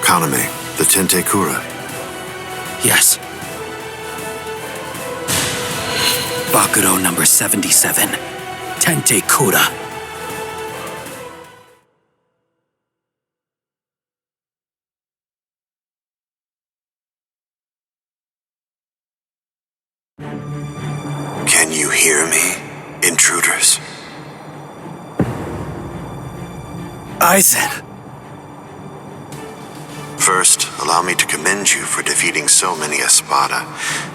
Kaname, the Tentekura. Yes. Bakuro number 77. Tentekura. Can you hear me, intruders? Aizen. First, allow me to commend you for defeating so many Espada.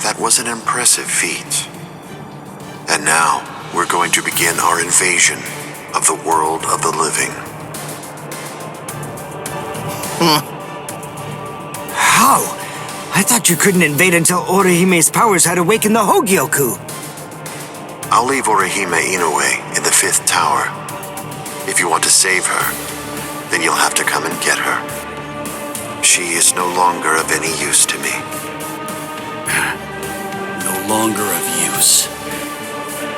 That was an impressive feat. And now, we're going to begin our invasion of the world of the living. How? I thought you couldn't invade until Orihime's powers had awakened the Hogyoku. I'll leave Orihime Inoue in the 5th tower. If you want to save her, then you'll have to come and get her. She is no longer of any use to me. No longer of use.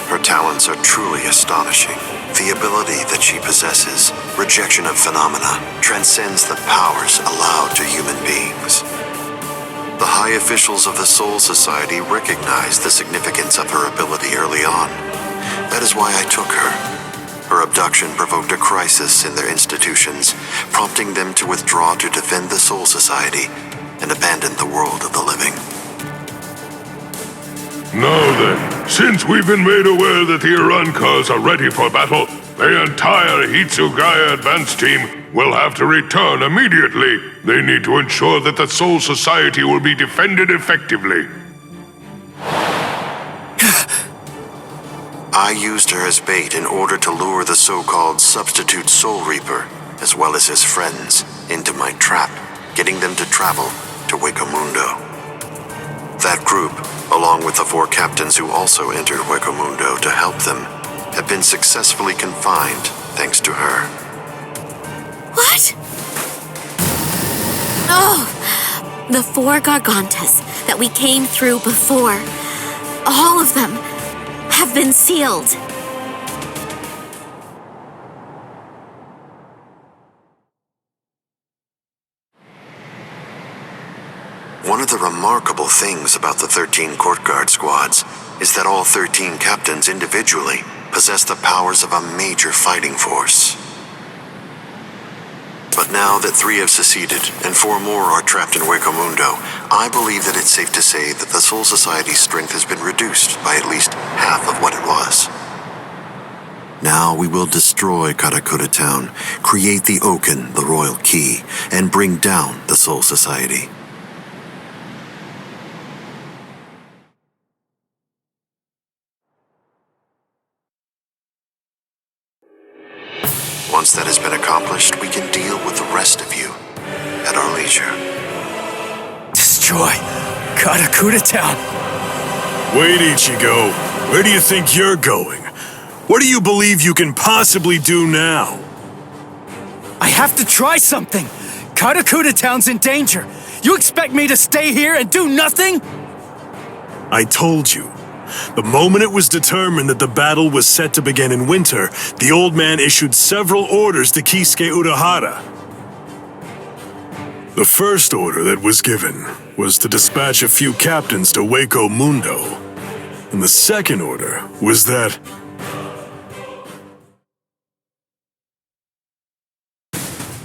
Her talents are truly astonishing. The ability that she possesses, rejection of phenomena, transcends the powers allowed to human beings. The high officials of the Soul Society recognized the significance of her ability early on. That is why I took her. Her abduction provoked a crisis in their institutions, prompting them to withdraw to defend the Soul Society and abandon the world of the living. Now then, since we've been made aware that the Arancars are ready for battle, the entire Hitsugaya advance team will have to return immediately. They need to ensure that the Soul Society will be defended effectively. I used her as bait in order to lure the so-called substitute Soul Reaper, as well as his friends, into my trap, getting them to travel to Hueco Mundo. That group, along with the 4 captains who also entered Hueco Mundo to help them, have been successfully confined thanks to her. What? Oh, the 4 Gargantas that we came through before. All of them have been sealed. One of the remarkable things about the 13 court guard squads is that all 13 captains individually possess the powers of a major fighting force. But now that 3 have seceded and 4 more are trapped in Hueco Mundo, I believe that it's safe to say that the Soul Society's strength has been reduced by at least half of what it was. Now we will destroy Karakura Town, create the Oaken, the royal key, and bring down the Soul Society. Once that has been accomplished, we can deal with the rest of you at our leisure. Destroy Karakura Town. Wait, Ichigo. Where do you think you're going? What do you believe you can possibly do now? I have to try something! Karakura Town's in danger! You expect me to stay here and do nothing? I told you. The moment it was determined that the battle was set to begin in winter, the old man issued several orders to Kisuke Urahara. The first order that was given was to dispatch a few captains to Hueco Mundo. And the second order was that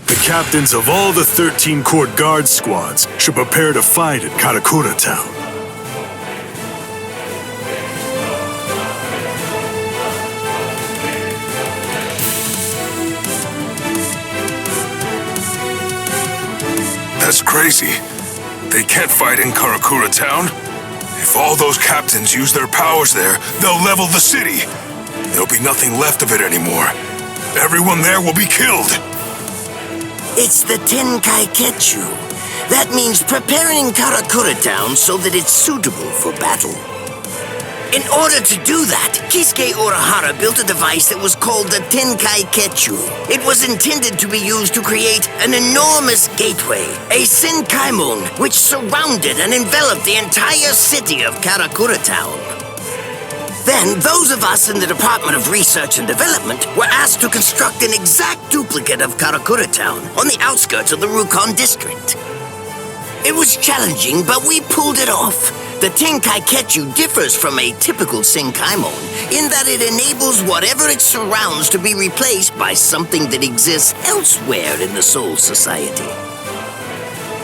the captains of all the 13 court guard squads should prepare to fight at Karakura Town. That's crazy. They can't fight in Karakura Town. If all those captains use their powers there, they'll level the city. There'll be nothing left of it anymore. Everyone there will be killed. It's the Tenkai Ketchu. That means preparing Karakura Town so that it's suitable for battle. In order to do that, Kisuke Urahara built a device that was called the Tenkai Ketchu. It was intended to be used to create an enormous gateway, a Senkaimon, which surrounded and enveloped the entire city of Karakura Town. Then, those of us in the Department of Research and Development were asked to construct an exact duplicate of Karakura Town on the outskirts of the Rukon district. It was challenging, but we pulled it off. The Tenkai Ketchu differs from a typical Senkaimon in that it enables whatever it surrounds to be replaced by something that exists elsewhere in the Soul Society.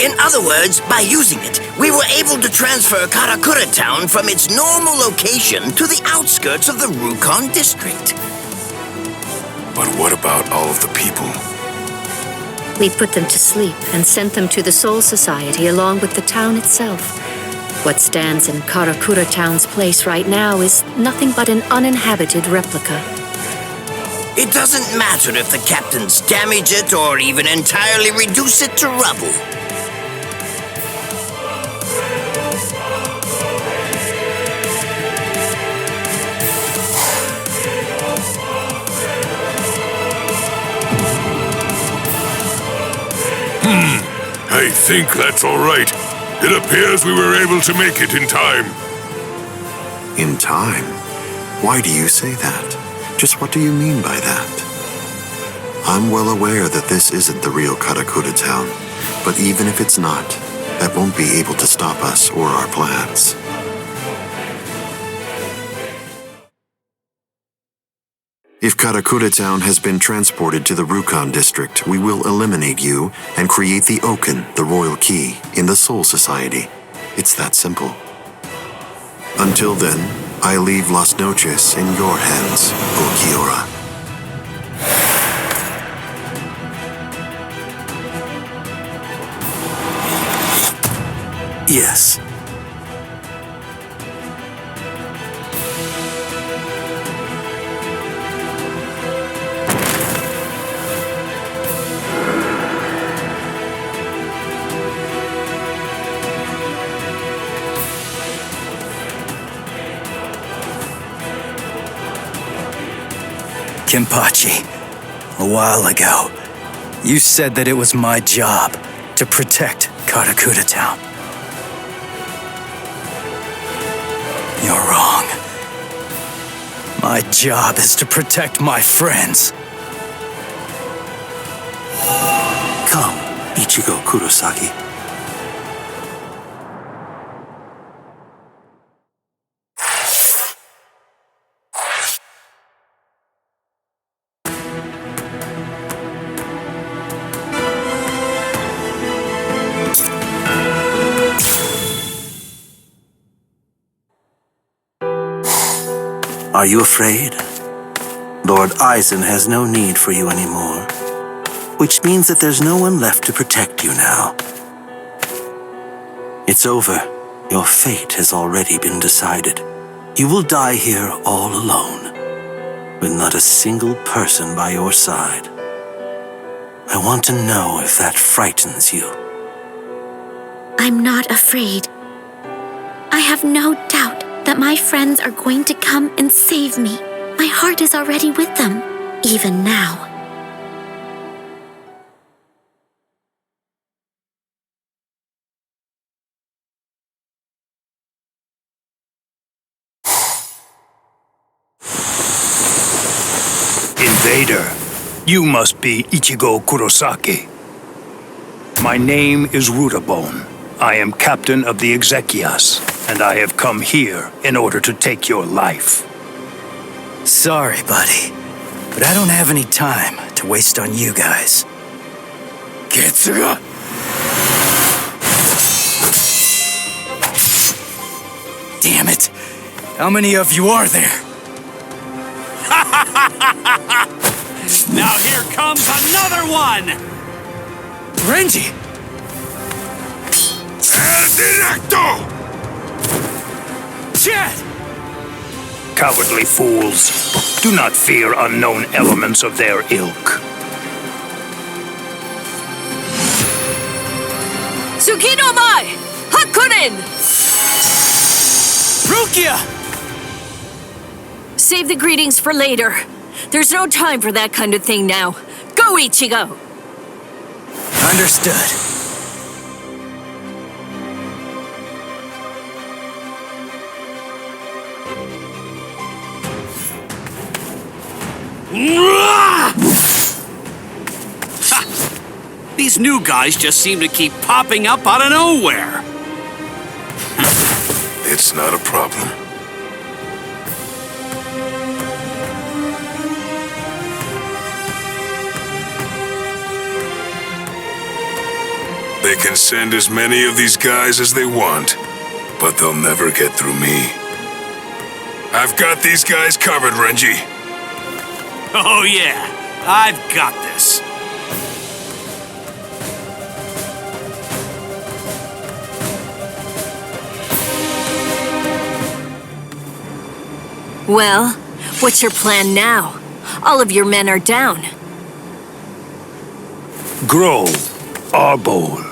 In other words, by using it, we were able to transfer Karakura Town from its normal location to the outskirts of the Rukon district. But what about all of the people? We put them to sleep and sent them to the Soul Society along with the town itself. What stands in Karakura Town's place right now is nothing but an uninhabited replica. It doesn't matter if the captains damage it or even entirely reduce it to rubble. I think that's all right. It appears we were able to make it in time. In time? Why do you say that? Just what do you mean by that? I'm well aware that this isn't the real Karakura Town, but even if it's not, that won't be able to stop us or our plans. If Karakura Town has been transported to the Rukon district, we will eliminate you and create the Awaken, the royal key, in the Soul Society. It's that simple. Until then, I leave Las Noches in your hands, Ulquiorra. Yes. Kenpachi, a while ago, you said that it was my job to protect Karakura Town. You're wrong. My job is to protect my friends. Come, Ichigo Kurosaki. Are you afraid? Lord Aizen has no need for you anymore, which means that there's no one left to protect you now. It's over. Your fate has already been decided. You will die here all alone, with not a single person by your side. I want to know if that frightens you. I'm not afraid. I have no doubt that my friends are going to come and save me. My heart is already with them, even now. Invader, you must be Ichigo Kurosaki. My name is Rutabone. I am captain of the Exequias, and I have come here in order to take your life. Sorry, buddy, but I don't have any time to waste on you guys. Getsuga! Damn it! How many of you are there? Now here comes another one! Renji! El Directo! Shit! Cowardly fools. Do not fear unknown elements of their ilk. Yukinomai! Hakunin! Rukia! Save the greetings for later. There's no time for that kind of thing now. Go, Ichigo! Understood. These new guys just seem to keep popping up out of nowhere. It's not a problem. They can send as many of these guys as they want, but they'll never get through me. I've got these guys covered, Renji. Oh yeah, I've got this. Well, what's your plan now? All of your men are down. Grow, Arbol.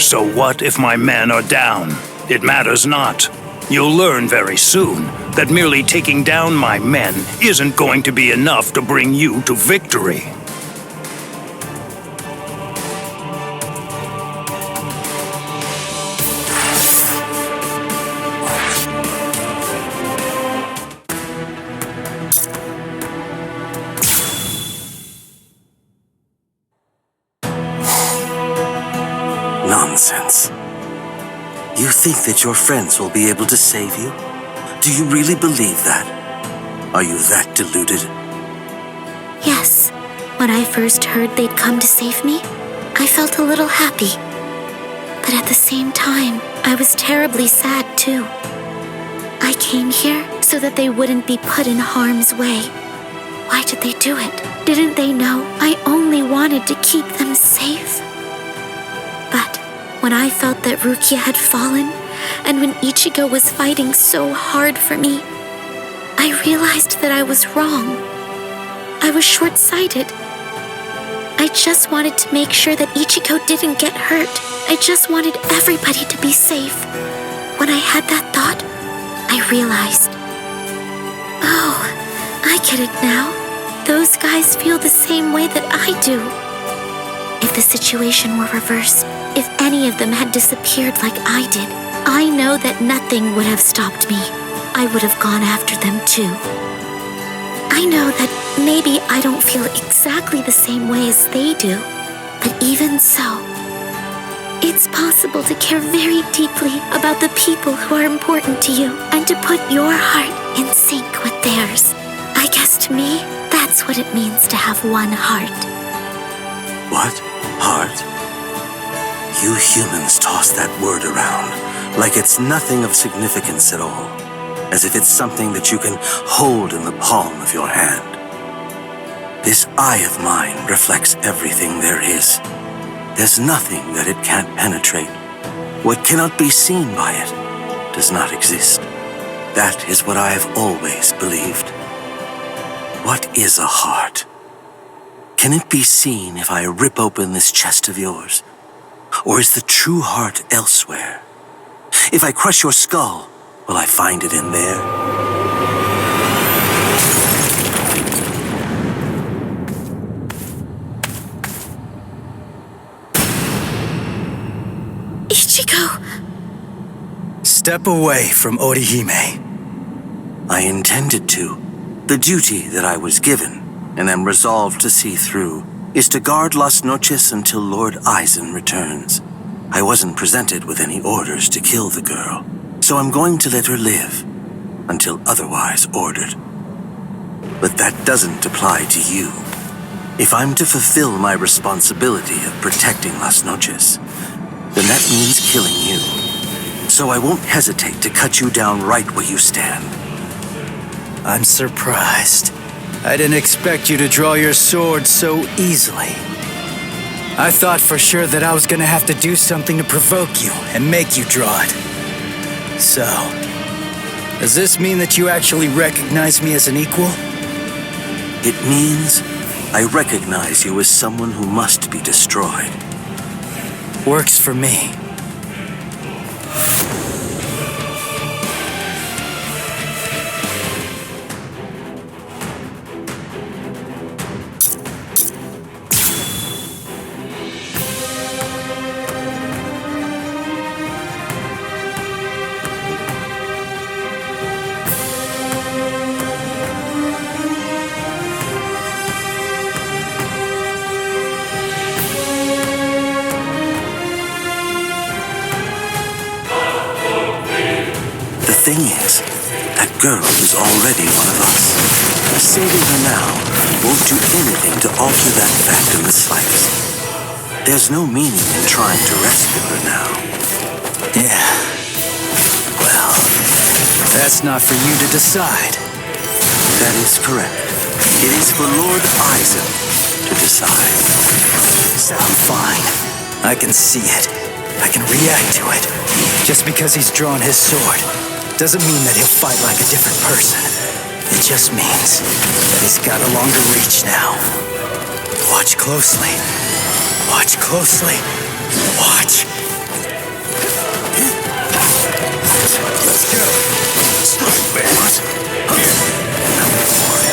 So what if my men are down? It matters not. You'll learn very soon that merely taking down my men isn't going to be enough to bring you to victory. Nonsense. You think that your friends will be able to save you? Do you really believe that? Are you that deluded? Yes. When I first heard they'd come to save me, I felt a little happy. But at the same time, I was terribly sad too. I came here so that they wouldn't be put in harm's way. Why did they do it? Didn't they know I only wanted to keep them safe? But when I felt that Rukia had fallen, and when Ichigo was fighting so hard for me, I realized that I was wrong. I was short-sighted. I just wanted to make sure that Ichigo didn't get hurt. I just wanted everybody to be safe. When I had that thought, I realized, oh, I get it now. Those guys feel the same way that I do. If the situation were reversed, if any of them had disappeared like I did, I know that nothing would have stopped me. I would have gone after them too. I know that maybe I don't feel exactly the same way as they do, but even so, it's possible to care very deeply about the people who are important to you and to put your heart in sync with theirs. I guess to me, that's what it means to have one heart. What? Heart? You humans toss that word around like it's nothing of significance at all, as if it's something that you can hold in the palm of your hand. This eye of mine reflects everything there is. There's nothing that it can't penetrate. What cannot be seen by it does not exist. That is what I have always believed. What is a heart? Can it be seen if I rip open this chest of yours? Or is the true heart elsewhere? If I crush your skull, will I find it in there? Ichigo! Step away from Orihime. I intended to. The duty that I was given, and am resolved to see through, is to guard Las Noches until Lord Aizen returns. I wasn't presented with any orders to kill the girl, so I'm going to let her live, until otherwise ordered. But that doesn't apply to you. If I'm to fulfill my responsibility of protecting Las Noches, then that means killing you. So I won't hesitate to cut you down right where you stand. I'm surprised. I didn't expect you to draw your sword so easily. I thought for sure that I was gonna have to do something to provoke you and make you draw it. So, Does this mean that you actually recognize me as an equal? It means I recognize you as someone who must be destroyed. Works for me. The thing is, that girl is already one of us. Saving her now won't do anything to alter that fact in the slightest. There's no meaning in trying to rescue her now. Yeah. Well, that's not for you to decide. That is correct. It is for Lord Eisen to decide. I'm fine. I can see it. I can react to it. Just because he's drawn his sword doesn't mean that he'll fight like a different person. It just means that he's got a longer reach now. Watch closely. Watch closely. Watch. Let's go. Strike back.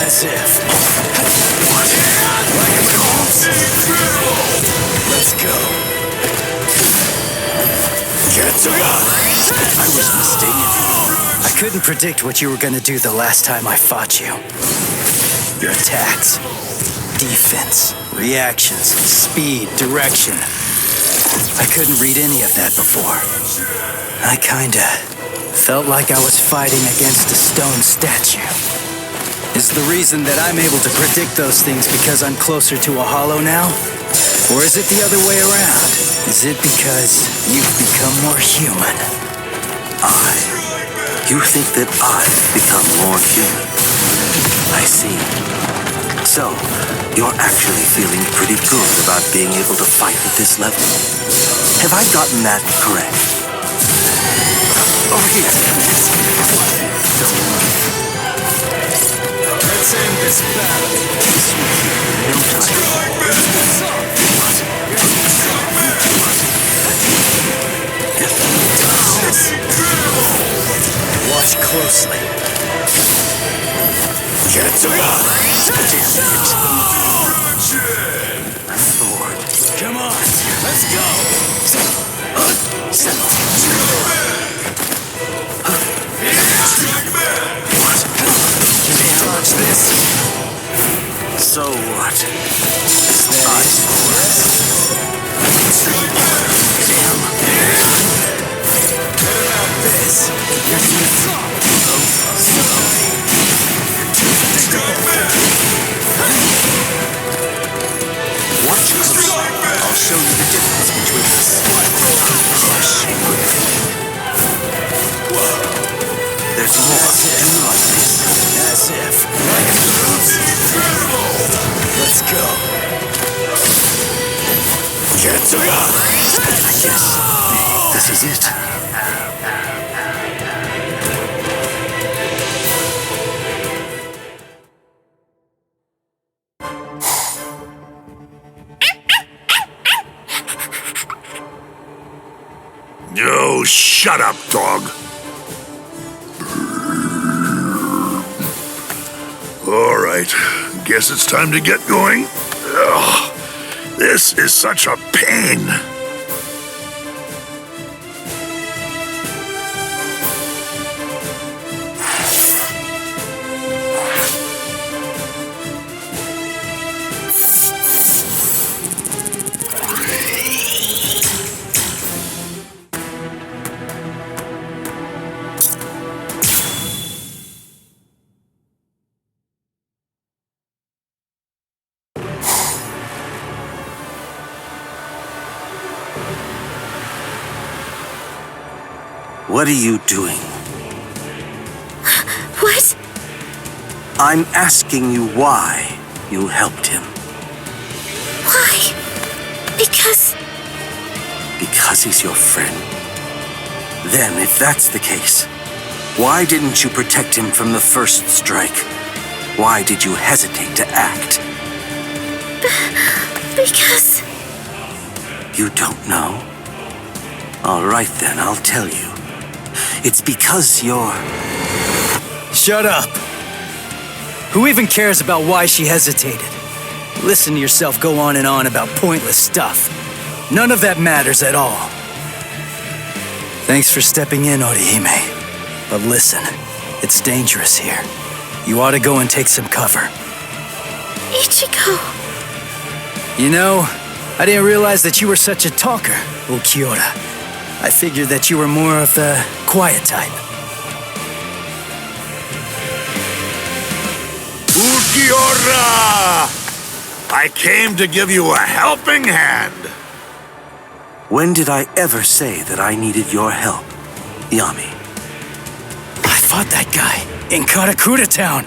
As if. Let's go. I was mistaken. I couldn't predict what you were gonna do the last time I fought you. Your attacks, defense, reactions, speed, direction. I couldn't read any of that before. I kinda felt like I was fighting against a stone statue. Is the reason that I'm able to predict those things because I'm closer to a hollow now? Or is it the other way around? Is it because you've become more human? You think that I've become more human? I see. So, you're actually feeling pretty good about being able to fight at this level. Have I gotten that correct? Over here. Let's end this battle. No time. Watch closely. Come on, let's go. Can't dodge this. So what? Is the ice Damn. What about this? You're too slow. Watch closely. I'll show you the difference between the split and there's more to do like this. As if. Let's go. I guess this is it. Oh, shut up, dog. All right, guess it's time to get going. Ugh, this is such a pain. What are you doing? What? I'm asking you why you helped him. Why? Because Because he's your friend? Then, if that's the case, Why didn't you protect him from the first strike? Why did you hesitate to act? Because... You don't know? All right then, I'll tell you. It's because you're... Shut up! Who even cares about why she hesitated? Listen to yourself go on and on about pointless stuff. None of that matters at all. Thanks for stepping in, Orihime. But listen, it's dangerous here. You ought to go and take some cover. Ichigo... You know, I didn't realize that you were such a talker, Ulquiorra. I figured that you were more of the quiet type. Ulquiorra! I came to give you a helping hand. When did I ever say that I needed your help, Yami? I fought that guy in Karakura Town.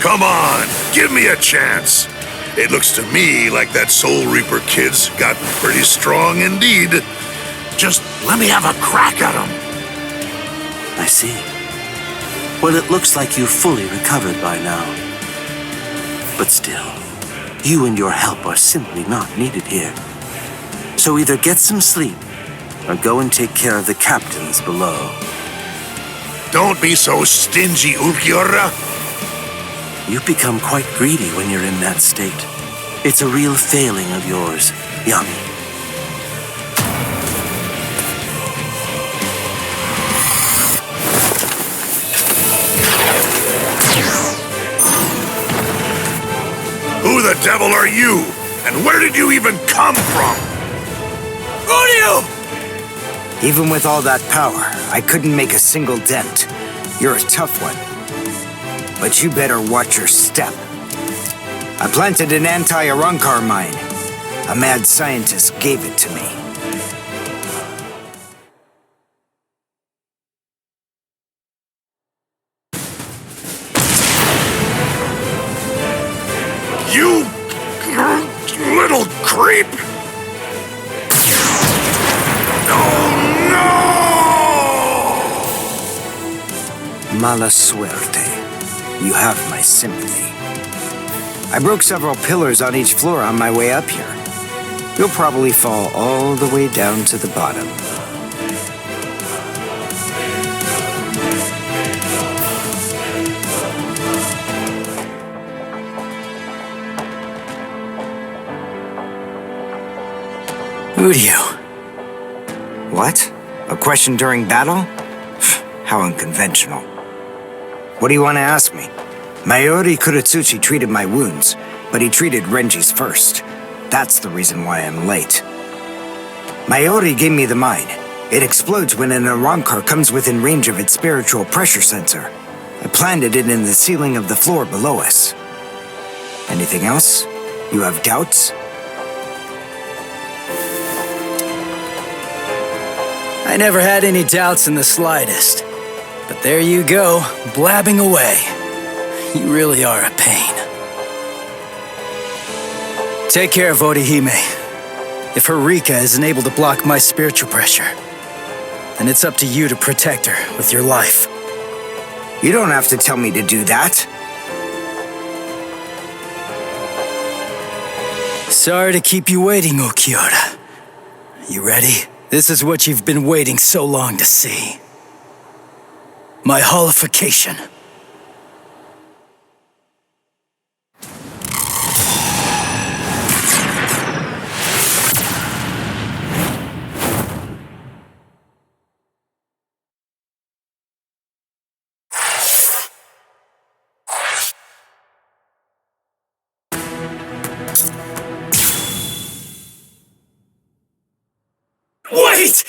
Come on, give me a chance. It looks to me like that Soul Reaper kid's gotten pretty strong indeed. Just let me have a crack at him. I see. Well, it looks like you've fully recovered by now. But still, you and your help are simply not needed here. So either get some sleep, or go and take care of the captains below. Don't be so stingy, Ulquiorra. You become quite greedy when you're in that state. It's a real failing of yours, Yami. Who the devil are you? And where did you even come from? Who are you? Even with all that power, I couldn't make a single dent. You're a tough one. But you better watch your step. I planted an anti-Arankar mine. A mad scientist gave it to me. You little creep! Mala suerte. You have my sympathy. I broke several pillars on each floor on my way up here. You'll probably fall all the way down to the bottom. Uryu. What? A question during battle? How unconventional. What do you want to ask me? Mayuri Kuratsuchi treated my wounds, but he treated Renji's first. That's the reason why I'm late. Mayuri gave me the mine. It explodes when an Arankar comes within range of its spiritual pressure sensor. I planted it in the ceiling of the floor below us. Anything else? You have doubts? I never had any doubts in the slightest. But there you go, blabbing away. You really are a pain. Take care of Orihime. If her Rika isn't able to block my spiritual pressure, then it's up to you to protect her with your life. You don't have to tell me to do that. Sorry to keep you waiting, Ulquiorra. You ready? This is what you've been waiting so long to see. My holification. Wait!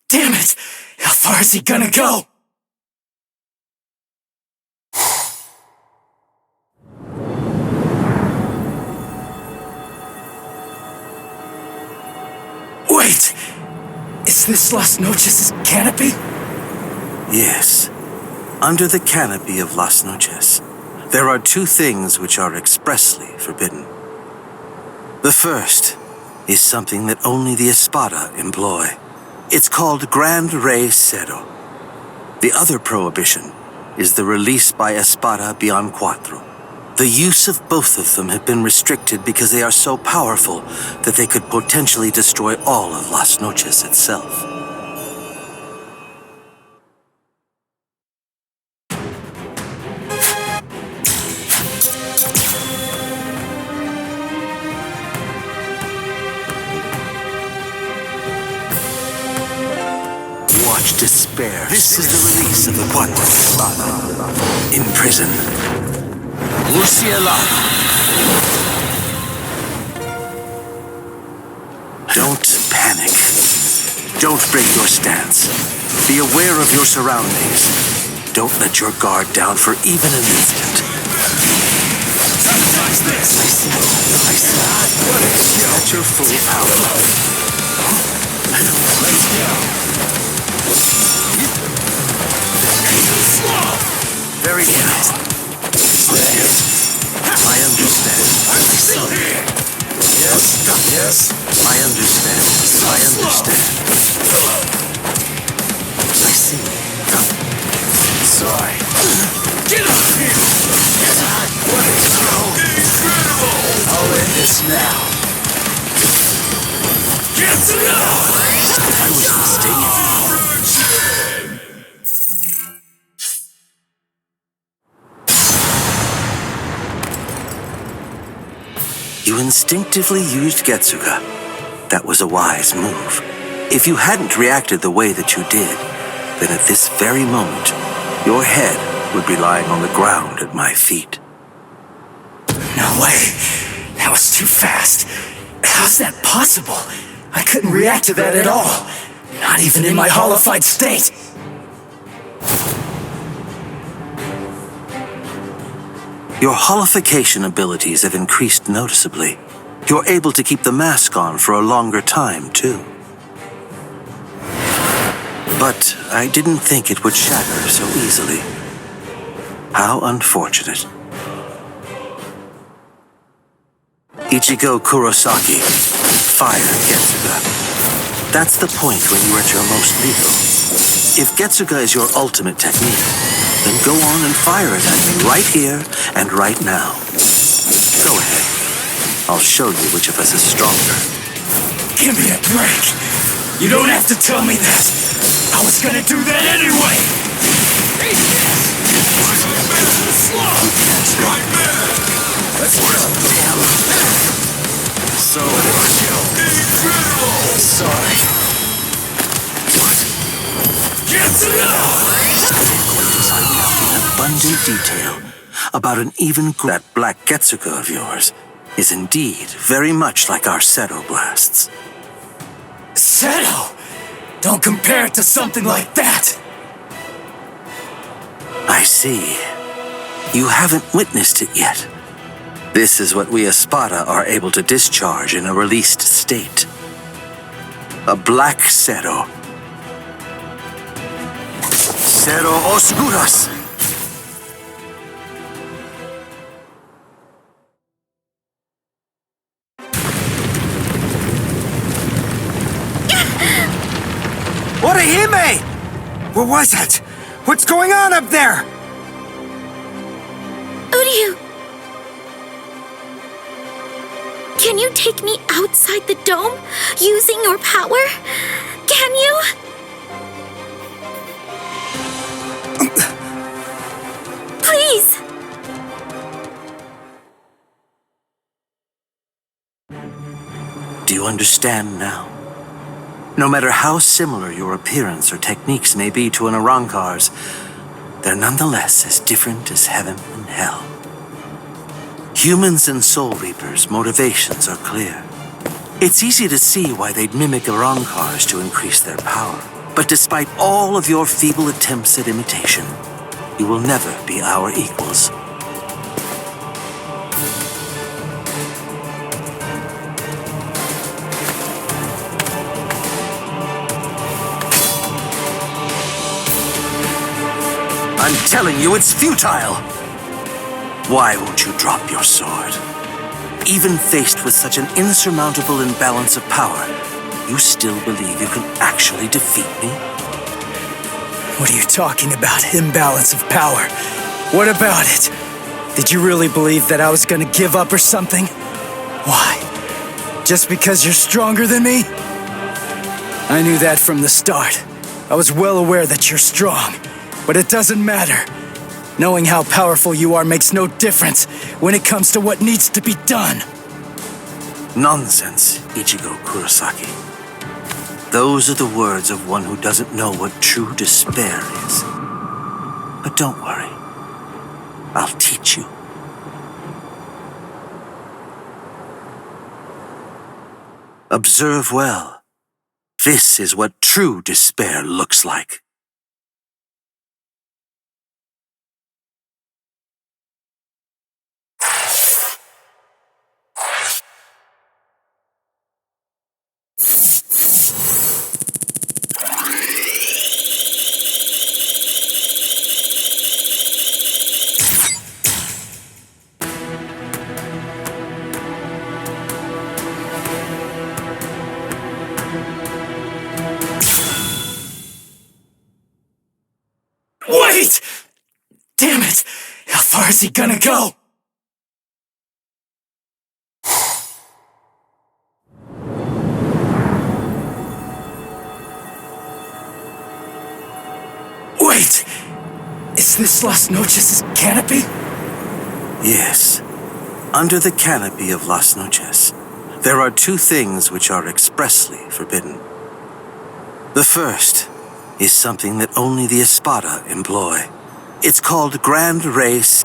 Damn it! How far is he gonna go? Wait! Is this Las Noches' canopy? Yes. Under the canopy of Las Noches, there are two things which are expressly forbidden. The first is something that only the Espada employ. It's called Grand Rey Cero. The other prohibition is the release by Espada beyond Cuatro. The use of both of them have been restricted because they are so powerful that they could potentially destroy all of Las Noches itself. Watch despair. This is the release of the Cuatro Espada. In prison. Luciela! Don't panic. Don't break your stance. Be aware of your surroundings. Don't let your guard down for even an instant. I see. At your full power. Let's go. Very good. I understand. I'm still here. Yes. I understand. I see. Sorry. Get up here! What is incredible! I'll end this now. Get enough! I was mistaken. You instinctively used Getsuga. That was a wise move. If you hadn't reacted the way that you did, then at this very moment, your head would be lying on the ground at my feet. No way. That was too fast. How's that possible? I couldn't react to that at all. Not even in my holified state. Your holification abilities have increased noticeably. You're able to keep the mask on for a longer time, too. But I didn't think it would shatter so easily. How unfortunate. Ichigo Kurosaki, fire Getsuga. That's the point when you're at your most lethal. If Getsuga is your ultimate technique, then go on and fire it at me right here and right now. Go ahead. I'll show you which of us is stronger. Give me a break. You don't have to tell me that. I was gonna do that anyway. Let's go. So incredible. Sorry. What? Get enough! In abundant detail about an even that black Getsuga of yours is indeed very much like our Seto blasts. Seto? Don't compare it to something like that. I see. You haven't witnessed it yet. This is what we Espada are able to discharge in a released state. A black Seto. Seto Oscuras! Orihime! What was that? What's going on up there? Uryu! Can you take me outside the dome using your power? Can you? Please! Do you understand now? No matter how similar your appearance or techniques may be to an Arrancar's, they're nonetheless as different as heaven and hell. Humans and Soul Reapers' motivations are clear. It's easy to see why they'd mimic Arrancar's to increase their power. But despite all of your feeble attempts at imitation, you will never be our equals. I'm telling you, it's futile! Why won't you drop your sword? Even faced with such an insurmountable imbalance of power, you still believe you can actually defeat me? What are you talking about? Imbalance of power. What about it? Did you really believe that I was gonna give up or something? Why? Just because you're stronger than me? I knew that from the start. I was well aware that you're strong, but it doesn't matter. Knowing how powerful you are makes no difference when it comes to what needs to be done. Nonsense, Ichigo Kurosaki. Those are the words of one who doesn't know what true despair is. But don't worry. I'll teach you. Observe well. This is what true despair looks like. Wait! Damn it! How far is he gonna go? Wait! Is this Las Noches' canopy? Yes. Under the canopy of Las Noches, there are two things which are expressly forbidden. The first is something that only the Espada employ. It's called Grand Race.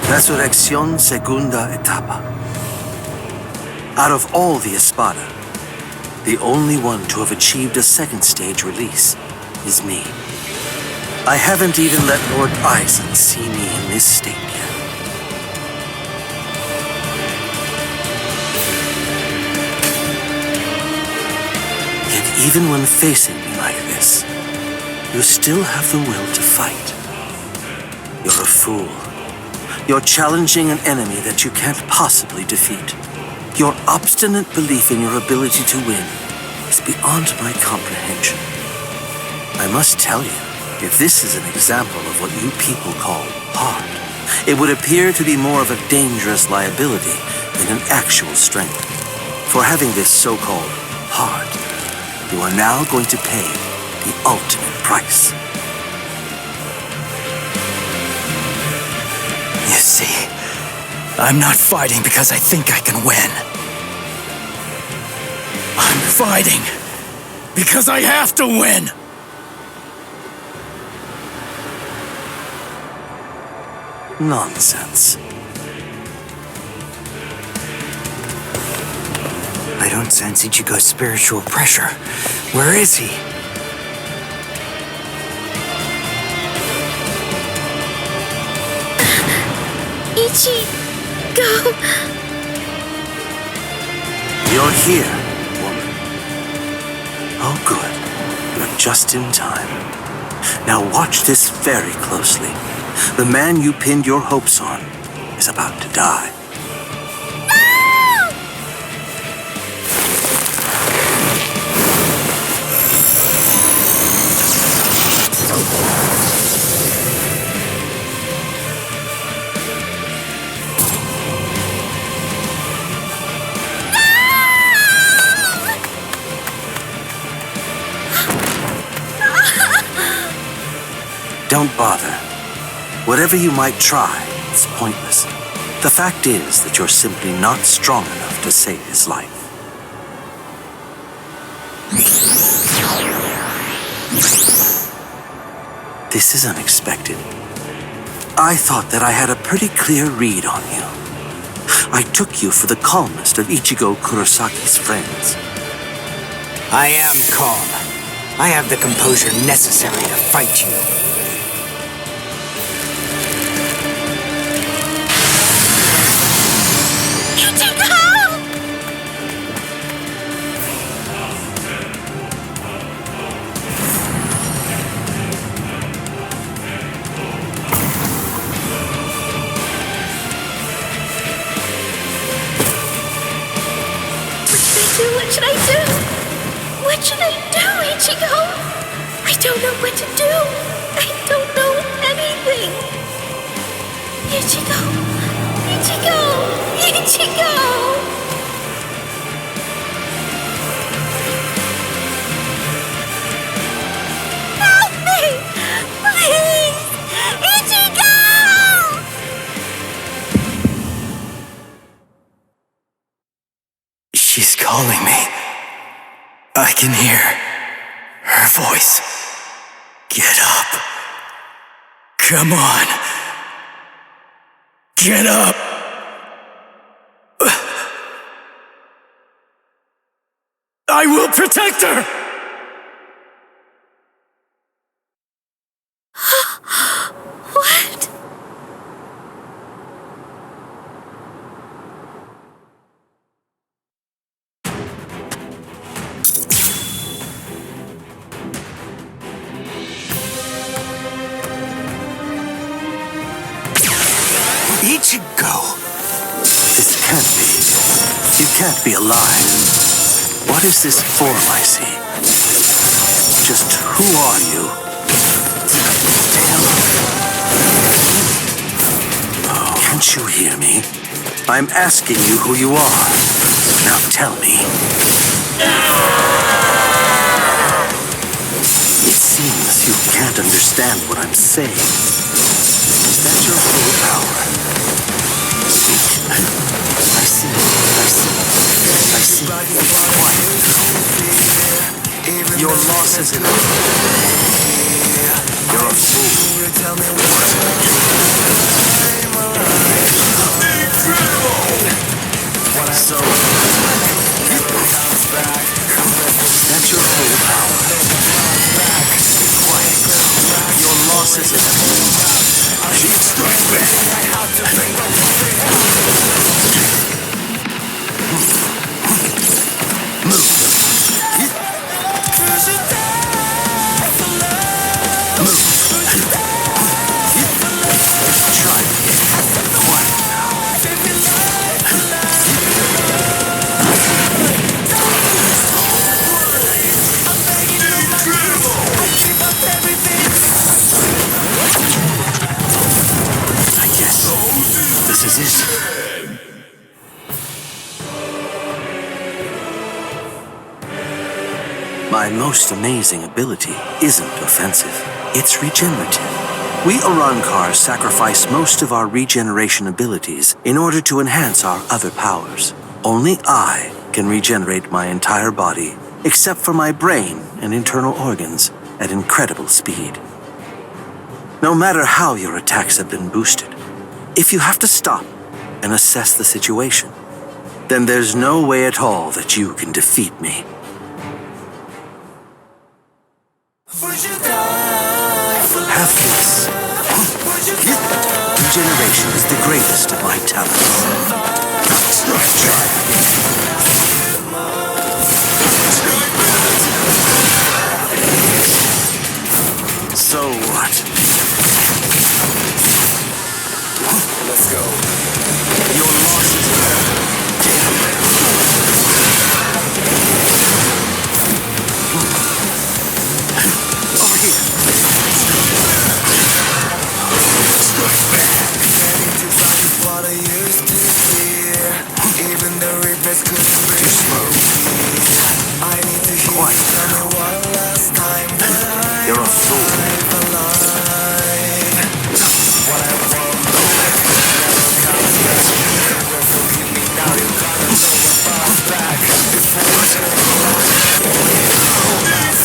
Resurrección Segunda Etapa. Out of all the Espada, the only one to have achieved a second stage release is me. I haven't even let Lord Aizen see me in this state yet. Yet even when facing me like this, you still have the will to fight. You're a fool. You're challenging an enemy that you can't possibly defeat. Your obstinate belief in your ability to win is beyond my comprehension. I must tell you, if this is an example of what you people call heart, it would appear to be more of a dangerous liability than an actual strength. For having this so-called heart, you are now going to pay the ultimate price. You see, I'm not fighting because I think I can win. I'm fighting because I have to win! Nonsense. I don't sense Ichigo's spiritual pressure. Where is he? Ichigo! You're here, woman. Oh, good. You're just in time. Now watch this very closely. The man you pinned your hopes on is about to die. Don't bother. Whatever you might try, it's pointless. The fact is that you're simply not strong enough to save his life. This is unexpected. I thought that I had a pretty clear read on you. I took you for the calmest of Ichigo Kurosaki's friends. I am calm. I have the composure necessary to fight you. What should I do? What should I do, Ichigo? I don't know what to do. I don't know anything. Ichigo! Ichigo! Ichigo! Help me! Please! Ichigo! She's calling me. I can hear her voice. Get up. Come on. Get up. I will protect her! What? Ichigo! This can't be. You can't be alive. What is this form I see? Just who are you? Oh, can't you hear me? I'm asking you who you are. Now tell me. It seems you can't understand what I'm saying. Is that your full power? Speak. I see. Quiet. Your loss is inevitable. You're a fool. So, is that your full power? Quiet. Your loss is inevitable. She strikes back. Move. Try it again. Quiet now. I guess this is it. My most amazing ability isn't offensive. It's regenerative. We Arankars sacrifice most of our regeneration abilities in order to enhance our other powers. Only I can regenerate my entire body, except for my brain and internal organs, at incredible speed. No matter how your attacks have been boosted, if you have to stop and assess the situation, then there's no way at all that you can defeat me. Have this. Regeneration is the greatest of my talents. Try again. So what? Let's go. Your loss is over here. Strike back. What I used to fear. Even the rivers couldn't break slow. I need to hear you one last time. You're a fool. What I want, never comes back. Forgive me now, you gotta know about back. Before it's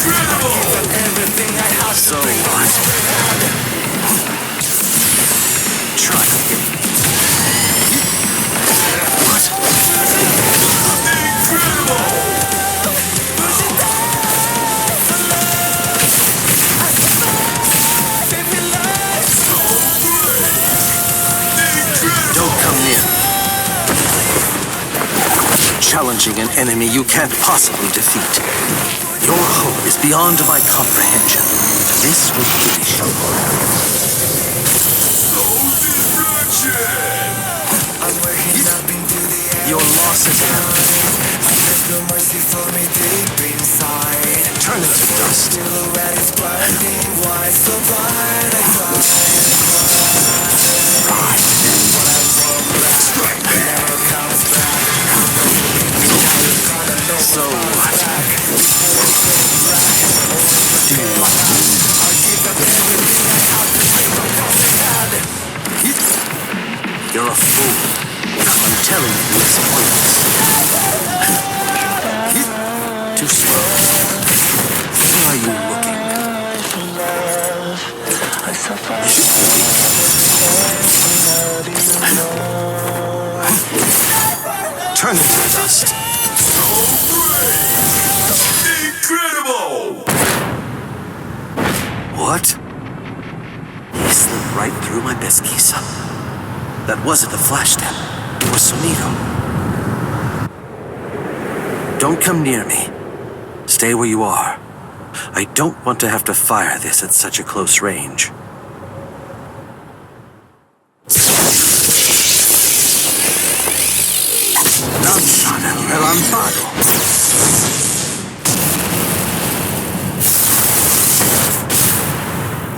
incredible. Everything I have to bring on. Try again. challenging an enemy you can't possibly defeat. Your hope is beyond my comprehension. This will finish you. Your loss is turn it to dust. So what? Do you want me? You're a fool. I'm telling you, it's pointless. Too slow. Where are you looking? Turn it to dust. Incredible! What? He slipped right through my Beskisa. That wasn't a flash step. It was Sumito. Don't come near me. Stay where you are. I don't want to have to fire this at such a close range. Lanzana relámpago.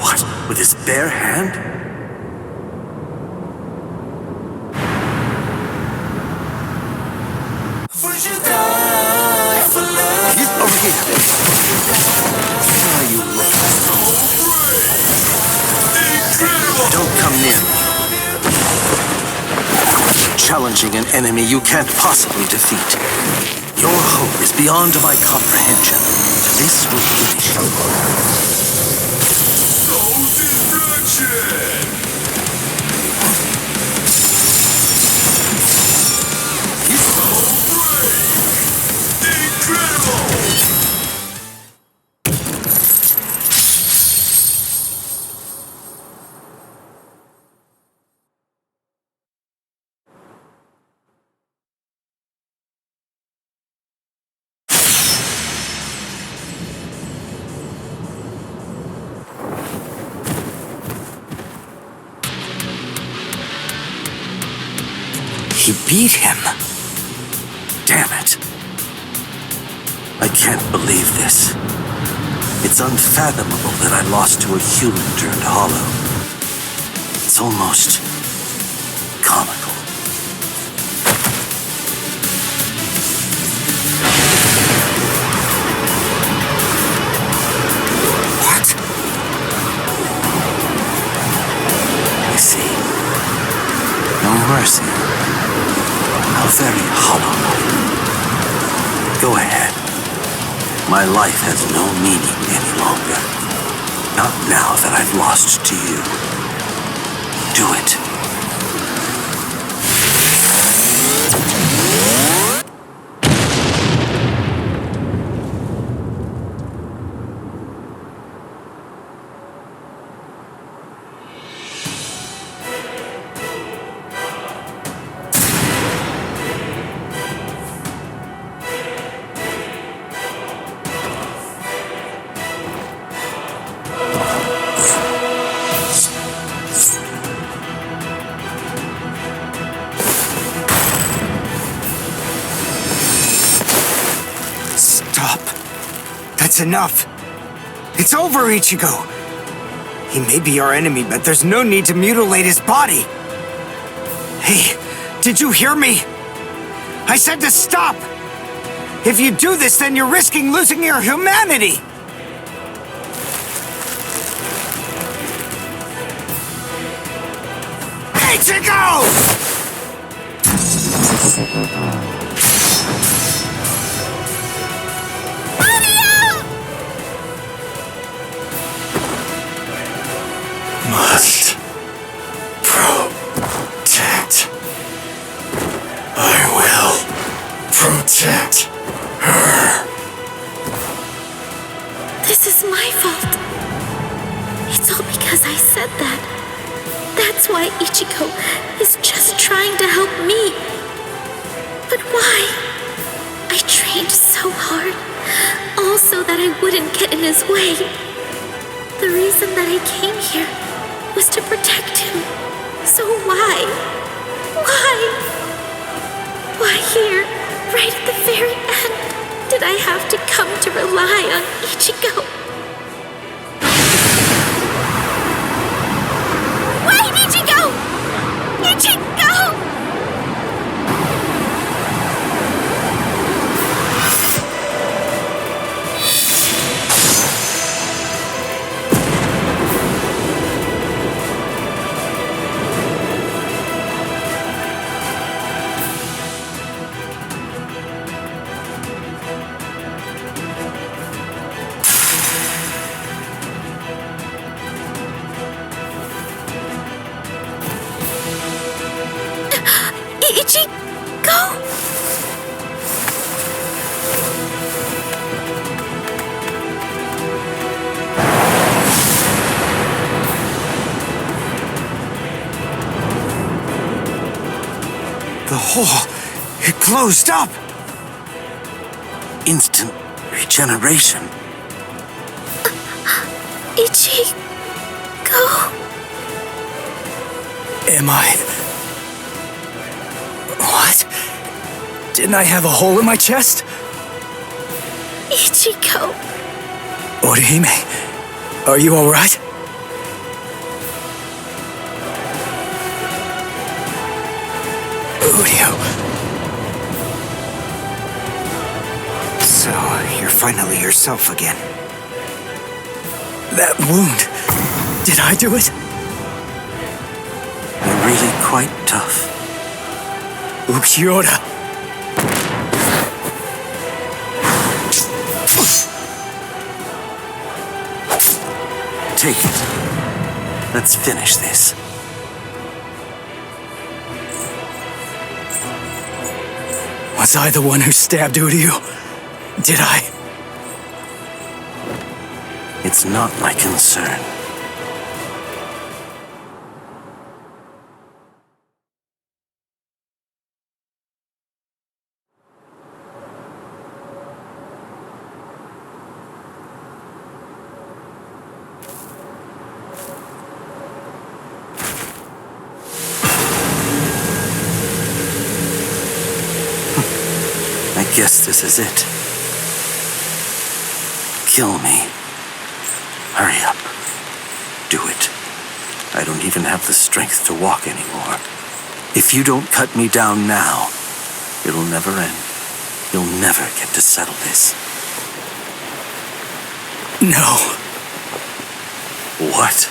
What? With his bare hand? Over here. Where are you looking? Don't come near me. Challenging an enemy you can't possibly defeat. Your hope is beyond my comprehension. This will finish you. He beat him. Damn it. I can't believe this. It's unfathomable that I lost to a human turned hollow. It's almost comical. What? I see. No mercy. How very hollow. Go ahead. My life has no meaning any longer. Not now that I've lost to you. Do it. That's enough. It's over, Ichigo. He may be our enemy, but there's no need to mutilate his body. Hey, did you hear me? I said to stop! If you do this, then you're risking losing your humanity! Ichigo! Must protect. I will protect her. This is my fault. It's all because I said that. That's why Ichigo is just trying to help me. But why? trained so hard, all so that I wouldn't get in his way. The reason that I came here was to protect him. So why? Why here, right at the very end, did I have to come to rely on Ichigo? Wait, Ichigo! Ichigo! The hole, it closed up! Instant regeneration. Ichigo. Am I... What? Didn't I have a hole in my chest? Ichigo. Orihime, are you alright? So, you're finally yourself again. That wound, did I do it? You're really quite tough. Ukiura. Take it. Let's finish this. Was I the one who stabbed Uryu? Did I? It's not my concern. I guess this is it. Kill me. Hurry up. Do it. I don't even have the strength to walk anymore. If you don't cut me down now, it'll never end. You'll never get to settle this. No. What?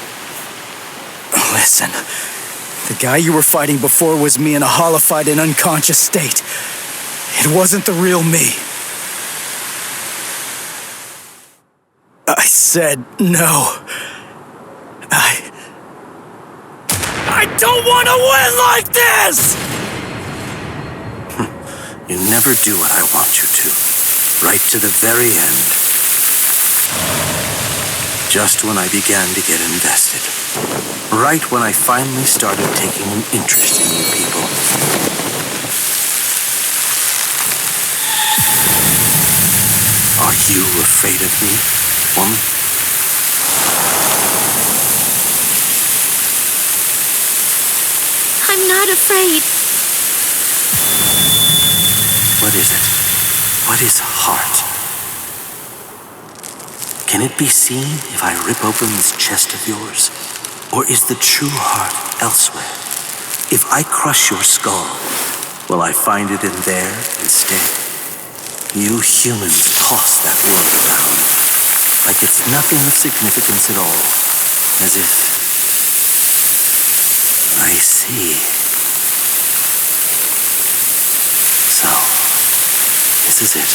Listen, the guy you were fighting before was me in a hollified and unconscious state. It wasn't the real me. I said no. I don't want to win like this! You never do what I want you to. Right to the very end. Just when I began to get invested. Right when I finally started taking an interest in you people. Are you afraid of me, woman? I'm not afraid. What is it? What is heart? Can it be seen if I rip open this chest of yours? Or is the true heart elsewhere? If I crush your skull, will I find it in there instead? You humans toss that world around like it's nothing of significance at all, as if... I see. So, this is it.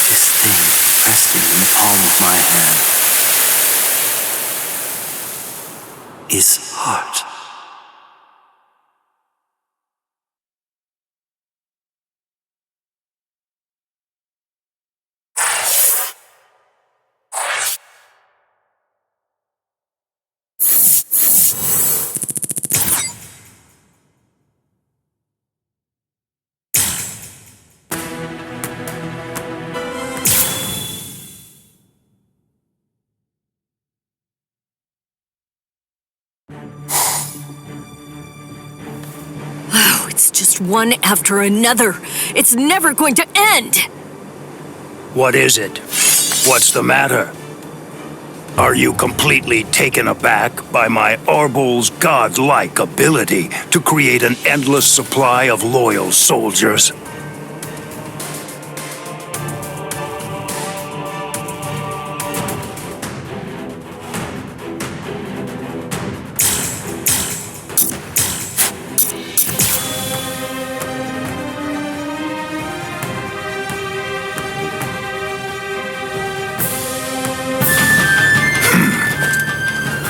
This thing pressed in the palm of my hand is heart. It's just one after another. It's never going to end! What is it? What's the matter? Are you completely taken aback by my Orbol's godlike ability to create an endless supply of loyal soldiers?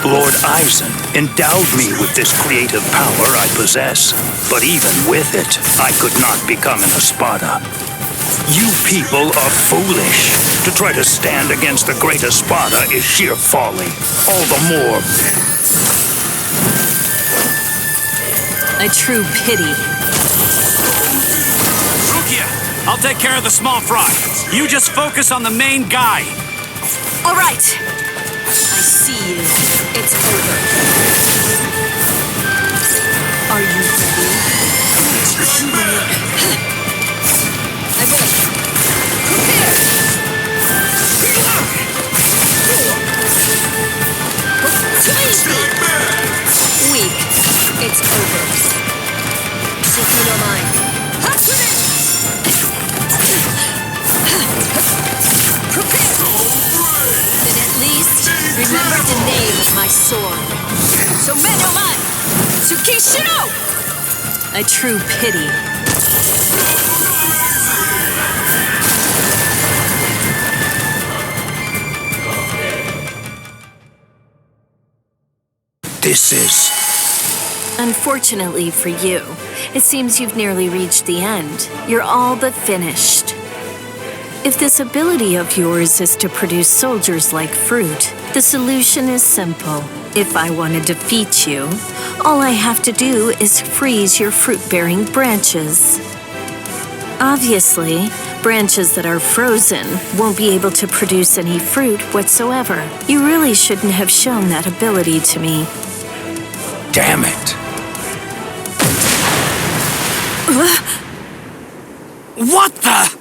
Lord Eisen endowed me with this creative power I possess, but even with it, I could not become an Espada. You people are foolish. To try to stand against the great Espada is sheer folly. All the more... A true pity. Rukia, I'll take care of the small fry. You just focus on the main guy. All right. I see you. It's over. Are you ready? I will. Prepare! Too easy! Weak. It's over. If you don't mind. Prepare! Then at least remember the name of my sword. Somenomai! Tsukishiro! A true pity. This is... Unfortunately for you, it seems you've nearly reached the end. You're all but finished. If this ability of yours is to produce soldiers like fruit, the solution is simple. If I want to defeat you, all I have to do is freeze your fruit-bearing branches. Obviously, branches that are frozen won't be able to produce any fruit whatsoever. You really shouldn't have shown that ability to me. Damn it. What the?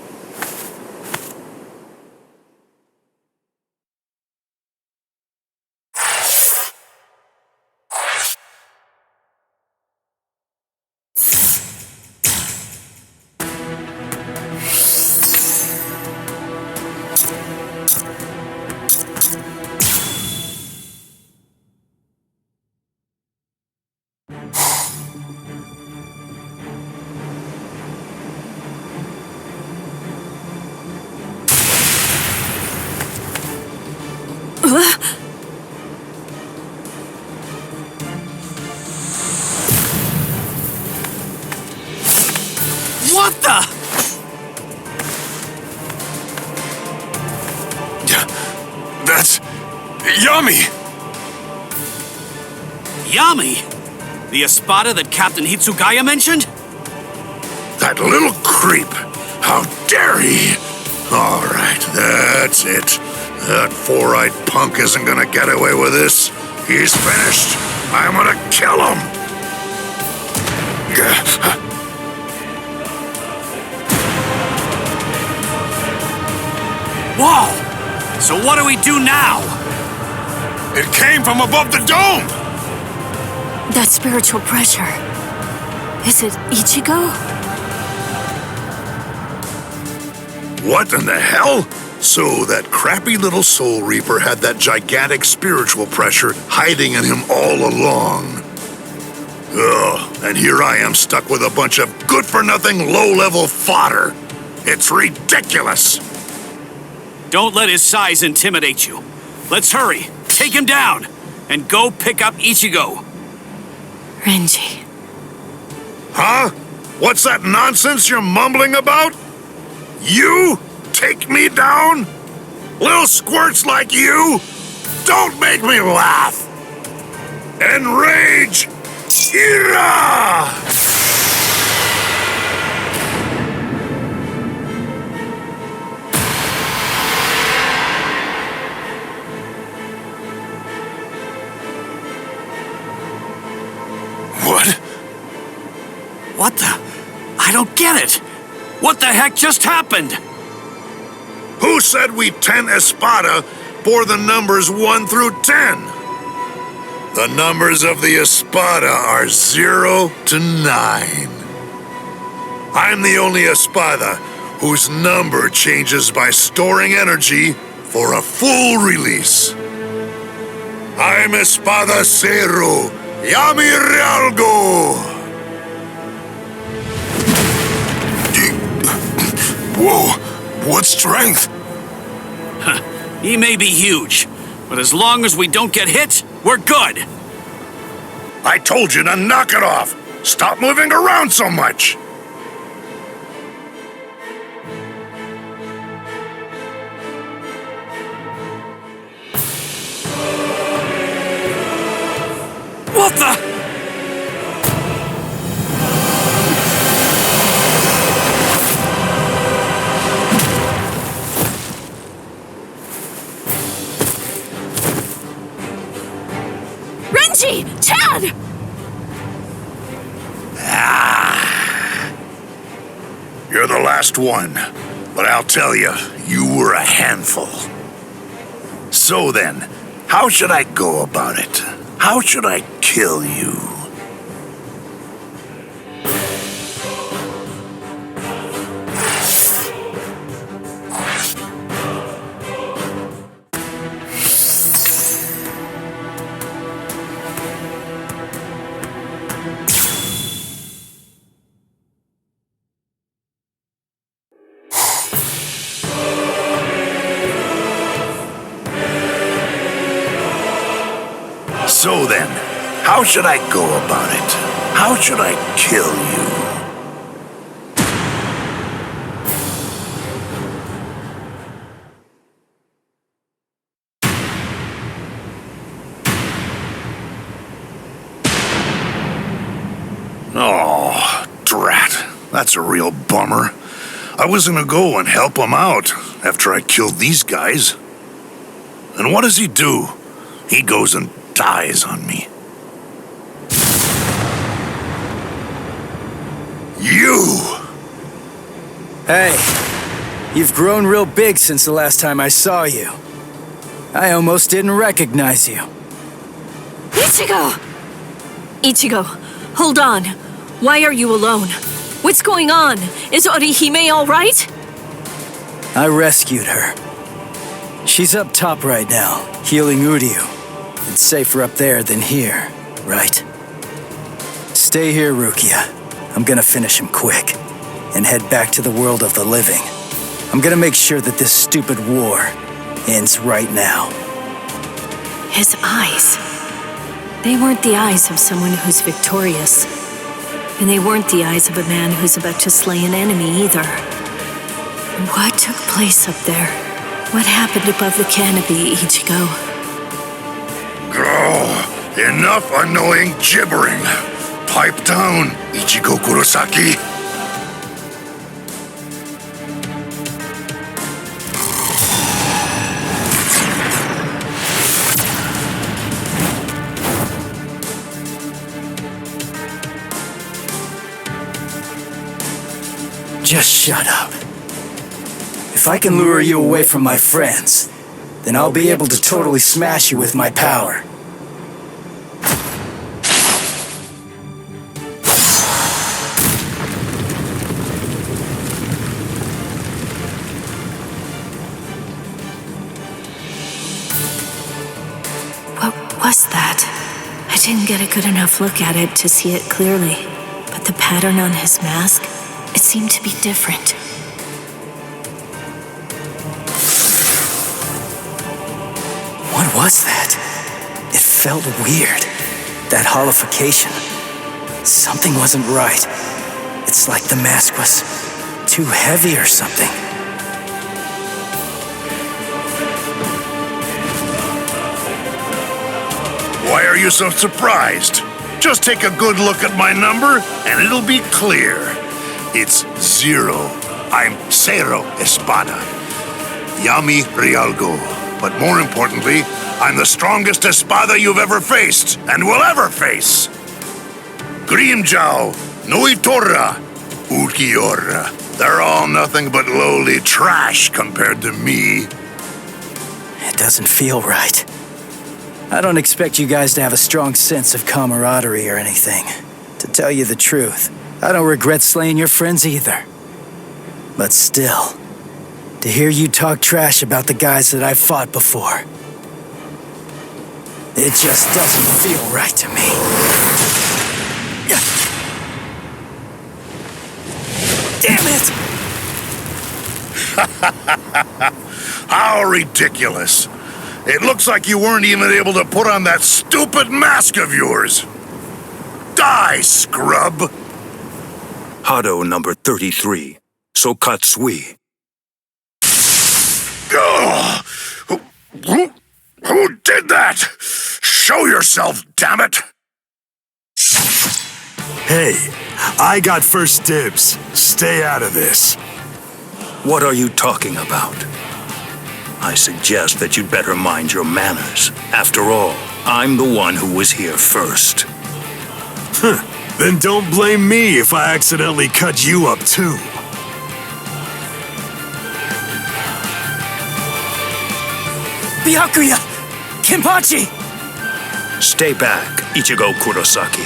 What the? That's... Yami! Yami? The Espada that Captain Hitsugaya mentioned? That little creep! How dare he! All right, that's it. That four-eyed punk isn't gonna get away with this. He's finished. I'm gonna kill him! Whoa! So what do we do now? It came from above the dome! That spiritual pressure. Is it Ichigo? What in the hell? So that crappy little Soul Reaper had that gigantic spiritual pressure hiding in him all along. Ugh, and here I am stuck with a bunch of good-for-nothing low-level fodder. It's ridiculous! Don't let his size intimidate you. Let's hurry, take him down, and go pick up Ichigo. Renji. Huh? What's that nonsense you're mumbling about? You? Take me down? Little squirts like you? Don't make me laugh! Enrage! Ira! What the? don't get it. What the heck just happened? Who said we 10 Espada bore the numbers 1 through 10? The numbers of the Espada are 0 to 9. I'm the only Espada whose number changes by storing energy for a full release. I'm Espada Zero, Yami Realgo! Whoa, what strength? He may be huge, but as long as we don't get hit, we're good. I told you to knock it off! Stop moving around so much! What the? Renji! Chad! You're the last one, but I'll tell you, you were a handful. So then, how should I go about it? How should I kill you? So then, how should I go about it? How should I kill you? Oh, drat. That's a real bummer. I was gonna go and help him out after I killed these guys. And what does he do? He goes and dies on me. You! Hey, you've grown real big since the last time I saw you. I almost didn't recognize you. Ichigo! Ichigo, hold on. Why are you alone? What's going on? Is Orihime all right? I rescued her. She's up top right now, healing Uryu. It's safer up there than here, right? Stay here, Rukia. I'm gonna finish him quick, and head back to the world of the living. I'm gonna make sure that this stupid war ends right now. His eyes. They weren't the eyes of someone who's victorious. And they weren't the eyes of a man who's about to slay an enemy either. What took place up there? What happened above the canopy, Ichigo? Oh, enough annoying gibbering. Pipe down, Ichigo Kurosaki. Just shut up. If I can lure you away from my friends, then I'll be able to totally smash you with my power. What was that? I didn't get a good enough look at it to see it clearly, but the pattern on his mask, it seemed to be different. What was that? It felt weird. That hollification. Something wasn't right. It's like the mask was too heavy or something. Why are you so surprised? Just take a good look at my number, and it'll be clear. It's 0. I'm Zero Espada. Yami Realgo. But more importantly, I'm the strongest Espada you've ever faced, and will ever face. Grimmjow, Noitora, Ulquiorra. They're all nothing but lowly trash compared to me. It doesn't feel right. I don't expect you guys to have a strong sense of camaraderie or anything. To tell you the truth, I don't regret slaying your friends either. But still, to hear you talk trash about the guys that I've fought before, it just doesn't feel right to me. Damn it! How ridiculous. It looks like you weren't even able to put on that stupid mask of yours. Die, scrub! Hado number 33, Sokatsui. Who did that? Show yourself, damn it! Hey, I got first dibs. Stay out of this. What are you talking about? I suggest that you'd better mind your manners. After all, I'm the one who was here first. Then don't blame me if I accidentally cut you up too. Byakuya! Kenpachi! Stay back, Ichigo Kurosaki.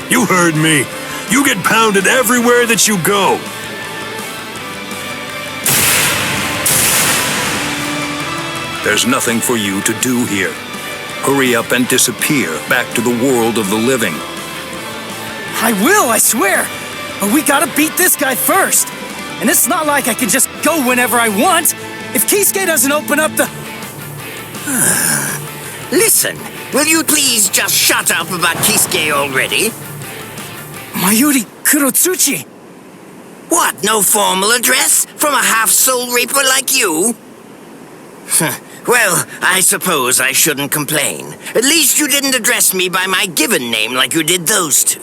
You heard me. You get pounded everywhere that you go. There's nothing for you to do here. Hurry up and disappear back to the world of the living. I will, I swear! But we gotta beat this guy first! And it's not like I can just go whenever I want! If Kisuke doesn't open up the... Listen, will you please just shut up about Kisuke already? Mayuri Kurotsuchi! What, no formal address from a half-soul reaper like you? Well, I suppose I shouldn't complain. At least you didn't address me by my given name like you did those two.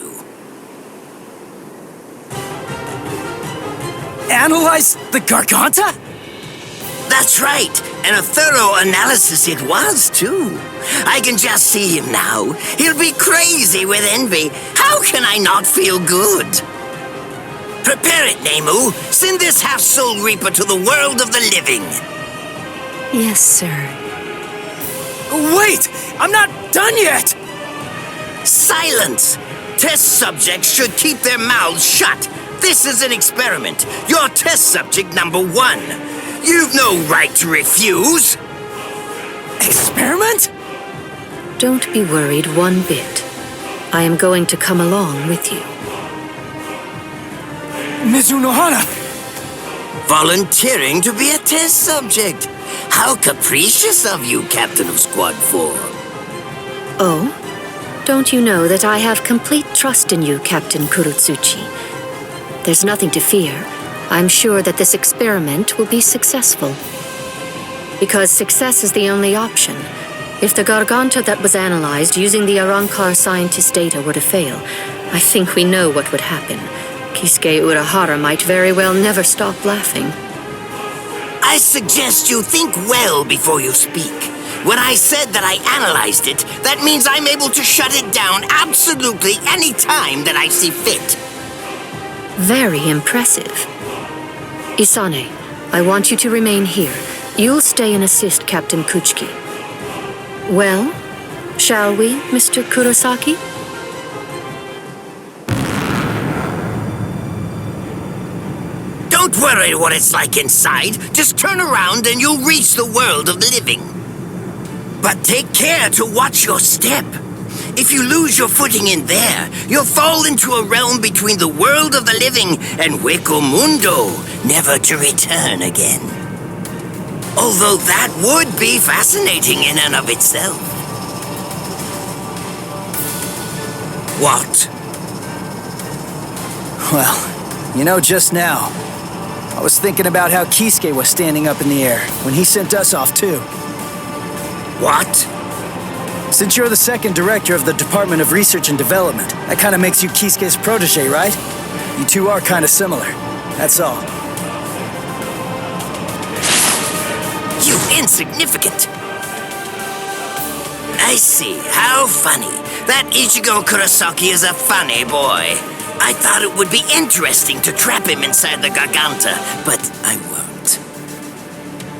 Analyze the Garganta? That's right, and a thorough analysis it was, too. I can just see him now. He'll be crazy with envy. How can I not feel good? Prepare it, Nemu. Send this half-soul reaper to the world of the living. Yes, sir. Wait! I'm not done yet! Silence! Test subjects should keep their mouths shut. This is an experiment. You're test subject number 1. You've no right to refuse. Experiment? Don't be worried one bit. I am going to come along with you. Mizunohana! Volunteering to be a test subject. How capricious of you, Captain of Squad 4. Oh? Don't you know that I have complete trust in you, Captain Kurotsuchi? There's nothing to fear. I'm sure that this experiment will be successful. Because success is the only option. If the Garganta that was analyzed using the Arrancar scientist data were to fail, I think we know what would happen. Kisuke Urahara might very well never stop laughing. I suggest you think well before you speak. When I said that I analyzed it, that means I'm able to shut it down absolutely any time that I see fit. Very impressive. Isane, I want you to remain here. You'll stay and assist Captain Kuchiki. Well, shall we, Mr. Kurosaki? Don't worry what it's like inside. Just turn around and you'll reach the world of the living. But take care to watch your step. If you lose your footing in there, you'll fall into a realm between the world of the living and Hueco Mundo, never to return again. Although that would be fascinating in and of itself. What? Well, you know, just now, I was thinking about how Kisuke was standing up in the air when he sent us off too. What? Since you're the second director of the Department of Research and Development, that kind of makes you Kisuke's protege, right? You two are kind of similar. That's all. You insignificant! I see. How funny. That Ichigo Kurosaki is a funny boy. I thought it would be interesting to trap him inside the Garganta, but I won't.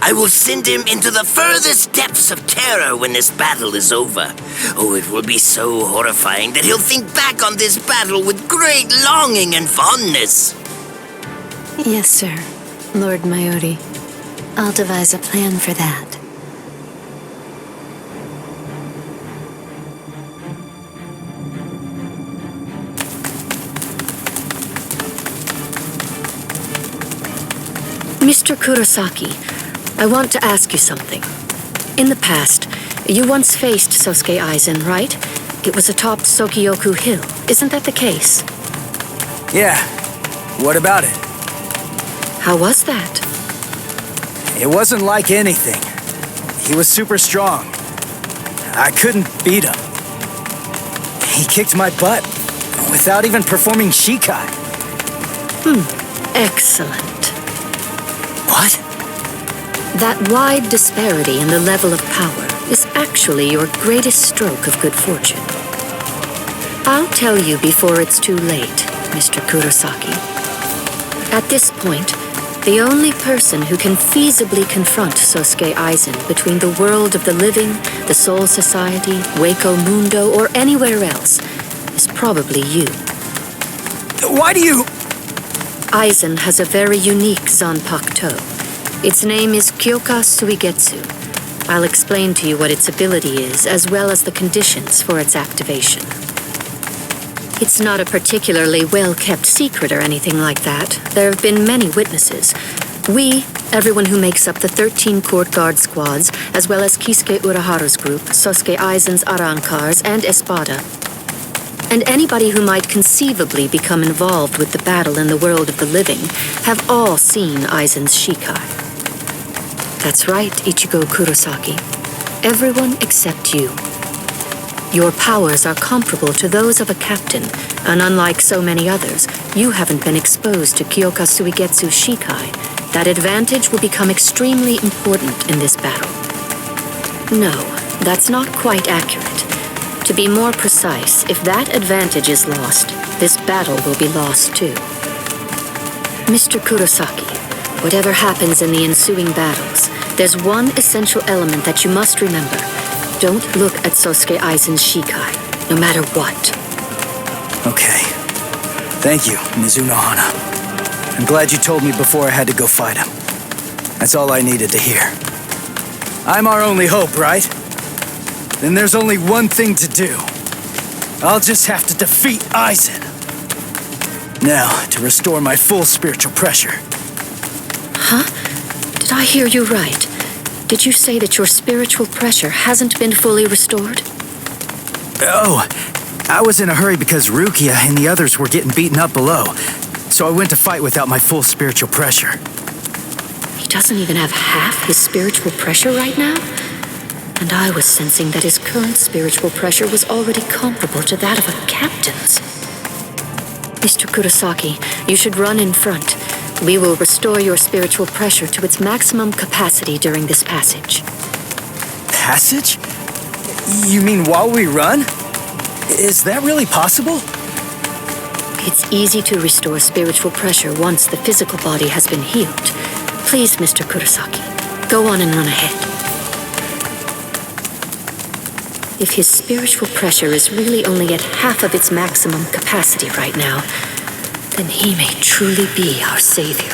I will send him into the furthest depths of terror when this battle is over. Oh, it will be so horrifying that he'll think back on this battle with great longing and fondness. Yes, sir. Lord Mayuri. I'll devise a plan for that. Mr. Kurosaki, I want to ask you something. In the past, you once faced Sosuke Aizen, right? It was atop Sokyoku Hill. Isn't that the case? Yeah. What about it? How was that? It wasn't like anything. He was super strong. I couldn't beat him. He kicked my butt without even performing Shikai. Excellent. What? That wide disparity in the level of power is actually your greatest stroke of good fortune. I'll tell you before it's too late, Mr. Kurosaki. At this point, the only person who can feasibly confront Sosuke Aizen between the world of the living, the Soul Society, Hueco Mundo, or anywhere else is probably you. Why do you... Aizen has a very unique Zanpakuto. Its name is Kyoka Suigetsu. I'll explain to you what its ability is, as well as the conditions for its activation. It's not a particularly well-kept secret or anything like that. There have been many witnesses. We, everyone who makes up the 13 court guard squads, as well as Kisuke Uraharu's group, Sosuke Aizen's Arancars, and Espada, and anybody who might conceivably become involved with the battle in the world of the living, have all seen Aizen's Shikai. That's right, Ichigo Kurosaki. Everyone except you. Your powers are comparable to those of a captain, and unlike so many others, you haven't been exposed to Kyoka Suigetsu's Shikai. That advantage will become extremely important in this battle. No, that's not quite accurate. To be more precise, if that advantage is lost, this battle will be lost too. Mr. Kurosaki, whatever happens in the ensuing battles, there's one essential element that you must remember. Don't look at Sosuke Aizen's Shikai, no matter what. Okay. Thank you, Mizunohana. I'm glad you told me before I had to go fight him. That's all I needed to hear. I'm our only hope, right? Then there's only one thing to do. I'll just have to defeat Aizen. Now, to restore my full spiritual pressure. Huh? Did I hear you right? Did you say that your spiritual pressure hasn't been fully restored? Oh, I was in a hurry because Rukia and the others were getting beaten up below, so I went to fight without my full spiritual pressure. He doesn't even have half his spiritual pressure right now? And I was sensing that his current spiritual pressure was already comparable to that of a captain's. Mr. Kurosaki, you should run in front. We will restore your spiritual pressure to its maximum capacity during this passage. Passage? You mean while we run? Is that really possible? It's easy to restore spiritual pressure once the physical body has been healed. Please, Mr. Kurosaki, go on and run ahead. If his spiritual pressure is really only at half of its maximum capacity right now, then he may truly be our savior.